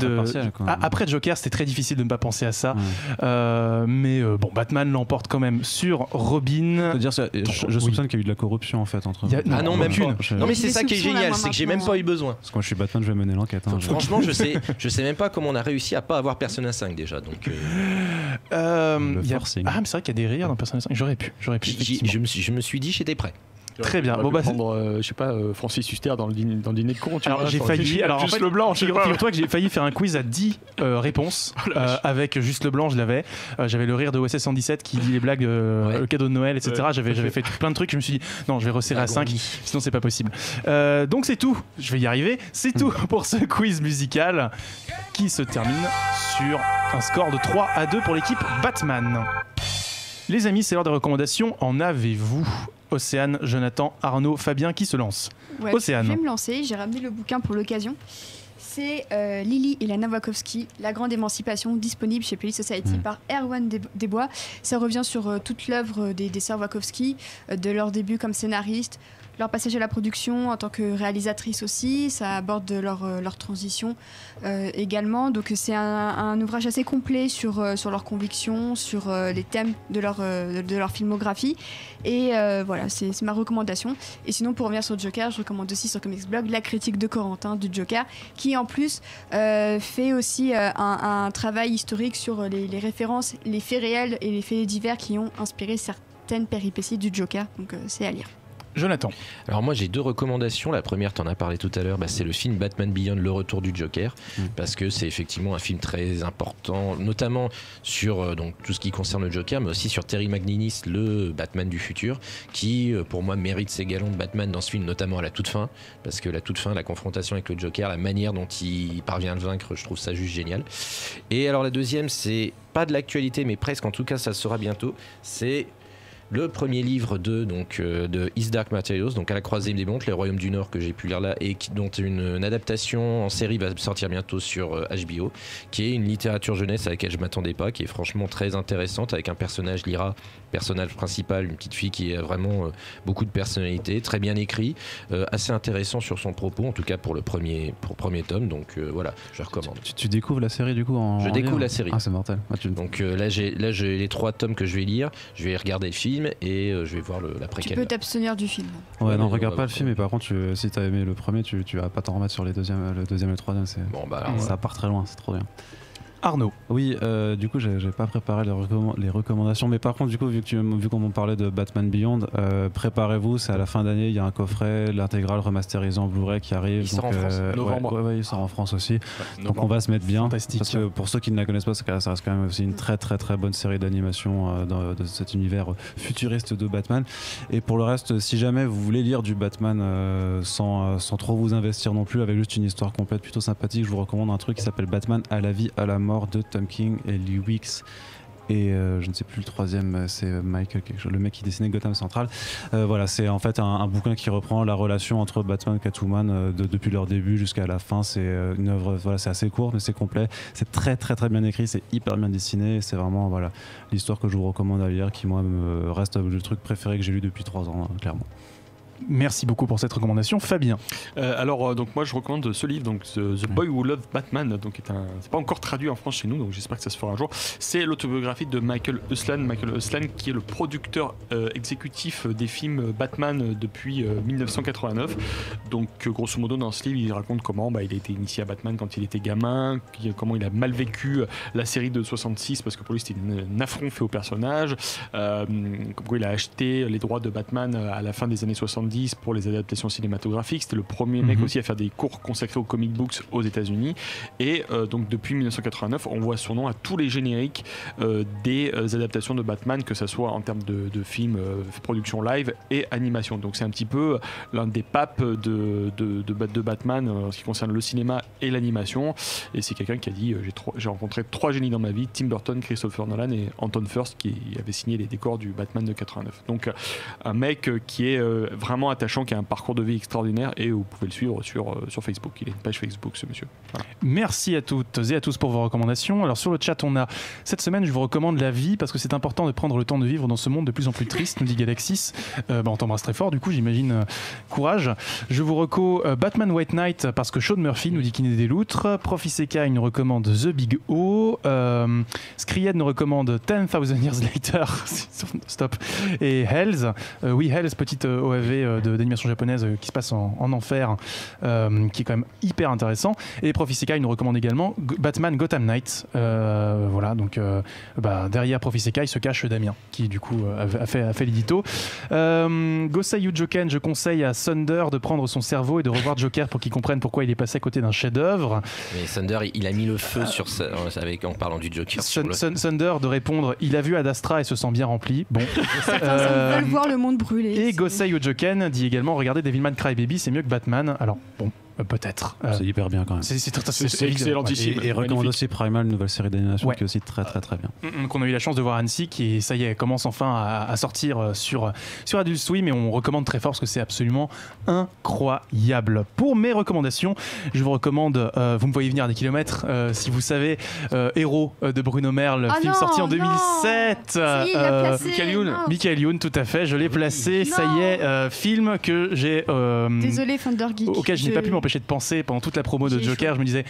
après Joker, c'était très difficile de ne pas penser à ça. Mais bon, Batman l'emporte quand même sur Robin. Je soupçonne qu'il y a eu de la corruption en fait entre. Ah non, même pas. Non mais c'est ça qui est génial, c'est que j'ai même pas eu besoin. Parce que quand je suis Batman, je vais mener l'enquête. Franchement, je sais même pas comment on a réussi à pas avoir Persona 5 déjà. Donc. Mais c'est vrai qu'il y a des rires dans Persona 5. J'aurais pu. Je me suis dit, j'étais prêt. Très bien. Bon, prendre, je sais pas, Francis Huster dans le dîner de con. Alors j'ai failli. Alors en fait, le blanc. Figure-toi que j'ai failli faire un quiz à 10 réponses avec juste le blanc. Je l'avais. J'avais le rire de OSS 117 qui dit les blagues, le cadeau de Noël, etc. J'avais fait plein de trucs. Je me suis dit non, je vais resserrer à 5, sinon c'est pas possible. Donc c'est tout. Je vais y arriver. C'est tout pour ce quiz musical qui se termine sur un score de 3-2 pour l'équipe Batman. Les amis, c'est l'heure des recommandations. En avez-vous? Océane, Jonathan, Arnaud, Fabien, qui se lance? Océane. Je vais me lancer, j'ai ramené le bouquin pour l'occasion. C'est Lily et Lana Wachowski, La Grande Émancipation, disponible chez Police Society par Erwan Desbois. Ça revient sur toute l'œuvre des sœurs Wachowski, de leur début comme scénariste, leur passage à la production en tant que réalisatrice aussi. Ça aborde leur transition également. Donc c'est un ouvrage assez complet sur leurs convictions, sur les thèmes de leur filmographie. Et voilà, c'est ma recommandation. Et sinon, pour revenir sur Joker, je recommande aussi sur Comics Blog la critique de Corentin du Joker, qui en plus fait aussi un travail historique sur les références, les faits réels et les faits divers qui ont inspiré certaines péripéties du Joker. Donc c'est à lire. Jonathan. Alors moi j'ai 2 recommandations. La première, t'en as parlé tout à l'heure, c'est le film Batman Beyond, le retour du Joker, parce que c'est effectivement un film très important, notamment sur donc tout ce qui concerne le Joker, mais aussi sur Terry McGinnis, le Batman du futur, qui pour moi mérite ses galons de Batman dans ce film, notamment à la toute fin, parce que la toute fin, la confrontation avec le Joker, la manière dont il parvient à le vaincre, je trouve ça juste génial. Et alors la deuxième, c'est pas de l'actualité, mais presque, en tout cas ça le sera bientôt, c'est le premier livre de His Dark Materials, donc à la croisée des mondes, les royaumes du Nord, que j'ai pu lire là, et dont une adaptation en série va sortir bientôt sur HBO, qui est une littérature jeunesse à laquelle je m'attendais pas, qui est franchement très intéressante, avec un personnage, Lyra, personnage principal, une petite fille qui a vraiment beaucoup de personnalité, très bien écrit, assez intéressant sur son propos, en tout cas pour le premier tome, donc voilà, je recommande. Tu découvres la série du coup Je découvre la série. Ah, c'est mortel. Donc là j'ai les 3 tomes que je vais lire, je vais regarder le film et je vais voir la préquelle. Tu peux t'abstenir du film. Ouais, non, regarde pas le film, mais par contre, si t'as aimé le premier, tu vas pas t'en remettre sur le deuxième et le troisième. Ça part très loin, c'est trop bien. Arnaud. Oui, du coup, j'ai pas préparé les recommandations, mais par contre, du coup, vu qu'on m'en parlait de Batman Beyond, préparez-vous, c'est à la fin d'année, il y a un coffret, l'intégrale remasterisée en Blu-ray qui arrive. Il sort en France, novembre. Ouais, il sort en France aussi. Donc on va se mettre bien. Fantastique. Parce que pour ceux qui ne la connaissent pas, ça reste quand même aussi une très très très bonne série d'animation de cet univers futuriste de Batman. Et pour le reste, si jamais vous voulez lire du Batman sans trop vous investir non plus, avec juste une histoire complète plutôt sympathique, je vous recommande un truc qui s'appelle Batman à la vie, à la mort de Tom King et Lee Weeks. Et je ne sais plus le troisième, c'est Michael quelque chose, le mec qui dessinait Gotham Central. Voilà, c'est en fait un bouquin qui reprend la relation entre Batman et Catwoman depuis leur début jusqu'à la fin. C'est une œuvre, voilà, c'est assez court mais c'est complet, c'est très très très bien écrit, c'est hyper bien dessiné, c'est vraiment voilà l'histoire que je vous recommande à lire, qui moi me reste le truc préféré que j'ai lu depuis 3 ans, clairement. Merci beaucoup pour cette recommandation, Fabien. Donc moi je recommande ce livre, donc The Boy Who Loved Batman, donc c'est pas encore traduit en France chez nous, donc j'espère que ça se fera un jour. C'est l'autobiographie de Michael Uslan qui est le producteur exécutif des films Batman depuis 1989. Donc grosso modo dans ce livre il raconte comment il a été initié à Batman quand il était gamin, comment il a mal vécu la série de 66 parce que pour lui c'était un affront fait au personnage, comment il a acheté les droits de Batman à la fin des années 70 pour les adaptations cinématographiques. C'était le premier mec aussi à faire des cours consacrés aux comic books aux États-Unis. Et donc depuis 1989, on voit son nom à tous les génériques des adaptations de Batman, que ce soit en termes de films, production live et animation. Donc c'est un petit peu l'un des papes de Batman en ce qui concerne le cinéma et l'animation. Et c'est quelqu'un qui a dit j'ai rencontré 3 génies dans ma vie, Tim Burton, Christopher Nolan et Anton Furst, qui avait signé les décors du Batman de 89. Donc un mec qui est vraiment attachant, qui a un parcours de vie extraordinaire, et vous pouvez le suivre sur Facebook. Il a une page Facebook, ce monsieur. Voilà. Merci à toutes et à tous pour vos recommandations. Alors sur le chat, on a cette semaine, je vous recommande La Vie, parce que c'est important de prendre le temps de vivre dans ce monde de plus en plus triste, nous dit Galaxis. On t'embrasse très fort, du coup, j'imagine. Courage. Je vous reco Batman White Knight, parce que Sean Murphy nous dit qu'il est des loutres. Prof Isekai nous recommande The Big O. Skried nous recommande 10,000 Years Later. Stop. Et Hells. Oui, Hells, petite OAV d'animation japonaise qui se passe en enfer, qui est quand même hyper intéressant. Et Prof Isekai nous recommande également Batman Gotham Knight. Voilà, donc derrière Prof Isekai se cache Damien, qui du coup a fait l'édito. Gosei Yujoken, je conseille à Thunder de prendre son cerveau et de revoir Joker pour qu'il comprenne pourquoi il est passé à côté d'un chef-d'œuvre. Mais Thunder, il a mis le feu sur ça, en parlant du Joker. Thunder de répondre, il a vu Ad Astra et se sent bien rempli. Bon. Certains veulent voir le monde brûler. Et Gosei Yujoken dit également, regardez Devilman Crybaby, c'est mieux que Batman. Alors bon, peut-être. C'est hyper bien quand même. C'est excellentissime. Et recommande aussi Primal, nouvelle série d'animation qui est aussi très très très bien. Qu'on a eu la chance de voir Annecy, qui ça y est commence enfin à sortir sur Adult Swim, et on recommande très fort parce que c'est absolument incroyable. Pour mes recommandations, je vous recommande, vous me voyez venir à des kilomètres, si vous savez, Héros de Bruno Merle, film sorti en 2007. Michael Youn, tout à fait, je l'ai placé. Ça y est, film que j'ai désolé Thunder Geek, auquel je n'ai pas pu m'empêcher de penser pendant toute la promo de Joker. Je me disais,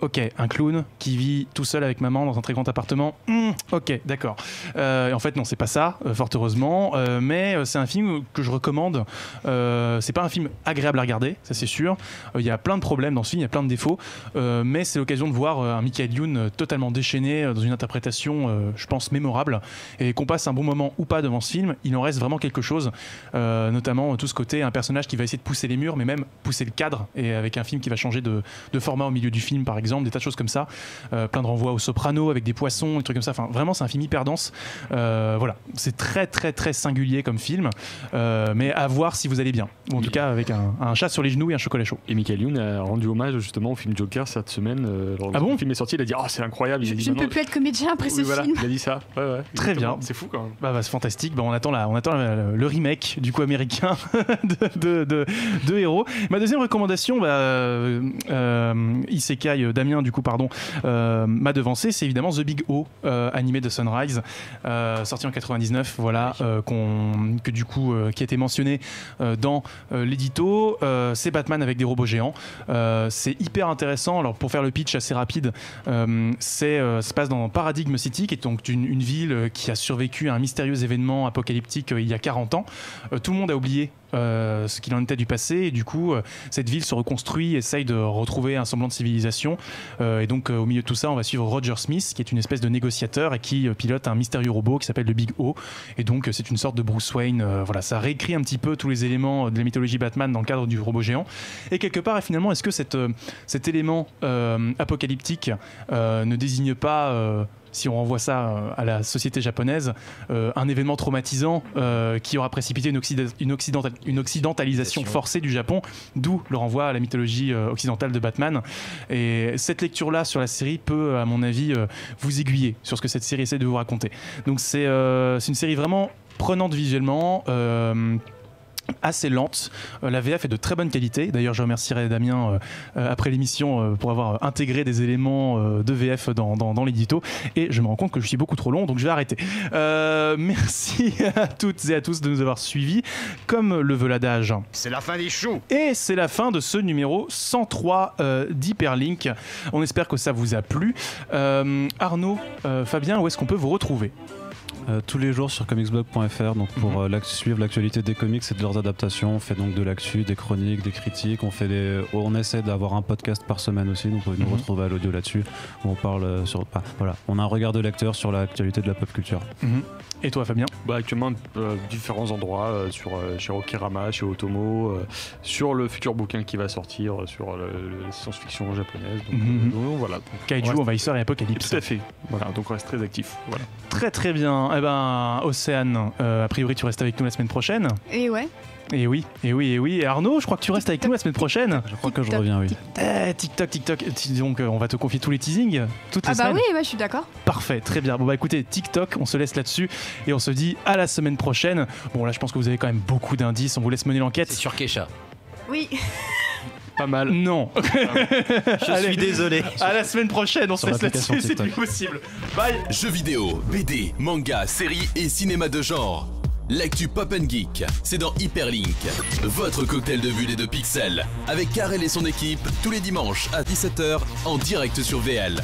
ok, un clown qui vit tout seul avec maman dans un très grand appartement, ok, d'accord. Et en fait, non, c'est pas ça, fort heureusement, mais c'est un film que je recommande. C'est pas un film agréable à regarder, ça c'est sûr. Il y a plein de problèmes dans ce film, il y a plein de défauts, mais c'est l'occasion de voir un Michael Youn totalement déchaîné dans une interprétation, je pense, mémorable, et qu'on passe un bon moment ou pas devant ce film, il en reste vraiment quelque chose, notamment tout ce côté, un personnage qui va essayer de pousser les murs, mais même pousser le cadre, et avec un film qui va changer de format au milieu du film, par exemple, des tas de choses comme ça, plein de renvois au Soprano avec des poissons, des trucs comme ça, enfin vraiment c'est un film hyper dense, voilà, c'est très très très singulier comme film, mais à voir si vous allez bien, ou en tout cas avec un chat sur les genoux et un chocolat chaud. Et Michael Youn a rendu hommage justement au film Joker cette semaine, le film est sorti, il a dit c'est incroyable, je ne peux plus être comédien après ce film. Il a dit ça, très bien, c'est fou quand même. C'est fantastique, on attend le remake du coup américain de Héros. Ma deuxième recommandation, Isekai Damien du coup m'a devancé, c'est évidemment The Big O, animé de Sunrise, sorti en 99, voilà, qui a été mentionné dans l'édito. C'est Batman avec des robots géants, c'est hyper intéressant. Alors pour faire le pitch assez rapide, ça se passe dans Paradigm City, qui est donc une ville qui a survécu à un mystérieux événement apocalyptique il y a 40 ans. Tout le monde a oublié ce qu'il en était du passé, et du coup cette ville se reconstruit, essaye de retrouver un semblant de civilisation, et donc au milieu de tout ça on va suivre Roger Smith, qui est une espèce de négociateur et qui pilote un mystérieux robot qui s'appelle le Big O, et donc c'est une sorte de Bruce Wayne, voilà, ça réécrit un petit peu tous les éléments de la mythologie Batman dans le cadre du robot géant, et quelque part, et finalement, est-ce que cet élément apocalyptique ne désigne pas si on renvoie ça à la société japonaise, un événement traumatisant qui aura précipité une occidentalisation forcée du Japon, d'où le renvoi à la mythologie occidentale de Batman. Et cette lecture-là sur la série peut, à mon avis, vous aiguiller sur ce que cette série essaie de vous raconter. Donc c'est une série vraiment prenante visuellement, assez lente. La VF est de très bonne qualité. D'ailleurs, je remercierai Damien après l'émission pour avoir intégré des éléments de VF dans l'édito. Et je me rends compte que je suis beaucoup trop long, donc je vais arrêter. Merci à toutes et à tous de nous avoir suivis. Comme le veut l'adage, c'est la fin des choux. Et c'est la fin de ce numéro 103 d'Hyperlink. On espère que ça vous a plu. Arnaud, Fabien, où est-ce qu'on peut vous retrouver ? Tous les jours sur comicsblog.fr, donc pour suivre l'actualité des comics et de leurs adaptations. On fait donc de l'actu, des chroniques, des critiques, on essaie d'avoir un podcast par semaine aussi, donc vous pouvez nous retrouver à l'audio là-dessus, où on parle on a un regard de lecteur sur l'actualité de la pop culture. Et toi Fabien ? Actuellement différents endroits, chez Rokirama, chez Otomo, sur le futur bouquin qui va sortir sur la science-fiction japonaise, donc voilà. Kaiju, Envahisseur et Apocalypse. Tout à fait, voilà, donc on reste très actif, voilà. Très très bien. Eh ben, Océane, a priori tu restes avec nous la semaine prochaine. Et ouais. Et oui. Et Arnaud, je crois que tu restes avec nous la semaine prochaine. Je crois que je reviens, oui. TikTok. Donc on va te confier tous les teasings toutes les semaines. Oui, je suis d'accord. Parfait, très bien. Bon écoutez, TikTok, on se laisse là-dessus et on se dit à la semaine prochaine. Bon là, je pense que vous avez quand même beaucoup d'indices. On vous laisse mener l'enquête. C'est sur Kesha. Oui. Pas mal. Non. Je suis désolé. À la semaine prochaine, on se laisse là-dessus, c'est plus possible. Bye. Jeux vidéo, BD, manga, séries et cinéma de genre. L'actu Pop & Geek, c'est dans Hyperlink, votre cocktail de bulles et de pixels, avec Karel et son équipe, tous les dimanches à 17h, en direct sur VL.